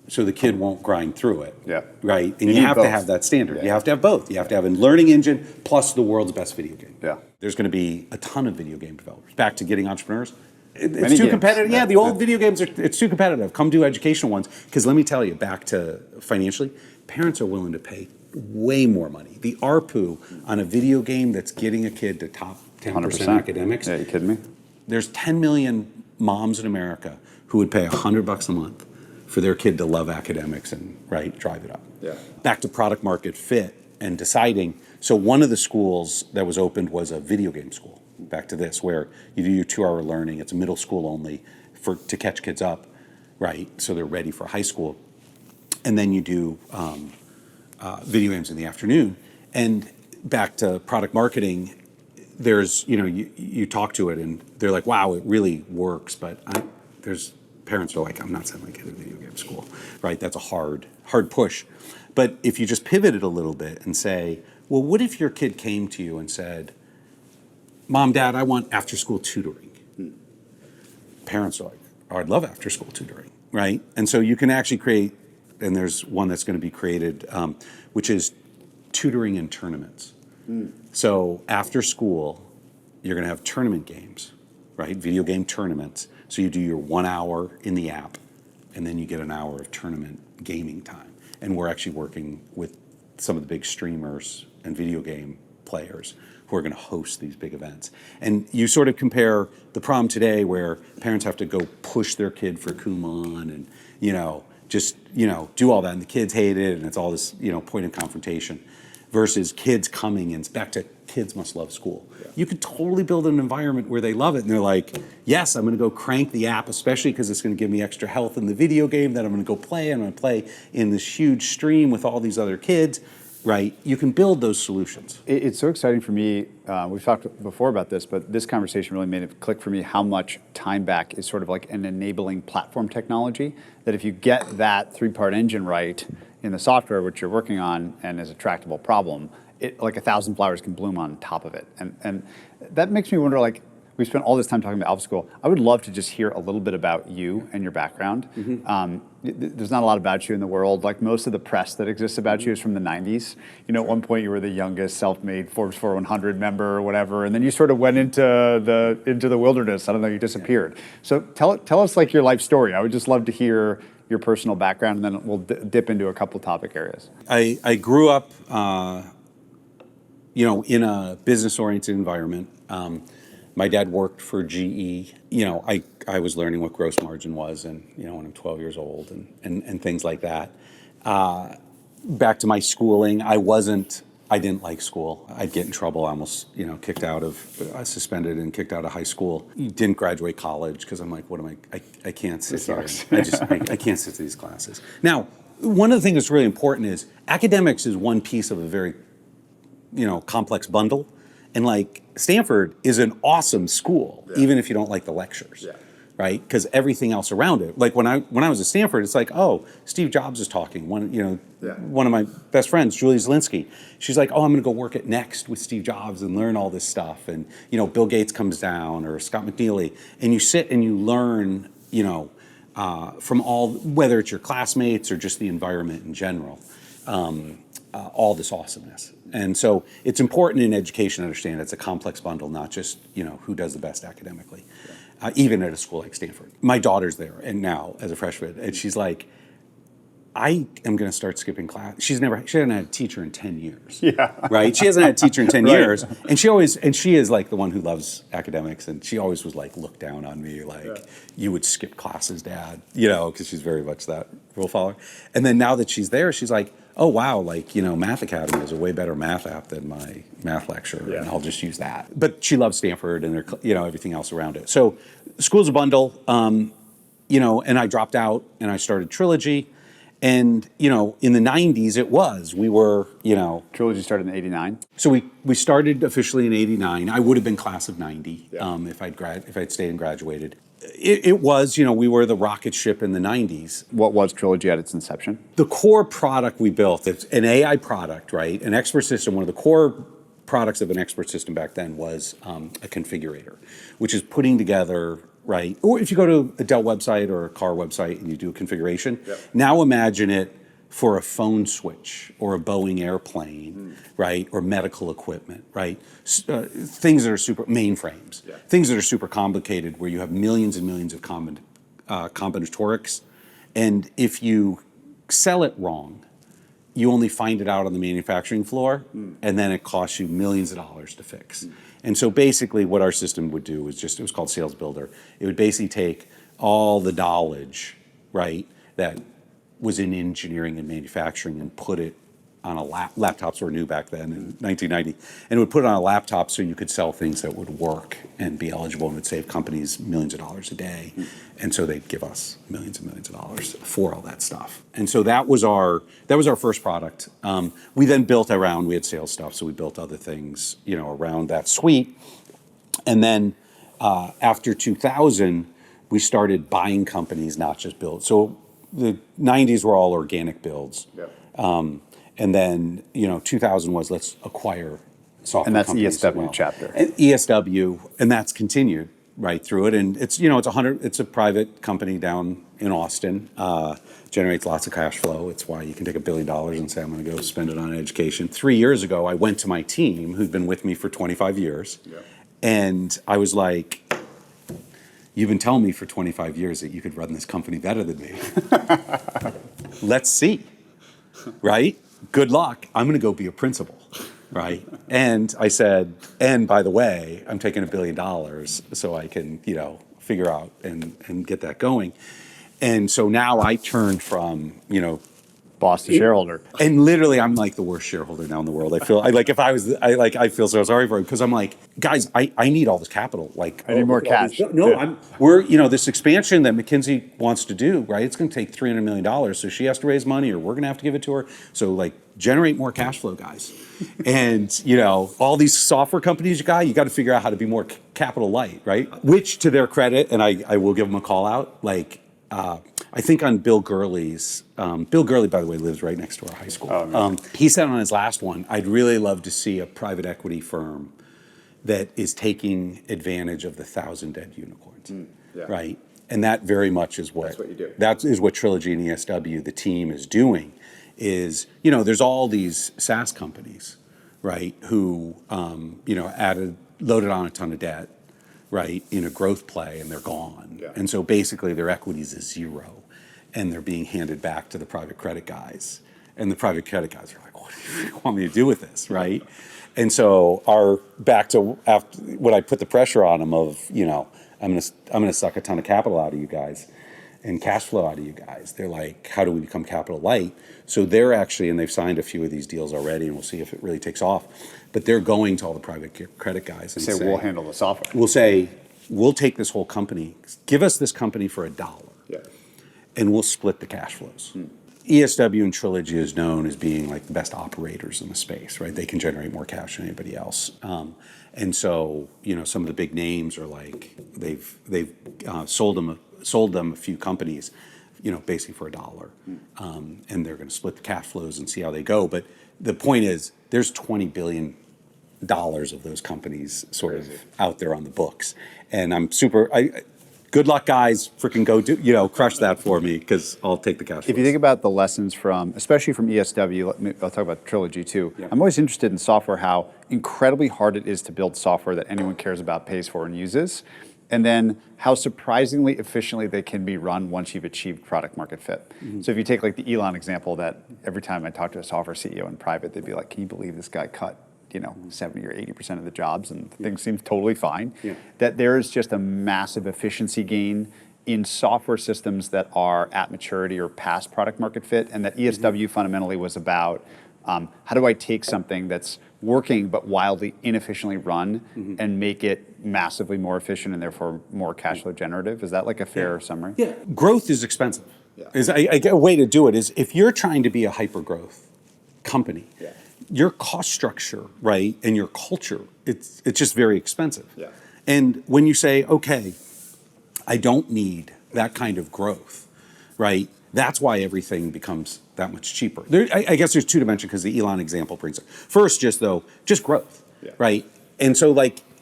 so the kid won't grind through it. Yeah. Right? And you have to have that standard. Yeah. You have to have both. You have to have a learning engine plus the world's best video game. Yeah. There's going to be a ton of video game developers. Back to getting entrepreneurs. It's too competitive. Yeah, the old video games, it's too competitive. Come do educational ones. Because let me tell you, back to financially, parents are willing to pay way more money. The ARPU on a video game that's getting a kid to top 10% 100%. academics. Yeah, you kidding me? There's 10 million moms in America who would pay $100 a month for their kid to love academics and drive it up. Yeah. Back to product market fit and deciding. So one of the schools that was opened was a video game school. Back to this, where you do your 2-hour learning. It's a middle school only to catch kids up, right? So they're ready for high school. And then you do video games in the afternoon. And back to product marketing, there's, you talk to it and they're like, wow, it really works. But there's parents are like, I'm not sending my kid to video game school, right? That's a hard push. But if you just pivot it a little bit and say, well, what if your kid came to you and said, Mom, Dad, I want after-school tutoring. Parents are like, oh, I'd love after-school tutoring, right? And so you can actually create, and there's one that's going to be created, which is tutoring in tournaments. So after school, you're going to have tournament games, right? Video game tournaments. So you do your 1 hour in the app, and then you get an hour of tournament gaming time. And we're actually working with some of the big streamers and video game players who are going to host these big events. And you sort of compare the problem today where parents have to go push their kid for Kumon and, do all that. And the kids hate it, and it's all this, point of confrontation, versus kids coming and back to kids must love school. Yeah. You could totally build an environment where they love it and they're like, yes, I'm going to go crank the app, especially because it's going to give me extra health in the video game that I'm going to go play. I'm going to play in this huge stream with all these other kids. Right, you can build those solutions. It's so exciting for me. We've talked before about this, but this conversation really made it click for me how much time back is sort of like an enabling platform technology. That if you get that 3-part engine right in the software, which you're working on, and is a tractable problem, like 1,000 flowers can bloom on top of it. And that makes me wonder, like, we spent all this time talking about Alpha School. I would love to just hear a little bit about you and your background. There's not a lot about you in the world. Like most of the press that exists about you is from the 90s. You know, at one point you were the youngest self-made Forbes 400 member or whatever, and then you sort of went into the wilderness. I don't know, you disappeared. So tell us like your life story. I would just love to hear your personal background, and then we'll dip into a couple topic areas. I grew up, in a business-oriented environment. My dad worked for GE. I was learning what gross margin was, and when I'm 12 years old, and things like that. Back to my schooling, I didn't like school. I'd get in trouble. I almost, suspended and kicked out of high school. Didn't graduate college because I'm like, I can't sit here. I can't sit through these classes. Now, one of the things that's really important is academics is one piece of a very, complex bundle. And like Stanford is an awesome school, even if you don't like the lectures, right? Because everything else around it. Like when I was at Stanford, it's like, oh, Steve Jobs is talking. One of my best friends, Julie Zelinsky, she's like, oh, I'm going to go work at Next with Steve Jobs and learn all this stuff. And Bill Gates comes down or Scott McNealy, and you sit and you learn, from all, whether it's your classmates or just the environment in general. All this awesomeness. And so it's important in education to understand it's a complex bundle, not just, who does the best academically, even at a school like Stanford. My daughter's there, and now as a freshman, and she's like, I am going to start skipping class. She hasn't had a teacher in 10 years. Yeah. Right? She hasn't had a teacher in 10 years. And she is like the one who loves academics. And she always was like, looked down on me, like, you would skip classes, Dad, because she's very much that rule follower. And then now that she's there, she's like, oh, wow, like, Math Academy is a way better math app than my math lecture, and I'll just use that. But she loves Stanford and everything else around it. So school's a bundle, and I dropped out and I started Trilogy. And, in the 90s, we were, Trilogy started in 89. So we started officially in 89. I would have been class of 90 if I'd stayed and graduated. It was, we were the rocket ship in the 90s. What was Trilogy at its inception? The core product we built, it's an AI product, right? An expert system, one of the core products of an expert system back then was a configurator, which is putting together, right? Or if you go to a Dell website or a car website and you do a configuration, now imagine it for a phone switch or a Boeing airplane, right? Or medical equipment, right? Things that are mainframes, things that are super complicated where you have millions and millions of combinatorics. And if you sell it wrong, you only find it out on the manufacturing floor, and then it costs you millions of dollars to fix. And so basically what our system would do was it was called Sales Builder. It would basically take all the knowledge, right, that was in engineering and manufacturing and put it on a laptops were new back then in 1990, and it would put it on a laptop so you could sell things that would work and be eligible and would save companies millions of dollars a day. And so they'd give us millions and millions of dollars for all that stuff. And so that was our first product. We then built we had sales stuff, so we built other things, around that suite. And then after 2000, we started buying companies, not just build. So the 90s were all organic builds. And then, 2000 was let's acquire software companies. And that's ESW chapter. And ESW, and that's continued right through it. And it's, it's a private company down in Austin, generates lots of cash flow. It's why you can take $1 billion and say, I'm going to go spend it on education. 3 years ago, I went to my team who'd been with me for 25 years. And I was like, you've been telling me for 25 years that you could run this company better than me. Let's see, right? Good luck. I'm going to go be a principal, right? And I said, and by the way, I'm taking $1 billion so I can, figure out and get that going. And so now I turned from, boss to shareholder. And literally, I'm like the worst shareholder now in the world. I feel so sorry for him because I'm like, guys, I need all this capital. Like, I need more cash. We're, this expansion that McKinsey wants to do, right? It's going to take $300 million. So she has to raise money or we're going to have to give it to her. So like, generate more cash flow, guys. And, all these software companies you got to figure out how to be more capital light, right? Which to their credit, and I will give them a call out, like, I think on Bill Gurley's, Bill Gurley, by the way, lives right next to our high school. He said on his last one, I'd really love to see a private equity firm that is taking advantage of the 1,000 dead unicorns, yeah. right? And that very much is That's what you do. That is what Trilogy and ESW, the team, is doing. Is, there's all these SaaS companies, right, who loaded on a ton of debt, right, in a growth play, and they're gone. Yeah. And so basically their equities is zero, and they're being handed back to the private credit guys. And the private credit guys are like, what do you want me to do with this, right? And so back to after when I put the pressure on them of, I'm gonna suck a ton of capital out of you guys and cash flow out of you guys. They're like, how do we become capital light? So they're actually, and they've signed a few of these deals already, and we'll see if it really takes off. But they're going to all the private credit guys and say, we'll handle the software. We'll say, we'll take this whole company, give us this company for $1, and we'll split the cash flows. ESW and Trilogy is known as being like the best operators in the space, right? They can generate more cash than anybody else. And so, some of the big names are like, they've sold them a few companies, basically for $1. And they're going to split the cash flows and see how they go. But the point is, there's $20 billion of those companies sort of out there on the books. And I'm good luck, guys. Freaking go do, crush that for me, because I'll take the cash flows. If you think about the lessons especially from ESW, I'll talk about Trilogy too. Yeah. I'm always interested in software, how incredibly hard it is to build software that anyone cares about, pays for, and uses. And then how surprisingly efficiently they can be run once you've achieved product market fit. Mm-hmm. So if you take like the Elon example, that every time I talk to a software CEO in private, they'd be like, can you believe this guy cut 70 or 80% of the jobs, and things seem totally fine. Yeah. That there is just a massive efficiency gain in software systems that are at maturity or past product market fit, and that ESW fundamentally was about how do I take something that's working but wildly inefficiently run and make it massively more efficient and therefore more cash flow generative? Is that like a fair summary? Yeah, growth is expensive. Yeah. A way to do it is, if you're trying to be a hyper growth company, your cost structure, right, and your culture, it's just very expensive. Yeah. And when you say, okay, I don't need that kind of growth, right, that's why everything becomes that much cheaper. I guess there's two dimensions, because the Elon example brings it. First, just growth, right? And so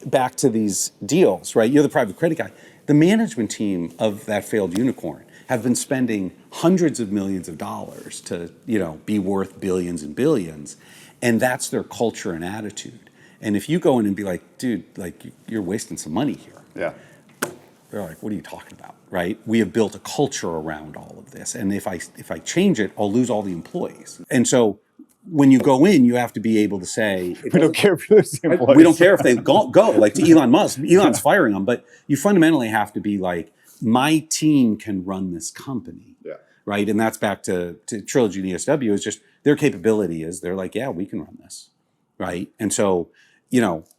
back to these deals, right, you're the private credit guy. The management team of that failed unicorn have been spending hundreds of millions of dollars to, be worth billions and billions. And that's their culture and attitude. And if you go in and be like, dude, you're wasting some money here. Yeah. They're like, what are you talking about, right? We have built a culture around all of this. And if I change it, I'll lose all the employees. And so when you go in, you have to be able to say, we don't care if you lose the employees. We don't care if they go, like to Elon Musk. Elon's firing them, but you fundamentally have to be like, my team can run this company. Yeah. Right. And that's back to Trilogy and ESW, is just their capability is they're like, yeah, we can run this. Right. And so,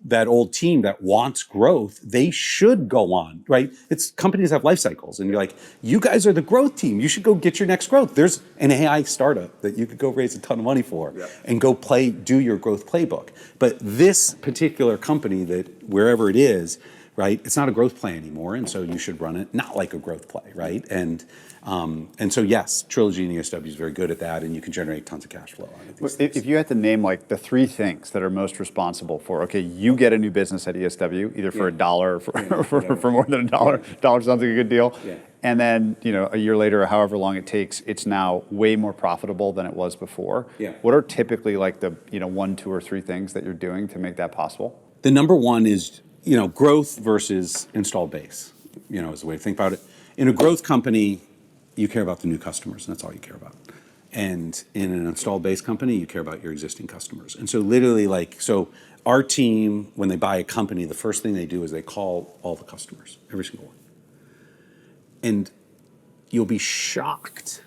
that old team that wants growth, they should go on, right? Companies have life cycles, and you're like, you guys are the growth team. You should go get your next growth. There's an AI startup that you could go raise a ton of money for and go do your growth playbook. But this particular company, that wherever it is, right, it's not a growth play anymore, and so you should run it not like a growth play, right? And so yes, Trilogy and ESW is very good at that, and you can generate tons of cash flow on it. If you had to name the three things that are most responsible for, okay, you get a new business at ESW, either for $1 or for more than $1. $1 sounds like a good deal. Yeah. And then, a year later or however long it takes, it's now way more profitable than it was before. Yeah. What are typically the 1, 2, or 3 things that you're doing to make that possible? The number one is, growth versus installed base, is the way to think about it. In a growth company, you care about the new customers, and that's all you care about. And in an installed base company, you care about your existing customers. And so literally, so our team, when they buy a company, the first thing they do is they call all the customers, every single one. And you'll be shocked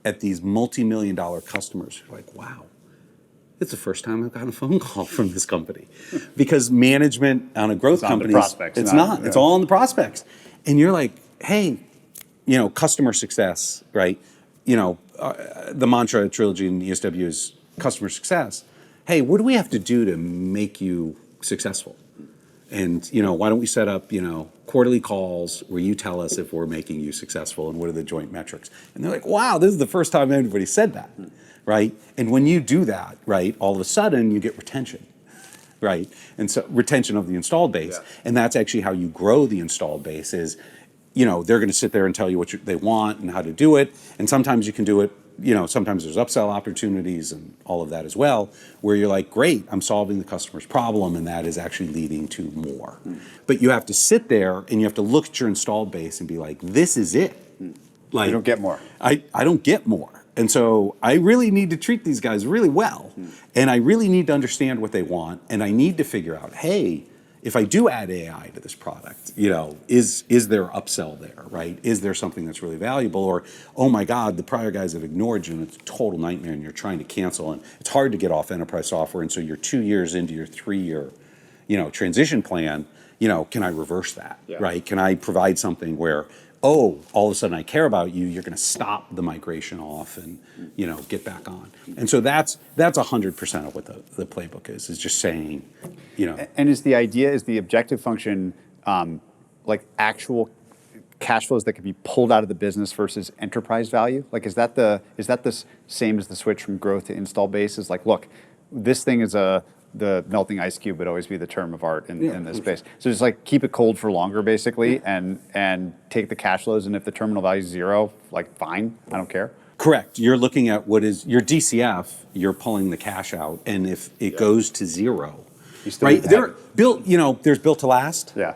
at these multi-million-dollar customers. You're like, wow, it's the first time I've gotten a phone call from this company. Because management on a growth company, it's not. It's all on the prospects. And you're like, hey, customer success, right? The mantra at Trilogy and ESW is customer success. Hey, what do we have to do to make you successful? And, why don't we set up, quarterly calls where you tell us if we're making you successful and what are the joint metrics? And they're like, wow, this is the first time anybody said that, right? And when you do that, right, all of a sudden you get retention, right? And so retention of the installed base. Yeah. And that's actually how you grow the installed base is, they're going to sit there and tell you what they want and how to do it. And sometimes you can do it, sometimes there's upsell opportunities and all of that as well, where you're like, great, I'm solving the customer's problem, and that is actually leading to more. But you have to sit there and you have to look at your installed base and be like, this is it. Like, You don't get more. I don't get more. And so I really need to treat these guys really well. And I really need to understand what they want. And I need to figure out, hey, if I do add AI to this product, is there upsell there, right? Is there something that's really valuable? Or, oh my God, the prior guys have ignored you and it's a total nightmare and you're trying to cancel. And it's hard to get off enterprise software. And so you're 2 years into your 3-year, transition plan, can I reverse that, right? Can I provide something where, oh, all of a sudden I care about you, you're going to stop the migration off and, get back on. And so that's 100% of what the playbook is just saying, And is the objective function like actual cash flows that can be pulled out of the business versus enterprise value? Like, is that the same as the switch from growth to install base? Is like, look, this thing is the melting ice cube would always be the term of art in this space. So just like keep it cold for longer, basically, and take the cash flows. And if the terminal value is 0, like fine, I don't care. Correct. You're looking at what is your DCF. You're pulling the cash out, and if it goes to 0, right? There's built to last. Yeah.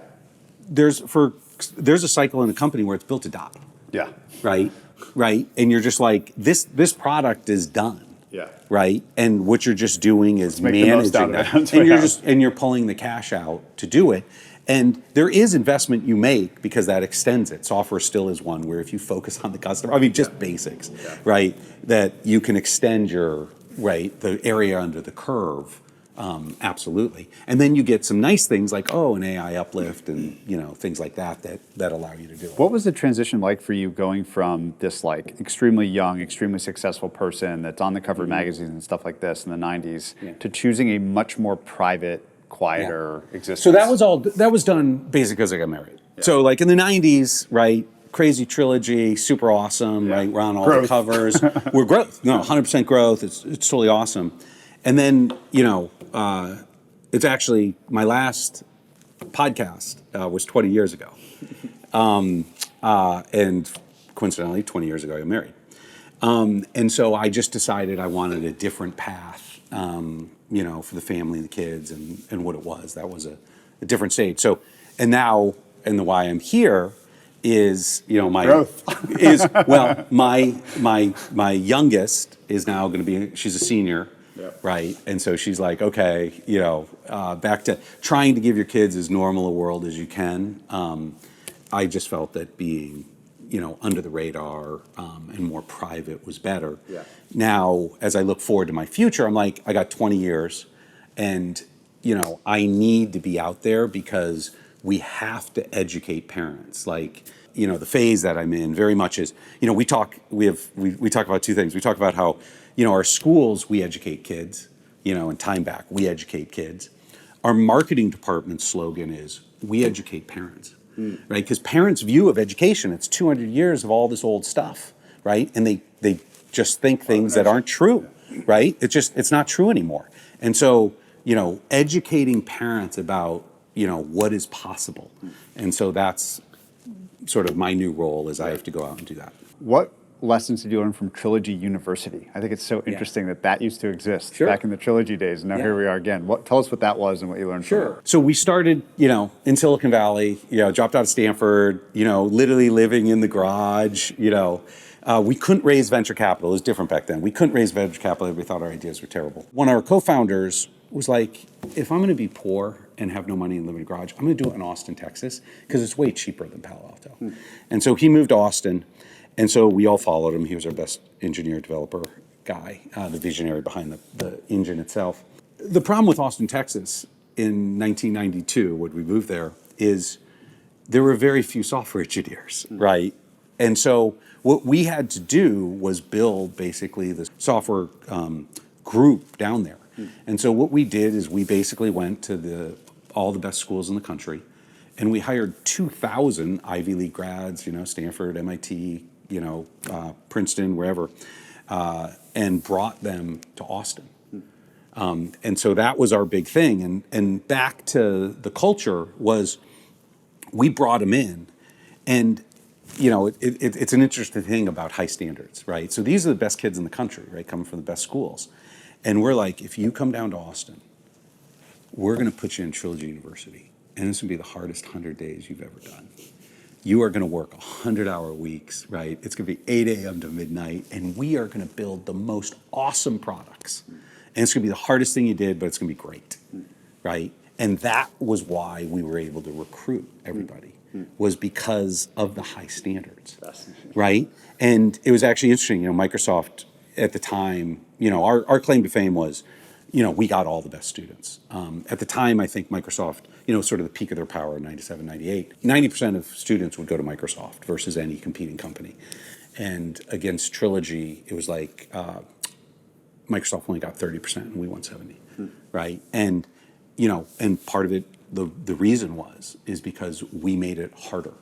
There's a cycle in a company where it's built to die. Yeah. Right. And you're just like this product is done. Yeah. Right. And what you're just doing is make the most managing out of that. it. And you're pulling the cash out to do it. And there is investment you make because that extends it. Software still is one where if you focus on the customer, just basics, right? That you can extend the area under the curve. Absolutely. And then you get some nice things like, an AI uplift and, things like that allow you to do it. What was the transition like for you going from this like extremely young, extremely successful person that's on the cover of magazines and stuff like this in the 90s to choosing a much more private, quieter existence? So that was done basically because I got married. Yeah. So like in the 90s, right? Crazy Trilogy, super awesome, right? We're on all the covers. We're growth. 100% growth. It's totally awesome. And then, it's actually my last podcast was 20 years ago. And coincidentally, 20 years ago, I got married. And so I just decided I wanted a different path, for the family and the kids and what it was. That was a different stage. So, and now, and the why I'm here is, my growth. My youngest is now going to be, she's a senior. Yep. Right. And so she's like, okay, back to trying to give your kids as normal a world as you can. I just felt that being, under the radar and more private was better. Yeah. Now, as I look forward to my future, I'm like, I got 20 years and, I need to be out there because we have to educate parents. Like, the phase that I'm in very much is, we talk about two things. We talk about how, our schools, we educate kids, and time back, we educate kids. Our marketing department's slogan is, we educate parents, right? Because parents' view of education, it's 200 years of all this old stuff, right? And they just think things that aren't true, right? It's not true anymore. And so, educating parents about, what is possible. And so that's sort of my new role is I have to go out and do that. What lessons did you learn from Trilogy University? I think it's so interesting that used to exist back in the Trilogy days, and now here we are again. Tell us what that was and what you learned from it. So we started, in Silicon Valley, dropped out of Stanford, literally living in the garage, we couldn't raise venture capital. It was different back then. We couldn't raise venture capital. We thought our ideas were terrible. One of our co-founders was like, if I'm going to be poor and have no money and live in a garage, I'm going to do it in Austin, Texas, because it's way cheaper than Palo Alto. And so he moved to Austin. And so we all followed him. He was our best engineer developer guy, the visionary behind the engine itself. The problem with Austin, Texas in 1992, when we moved there, is there were very few software engineers, right? And so what we had to do was build basically the software group down there. And so what we did is we basically went to all the best schools in the country, and we hired 2,000 Ivy League grads, Stanford, MIT, Princeton, wherever, and brought them to Austin. And so that was our big thing. And back to the culture was we brought them in, and it's an interesting thing about high standards, right? So these are the best kids in the country, right, coming from the best schools. And we're like, if you come down to Austin, we're going to put you in Trilogy University, and this will be the hardest 100 days you've ever done. You are going to work 100-hour weeks, right? It's going to be 8 a.m. to midnight, and we are going to build the most awesome products. And it's going to be the hardest thing you did, but it's going to be great, right? And that was why we were able to recruit everybody, was because of the high standards, right? And it was actually interesting, Microsoft at the time, our claim to fame was, we got all the best students. At the time, I think Microsoft, sort of the peak of their power in 97, 98, 90% of students would go to Microsoft versus any competing company. And against Trilogy, it was like Microsoft only got 30% and we won 70, right? And, and part of it, the reason is because we made it harder,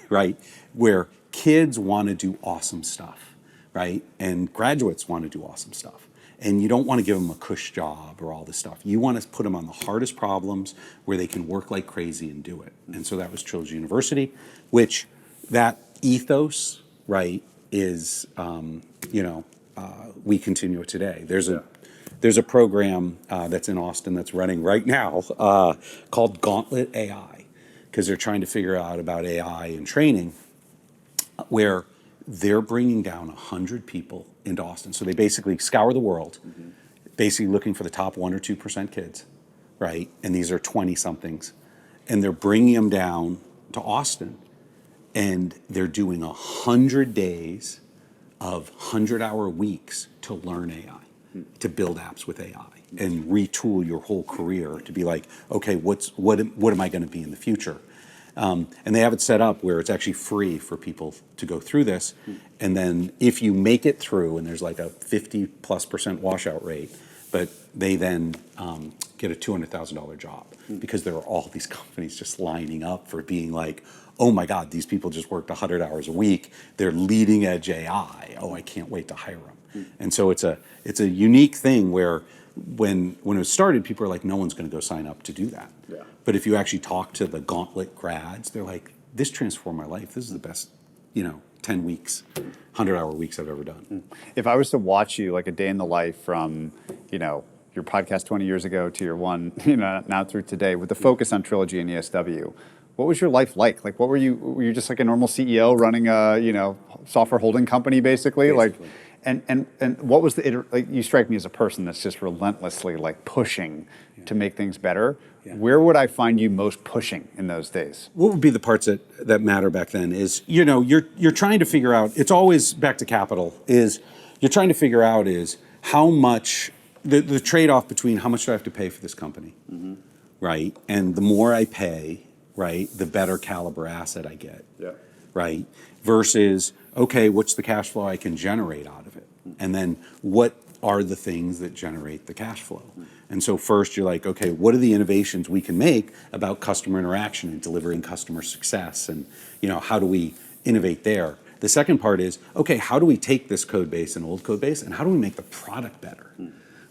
right? Where kids want to do awesome stuff, right? And graduates want to do awesome stuff. And you don't want to give them a cush job or all this stuff. You want to put them on the hardest problems where they can work like crazy and do it. And so that was Trilogy University, which that ethos, right, is, we continue it today. There's a program that's in Austin that's running right now called Gauntlet AI, because they're trying to figure out about AI and training, where they're bringing down 100 people into Austin. So they basically scour the world, basically looking for the top 1 or 2% kids, right? And these are 20-somethings. And they're bringing them down to Austin. And they're doing 100 days of 100-hour weeks to learn AI, to build apps with AI, and retool your whole career to be like, okay, what am I going to be in the future? And they have it set up where it's actually free for people to go through this. And then if you make it through, and there's like a 50+% washout rate, but they then get a $200,000 job, because there are all these companies just lining up for being like, oh my God, these people just worked 100 hours a week. They're leading edge AI. Oh, I can't wait to hire them. And so it's a unique thing where when it started, people were like, no one's going to go sign up to do that. Yeah. But if you actually talk to the Gauntlet grads, they're like, this transformed my life. This is the best, 10 weeks, 100-hour weeks I've ever done. If I was to watch you like a day in the life from, your podcast 20 years ago to your one, now through today, with the focus on Trilogy and ESW, what was your life like? Like, were you just like a normal CEO running a, software holding company basically? Like, and what was you strike me as a person that's just relentlessly like pushing to make things better. Yeah. Where would I find you most pushing in those days? What would be the parts that matter back then is, you're trying to figure out, it's always back to capital, is you're trying to figure out is how much, the trade-off between how much do I have to pay for this company, right? And the more I pay, right, the better caliber asset I get, right? Versus, okay, what's the cash flow I can generate out of it? And then what are the things that generate the cash flow? And so first you're like, okay, what are the innovations we can make about customer interaction and delivering customer success? And, how do we innovate there? The second part is, okay, how do we take this code base and old code base, and how do we make the product better,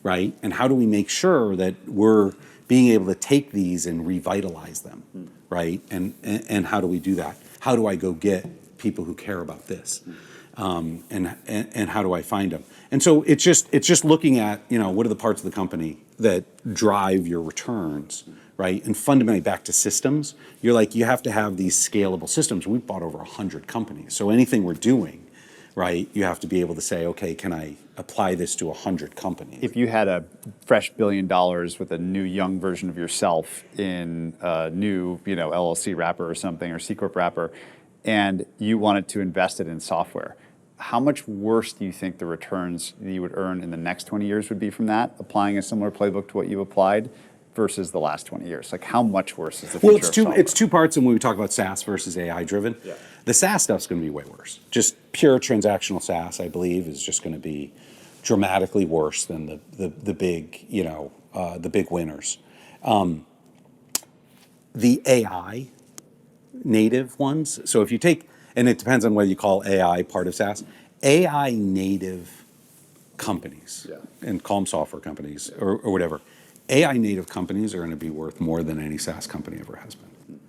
right? And how do we make sure that we're being able to take these and revitalize them, right? And how do we do that? How do I go get people who care about this? And how do I find them? And so it's just looking at, what are the parts of the company that drive your returns, right? And fundamentally back to systems, you're like, you have to have these scalable systems. We've bought over 100 companies. So anything we're doing, right, you have to be able to say, okay, can I apply this to 100 companies? If you had a fresh $1 billion with a new young version of yourself in a new, LLC wrapper or something, or C Corp wrapper, and you wanted to invest it in software, how much worse do you think the returns that you would earn in the next 20 years would be from that, applying a similar playbook to what you applied, versus the last 20 years? Like, how much worse is the future of software? It's two parts, and when we talk about SaaS versus AI driven, the SaaS stuff's going to be way worse. Just pure transactional SaaS, I believe, is just going to be dramatically worse than the big, the big winners. The AI native ones, so if you take, and it depends on whether you call AI part of SaaS, AI native companies, Yeah. and call them software companies or whatever, AI native companies are going to be worth more than any SaaS company ever has been.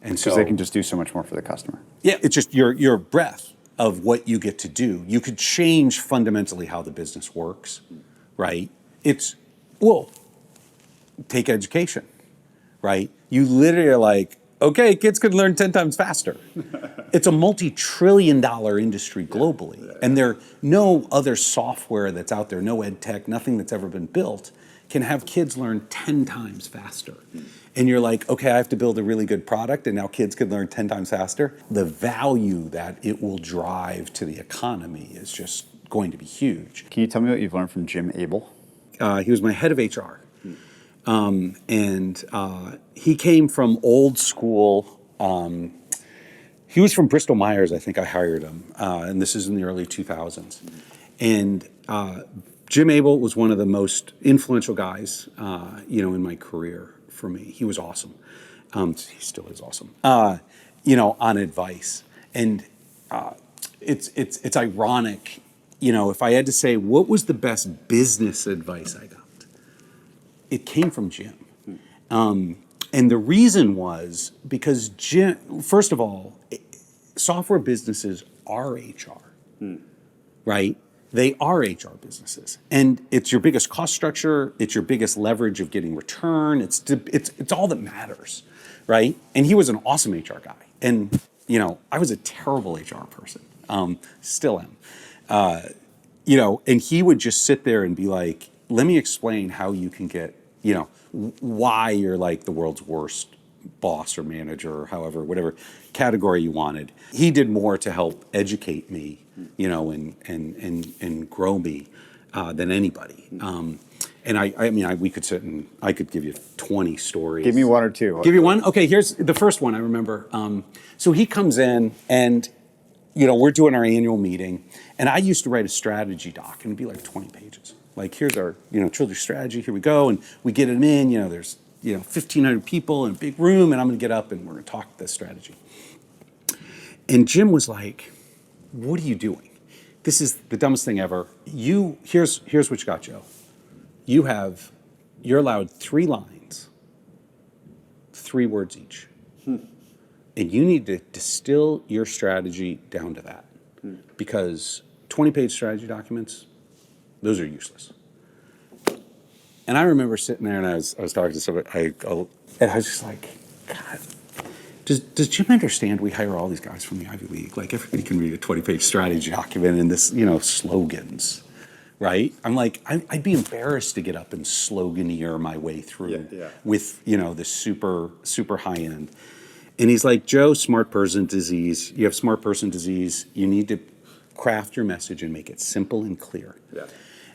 And so Because they can just do so much more for the customer. yeah, it's just your breadth of what you get to do. You could change fundamentally how the business works, right? Well, take education, right? You literally are like, okay, kids could learn 10 times faster. It's a multi-trillion-dollar industry globally. And there no other software that's out there, no EdTech, nothing that's ever been built can have kids learn 10 times faster. And you're like, okay, I have to build a really good product and now kids can learn 10 times faster. The value that it will drive to the economy is just going to be huge. Can you tell me what you've learned from Jim Abel? He was my head of HR. He came from old school. He was from Bristol Myers, I think I hired him. And this is in the early 2000s. And Jim Abel was one of the most influential guys, in my career for me. He was awesome. He still is awesome. On advice. And it's ironic, if I had to say what was the best business advice I got, it came from Jim. And the reason was because Jim, first of all, software businesses are HR, right? They are HR businesses. And it's your biggest cost structure. It's your biggest leverage of getting return. It's all that matters, right? And he was an awesome HR guy. And, I was a terrible HR person, still am. And he would just sit there and be like, let me explain how you can get, why you're like the world's worst boss or manager or however, whatever category you wanted. He did more to help educate me, and grow me than anybody. We could sit and I could give you 20 stories. Give me one or two. Give you one? Okay, here's the first one I remember. So he comes in and, we're doing our annual meeting and I used to write a strategy doc and it'd be like 20 pages. Like, here's our, Trilogy strategy, here we go. And we get them in, there's, 1,500 people in a big room and I'm gonna get up and we're gonna talk this strategy. And Jim was like, what are you doing? This is the dumbest thing ever. Here's what you got, Joe. You're allowed 3 lines, 3 words each. And you need to distill your strategy down to that. Because 20-page strategy documents, those are useless. And I remember sitting there and I was talking to somebody, and I was just like, God, does Jim understand we hire all these guys from the Ivy League? Like, everybody can read a 20-page strategy document and this, slogans, right? I'm like, I'd be embarrassed to get up and sloganeer my way through with, this super, super high end. And he's like, Joe, smart person disease. You have smart person disease. You need to craft your message and make it simple and clear. Yeah.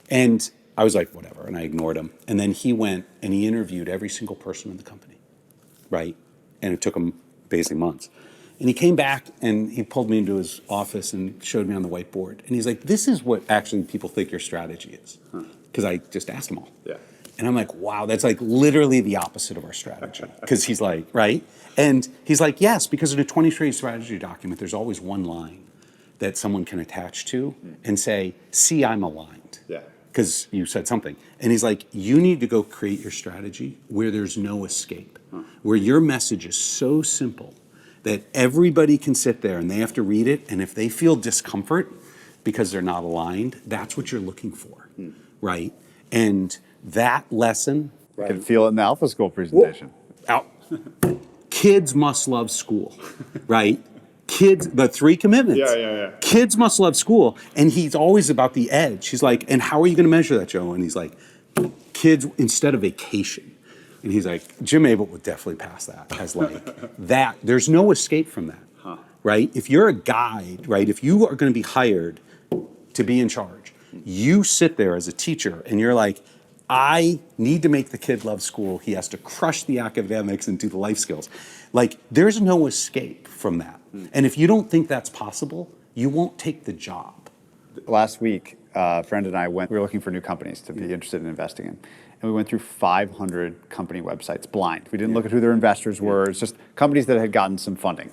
And I was like, whatever, and I ignored him. And then he went and he interviewed every single person in the company, right? And it took him basically months. And he came back and he pulled me into his office and showed me on the whiteboard. And he's like, this is what actually people think your strategy is. Because I just asked them all. Yeah. And I'm like, wow, that's like literally the opposite of our strategy. Because he's like, right? And he's like, yes, because in a 20-page strategy document, there's always one line that someone can attach to and say, see, I'm aligned. Yeah. Because you said something. And he's like, you need to go create your strategy where there's no escape, where your message is so simple that everybody can sit there and they have to read it. And if they feel discomfort because they're not aligned, that's what you're looking for, right? And that lesson. I can feel it in the Alpha School presentation. Kids must love school, right? Kids, the 3 commitments. Yeah. Kids must love school. And he's always about the edge. He's like, and how are you going to measure that, Joe? And he's like, kids instead of vacation. And he's like, Jim Abel would definitely pass that as like that. There's no escape from that, right? If you're a guide, right? If you are going to be hired to be in charge, you sit there as a teacher and you're like, I need to make the kid love school. He has to crush the academics and do the life skills. Like, there's no escape from that. And if you don't think that's possible, you won't take the job. Last week, a friend and I we were looking for new companies to be interested in investing in. And we went through 500 company websites blind. We didn't look at who their investors were. It's just companies that had gotten some funding.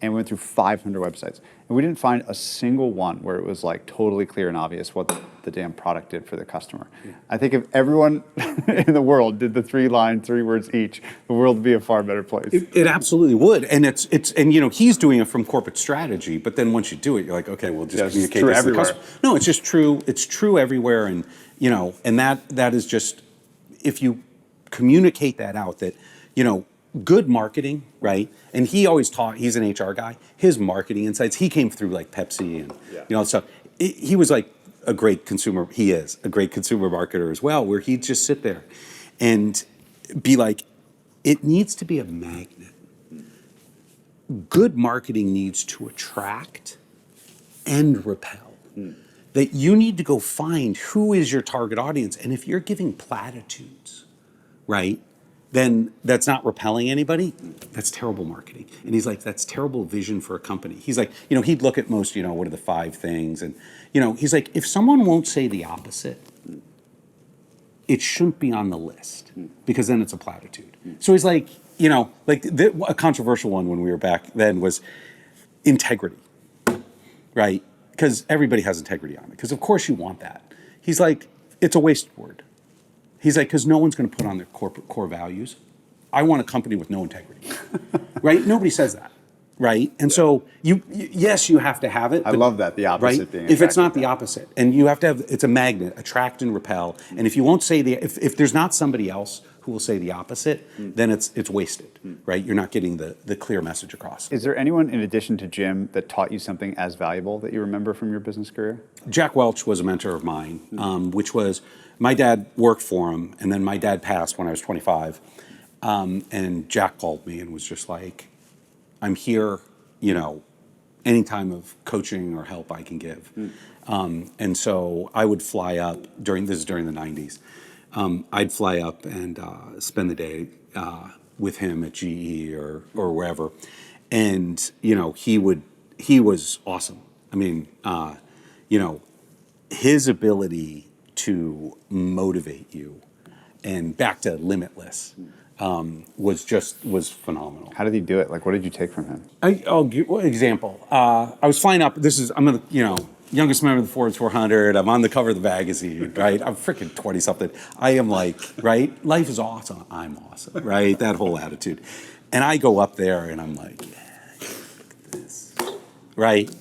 and we went through 500 websites, and we didn't find a single one where it was like totally clear and obvious what the damn product did for the customer. Yeah. I think if everyone in the world did the 3 words each, the world would be a far better place. It absolutely would, and and he's doing it from corporate strategy. But then once you do it, you're like, okay, we'll just communicate this to the customer. No, it's just true. It's true everywhere, and and that is just, if you communicate that out, that good marketing, right? And he always taught, he's an HR guy, his marketing insights, he came through like Pepsi and stuff. He was like a great consumer, he is a great consumer marketer as well, where he'd just sit there and be like, it needs to be a magnet. Good marketing needs to attract and repel. That you need to go find who is your target audience. And if you're giving platitudes, right, then that's not repelling anybody. That's terrible marketing. And he's like, that's terrible vision for a company. He's like, he'd look at most, what are the 5 things? And, he's like, if someone won't say the opposite, it shouldn't be on the list, because then it's a platitude. So he's like, a controversial one when we were back then was integrity, right? Because everybody has integrity on it. Because of course you want that. He's like, it's a waste word. He's like, because no one's going to put on their corporate core values. I want a company with no integrity, right? Nobody says that, right? And so yes, you have to have it. I love that, the opposite right? being. If it's not the opposite, and you have to have, it's a magnet, attract and repel. And if you won't say if there's not somebody else who will say the opposite, then it's wasted, right? You're not getting the clear message across. Is there anyone in addition to Jim that taught you something as valuable that you remember from your business career? Jack Welch was a mentor of mine, which was, my dad worked for him, and then my dad passed when I was 25. And Jack called me and was just like, I'm here, any time of coaching or help I can give. And so I would fly up during the 90s. I'd fly up and spend the day with him at GE or wherever. And, he was awesome. I mean, his ability to motivate you, and back to limitless, was phenomenal. How did he do it? Like, what did you take from him? I'll give an example. I was flying up. I'm youngest member of the Forbes 400. I'm on the cover of the magazine, right? I'm freaking 20-something. I am like, right? Life is awesome. I'm awesome, right? That whole attitude. And I go up there and I'm like, yeah, look at this, right?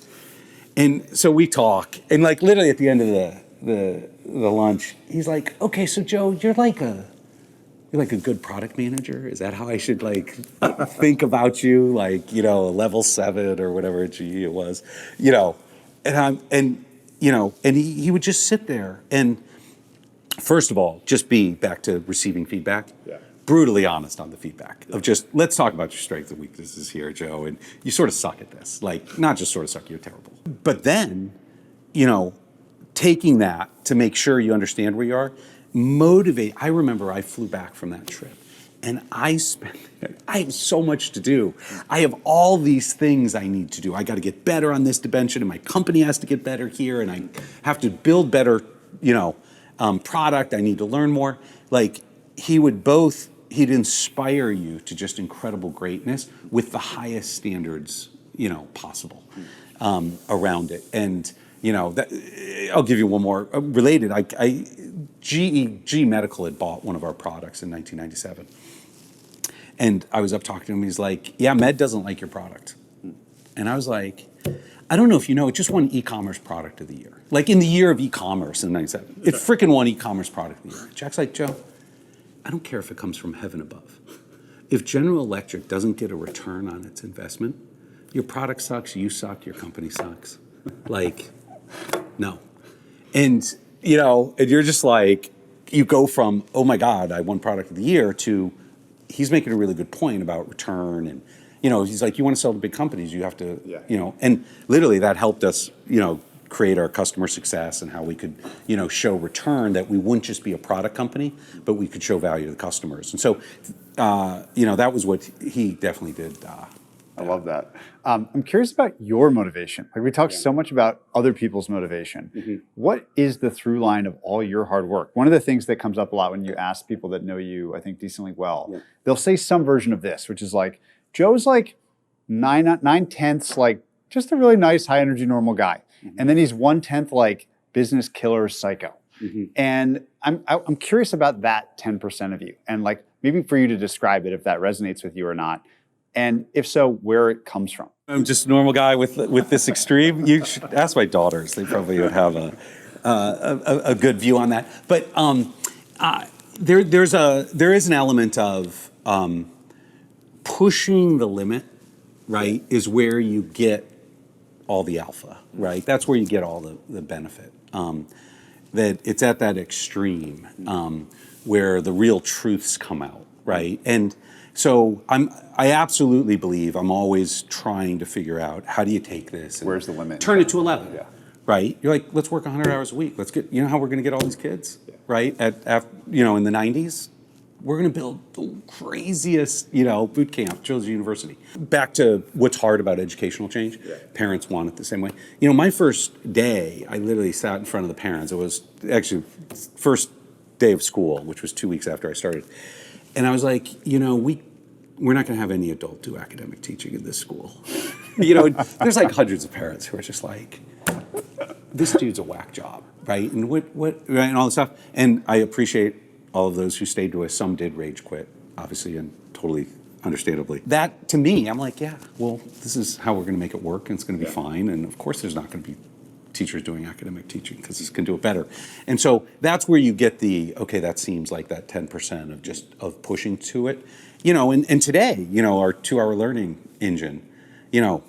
And so we talk, and like literally at the end of the lunch, he's like, okay, so Joe, you're like a good product manager? Is that how I should think about you? Like, a level 7 or whatever at GE it was, and he would just sit there and, first of all, just be back to receiving feedback. Yeah. Brutally honest on the feedback of just, let's talk about your strengths and weaknesses here, Joe. And you sort of suck at this. Like, not just sort of suck, you're terrible. But then, taking that to make sure you understand where you are, motivate. I remember I flew back from that trip and I have so much to do. I have all these things I need to do. I got to get better on this dimension, and my company has to get better here, and I have to build better, product. I need to learn more. Like, he'd inspire you to just incredible greatness with the highest standards, possible around it. And, I'll give you one more related. GE Medical had bought one of our products in 1997. And I was up talking to him. He's like, yeah, Med doesn't like your product. And I was like, I don't know if you know, it just won e-commerce product of the year. Like in the year of e-commerce in 97. It freaking won e-commerce product of the year. Jack's like, Joe, I don't care if it comes from heaven above. If General Electric doesn't get a return on its investment, your product sucks, you suck, your company sucks. Like, no. And, and you're just like, you go from, oh my God, I won product of the year, to he's making a really good point about return. And, he's like, you want to sell to big companies, you have to, and literally that helped us, create our customer success and how we could, show return, that we wouldn't just be a product company, but we could show value to the customers. And so, that was what he definitely did. I love that. I'm curious about your motivation. Like, we talked so much about other people's motivation. Mm-hmm. What is the through line of all your hard work? One of the things that comes up a lot when you ask people that know you, I think, decently well, they'll say some version of this, which is like, Joe's like nine tenths like just a really nice high energy normal guy, and then he's 1/10 like business killer psycho. And I'm curious about that 10% of you, and like maybe for you to describe it if that resonates with you or not, and if so, where it comes from. I'm just a normal guy with this extreme. You should ask my daughters; they probably would have a good view on that. But there is an element of pushing the limit, right? Is where you get all the alpha, right? That's where you get all the benefit. That it's at that extreme where the real truths come out, right? And so I absolutely believe I'm always trying to figure out how do you take this and Where's the limit? turn it to 11, Yeah. right? You're like, let's work 100 hours a week. Let's get, you know how we're going to get all these kids, right? In the 90s, we're going to build the craziest, boot camp, Trilogy University. Back to what's hard about educational change. Yeah. Parents want it the same way. My first day, I literally sat in front of the parents. It was actually first day of school, which was 2 weeks after I started. And I was like, we're not going to have any adult do academic teaching in this school. There's like hundreds of parents who are just like, this dude's a whack job, right? And what, right, and all this stuff. And I appreciate all of those who stayed to us. Some did rage quit, obviously, and totally understandably. That, to me, I'm like, yeah, well, this is how we're going to make it work, and it's going to be fine. And of course, there's not going to be teachers doing academic teaching because this can do it better. And so that's where you get okay, that seems like that 10% of pushing to it. And today, our 2-hour learning engine, and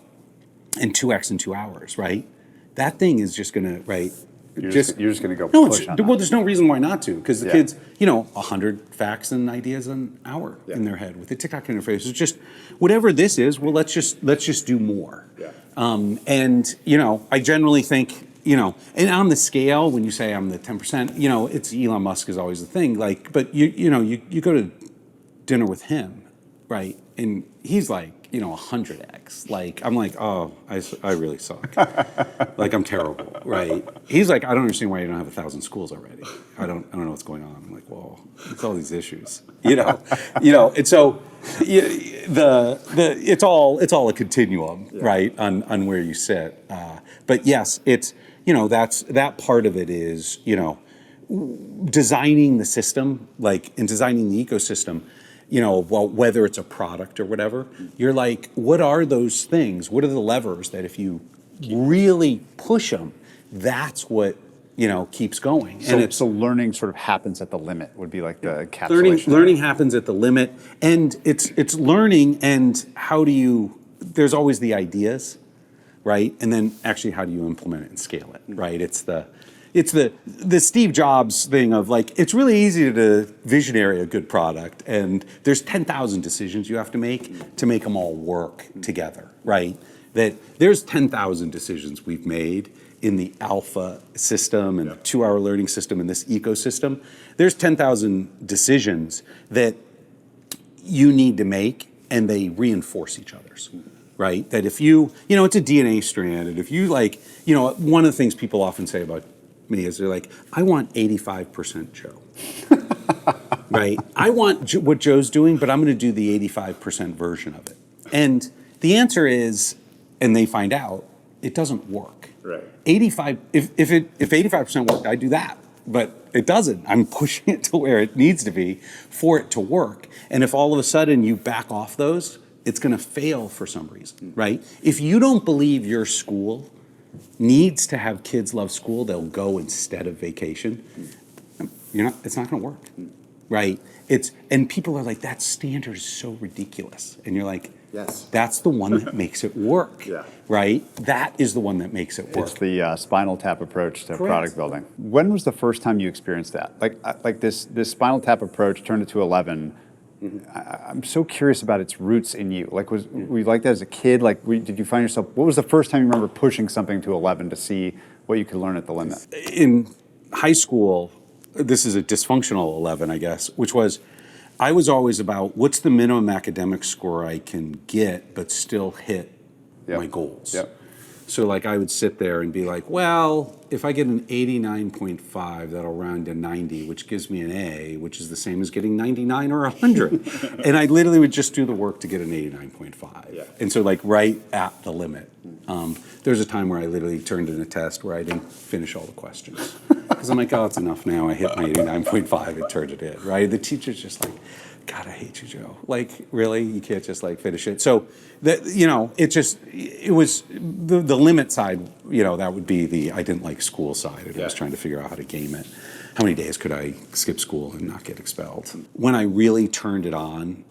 2x in 2 hours, right? That thing is just going to, right? You're just going to go No, push on well, there's no reason why not to, because the kids, 100 facts and ideas an hour in their head with the TikTok interface. It's just whatever this is. Well, let's just do more. Yeah. I generally think, and on the scale, when you say I'm the 10%, it's Elon Musk is always the thing. Like, but you go to dinner with him, right? And he's like, 100x. Like, I'm like, oh, I really suck. Like, I'm terrible, right? He's like, I don't understand why you don't have 1,000 schools already. I don't know what's going on. I'm like, well, it's all these issues, And so it's all a continuum, right, on where you sit. But yes, it's that part of it is designing the system, and designing the ecosystem. Whether it's a product or whatever, you're like, what are those things? What are the levers that if you really push them, that's what, keeps going. So learning sort of happens at the limit would be like the encapsulation. Learning happens at the limit, and it's learning, and there's always the ideas, right? And then actually how do you implement it and scale it, right? It's the Steve Jobs thing of like, it's really easy to visionary a good product, and there's 10,000 decisions you have to make them all work together, right? That there's 10,000 decisions we've made in the alpha system and the 2-hour learning system and this ecosystem. There's 10,000 decisions that you need to make, and they reinforce each other's. Right? That if it's a DNA strand, and if you one of the things people often say about me is they're like, I want 85% Joe. Right? I want what Joe's doing, but I'm going to do the 85% version of it. And the answer is, and they find out, it doesn't work. Right. 85, if 85% worked, I do that. But it doesn't. I'm pushing it to where it needs to be for it to work. And if all of a sudden you back off those, it's going to fail for some reason, right? If you don't believe your school needs to have kids love school, they'll go instead of vacation. It's not going to work, right? And people are like, that standard is so ridiculous, and you're like, yes, that's the one that makes it work, right? That is the one that makes it work. It's the Spinal Tap approach to product building. When was the first time you experienced that? Like this Spinal Tap approach turned it to 11. I'm so curious about its roots in you. Like, were you like that as a kid? Like, did you find yourself, what was the first time you remember pushing something to 11 to see what you could learn at the limit? In high school, this is a dysfunctional 11, I guess, which was, I was always about what's the minimum academic score I can get but still hit my goals. So like I would sit there and be like, well, if I get an 89.5, that'll round to 90, which gives me an A, which is the same as getting 99 or 100. And I literally would just do the work to get an 89.5. Yeah. And so like right at the limit. There's a time where I literally turned in a test where I didn't finish all the questions. Because I'm like, oh, it's enough now. I hit my 89.5 and turned it in, right? The teacher's just like, God, I hate you, Joe. Like, really? You can't just like finish it. So, it was the limit side, that would be I didn't like school side. I was trying to figure out how to game it. How many days could I skip school and not get expelled? When I really turned it on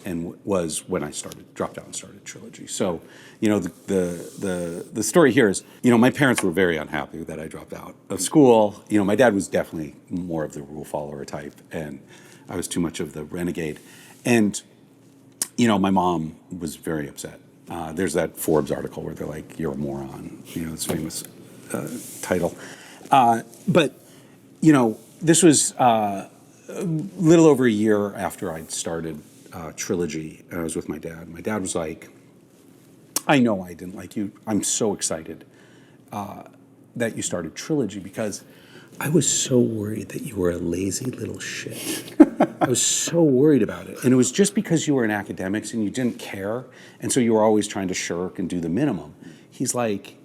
was when I dropped out and started Trilogy. So, the story here is, my parents were very unhappy that I dropped out of school. My dad was definitely more of the rule follower type, and I was too much of the renegade. And, my mom was very upset. There's that Forbes article where they're like, you're a moron, this famous title. But, this was a little over a year after I'd started Trilogy, and I was with my dad. My dad was like, I know I didn't like you. I'm so excited that you started Trilogy because I was so worried that you were a lazy little shit. I was so worried about it. And it was just because you were in academics and you didn't care, and so you were always trying to shirk and do the minimum. He's like,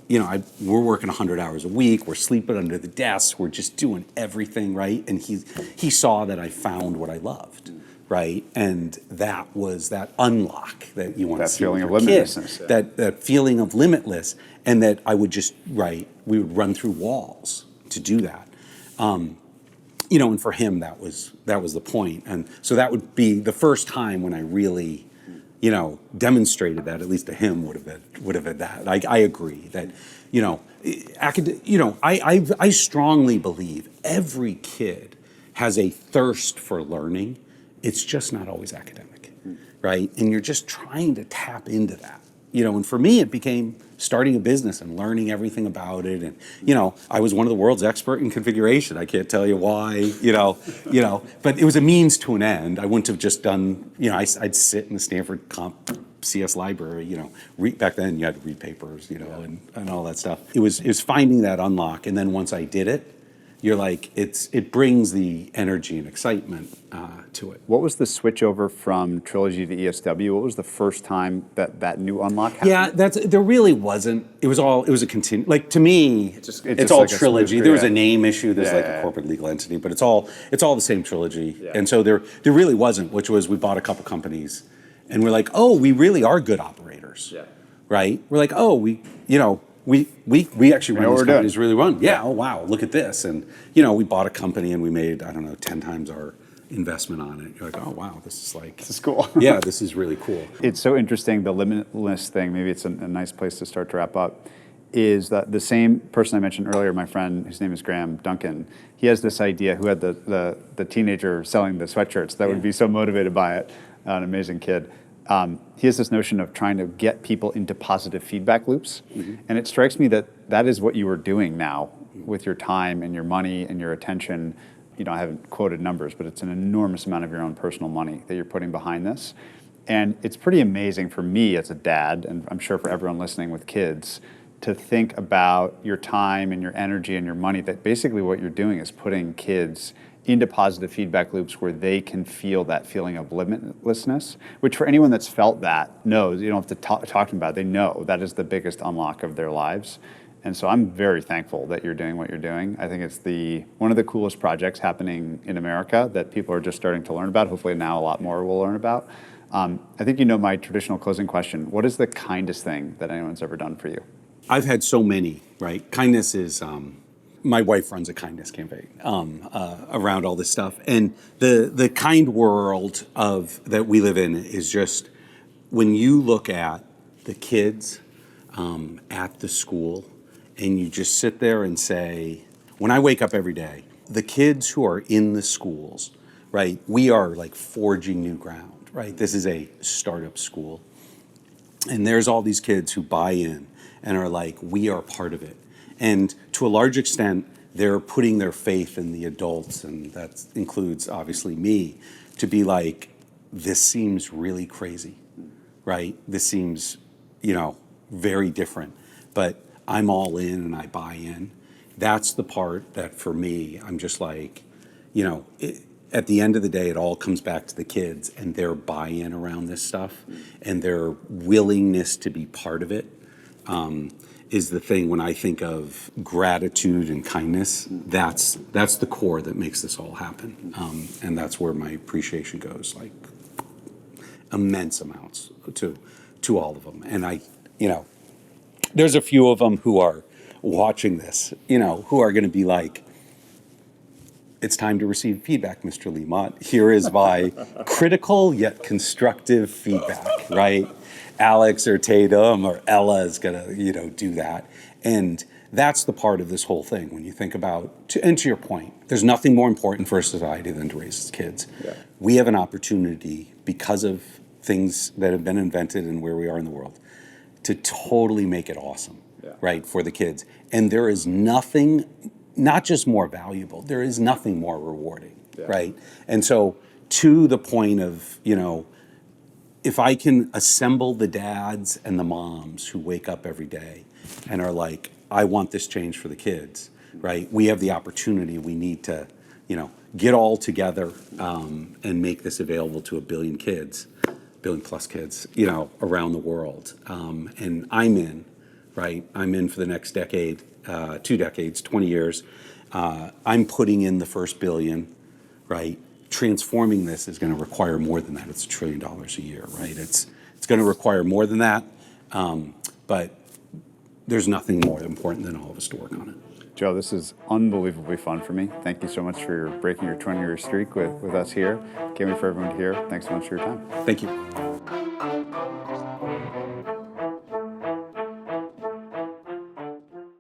we're working 100 hours a week, we're sleeping under the desk, we're just doing everything, right? And he saw that I found what I loved, right? And that was that unlock that you want to see. That feeling of limitlessness. limitlessness. That feeling of limitless, and that I would just, we would run through walls to do that. And for him, that was the point. And so that would be the first time when I really, demonstrated that, at least to him, would have been that. I agree that, I strongly believe every kid has a thirst for learning. It's just not always academic, right? And you're just trying to tap into that. And for me, it became starting a business and learning everything about it. And, I was one of the world's expert in configuration. I can't tell you why, but it was a means to an end. I wouldn't have just done, I'd sit in the Stanford Comp CS library, back then you had to read papers, and all that stuff. It was finding that unlock. And then once I did it, you're like, it brings the energy and excitement to it. What was the switch over from Trilogy to ESW? What was the first time that new unlock happened? Yeah, there really wasn't. It was a continue. Like, to me, it's all like Trilogy. There was a name issue. There's a corporate legal entity, but it's all the same Trilogy. Yeah. And so there really wasn't, which was we bought a couple companies, and we're like, oh, we really are good operators. Yeah. Right? We're like, oh, we actually run these companies really run. Yeah. Oh, wow. Look at this. And, we bought a company and we made, 10 times our investment on it. You're like, oh, wow, this is cool. Yeah, this is really cool. It's so interesting, the limitless thing, maybe it's a nice place to start to wrap up, is that the same person I mentioned earlier, my friend, whose name is Graham Duncan, he has this idea, who had the teenager selling the sweatshirts that would be so motivated by it, an amazing kid. He has this notion of trying to get people into positive feedback loops. Mm-hmm. And it strikes me that is what you are doing now with your time and your money and your attention. I haven't quoted numbers, but it's an enormous amount of your own personal money that you're putting behind this. And it's pretty amazing for me as a dad, and I'm sure for everyone listening with kids, to think about your time and your energy and your money, that basically what you're doing is putting kids into positive feedback loops where they can feel that feeling of limitlessness, which for anyone that's felt that knows, you don't have to talk to them about it, they know that is the biggest unlock of their lives. And so I'm very thankful that you're doing what you're doing. I think it's one of the coolest projects happening in America that people are just starting to learn about. Hopefully now a lot more will learn about. I think my traditional closing question. What is the kindest thing that anyone's ever done for you? I've had so many, right? Kindness is, my wife runs a kindness campaign around all this stuff. And the kind world that we live in is just, when you look at the kids at the school, and you just sit there and say, when I wake up every day, the kids who are in the schools, right, we are like forging new ground, right? This is a startup school. And there's all these kids who buy in and are like, we are part of it. And to a large extent, they're putting their faith in the adults, and that includes obviously me, to be like, this seems really crazy, right? This seems, very different. But I'm all in and I buy in. That's the part that for me, I'm just like, at the end of the day, it all comes back to the kids and their buy-in around this stuff and their willingness to be part of it. Is the thing when I think of gratitude and kindness, that's the core that makes this all happen. And that's where my appreciation goes, like immense amounts to all of them. And there's a few of them who are watching this, who are going to be like, it's time to receive feedback, Mr. Liemandt. Here is my critical yet constructive feedback, right? Alex or Tatum or Ella is going to, do that. And that's the part of this whole thing when you think about, and to your point, there's nothing more important for a society than to raise its kids. Yeah. We have an opportunity because of things that have been invented and where we are in the world to totally make it awesome, right, for the kids. And there is nothing, not just more valuable, there is nothing more rewarding, right? And so to the point of, if I can assemble the dads and the moms who wake up every day and are like, I want this change for the kids, right? We have the opportunity, we need to, get all together and make this available to a billion plus kids, around the world. And I'm in, right? I'm in for the next decade, 2 decades, 20 years. I'm putting in the first billion, right? Transforming this is going to require more than that. It's $1 trillion a year, right? It's going to require more than that, but there's nothing more important than all of us to work on it. Joe, this is unbelievably fun for me. Thank you so much for breaking your 20-year streak with us here. Can't wait for everyone to hear. Thanks so much for your time. Thank you.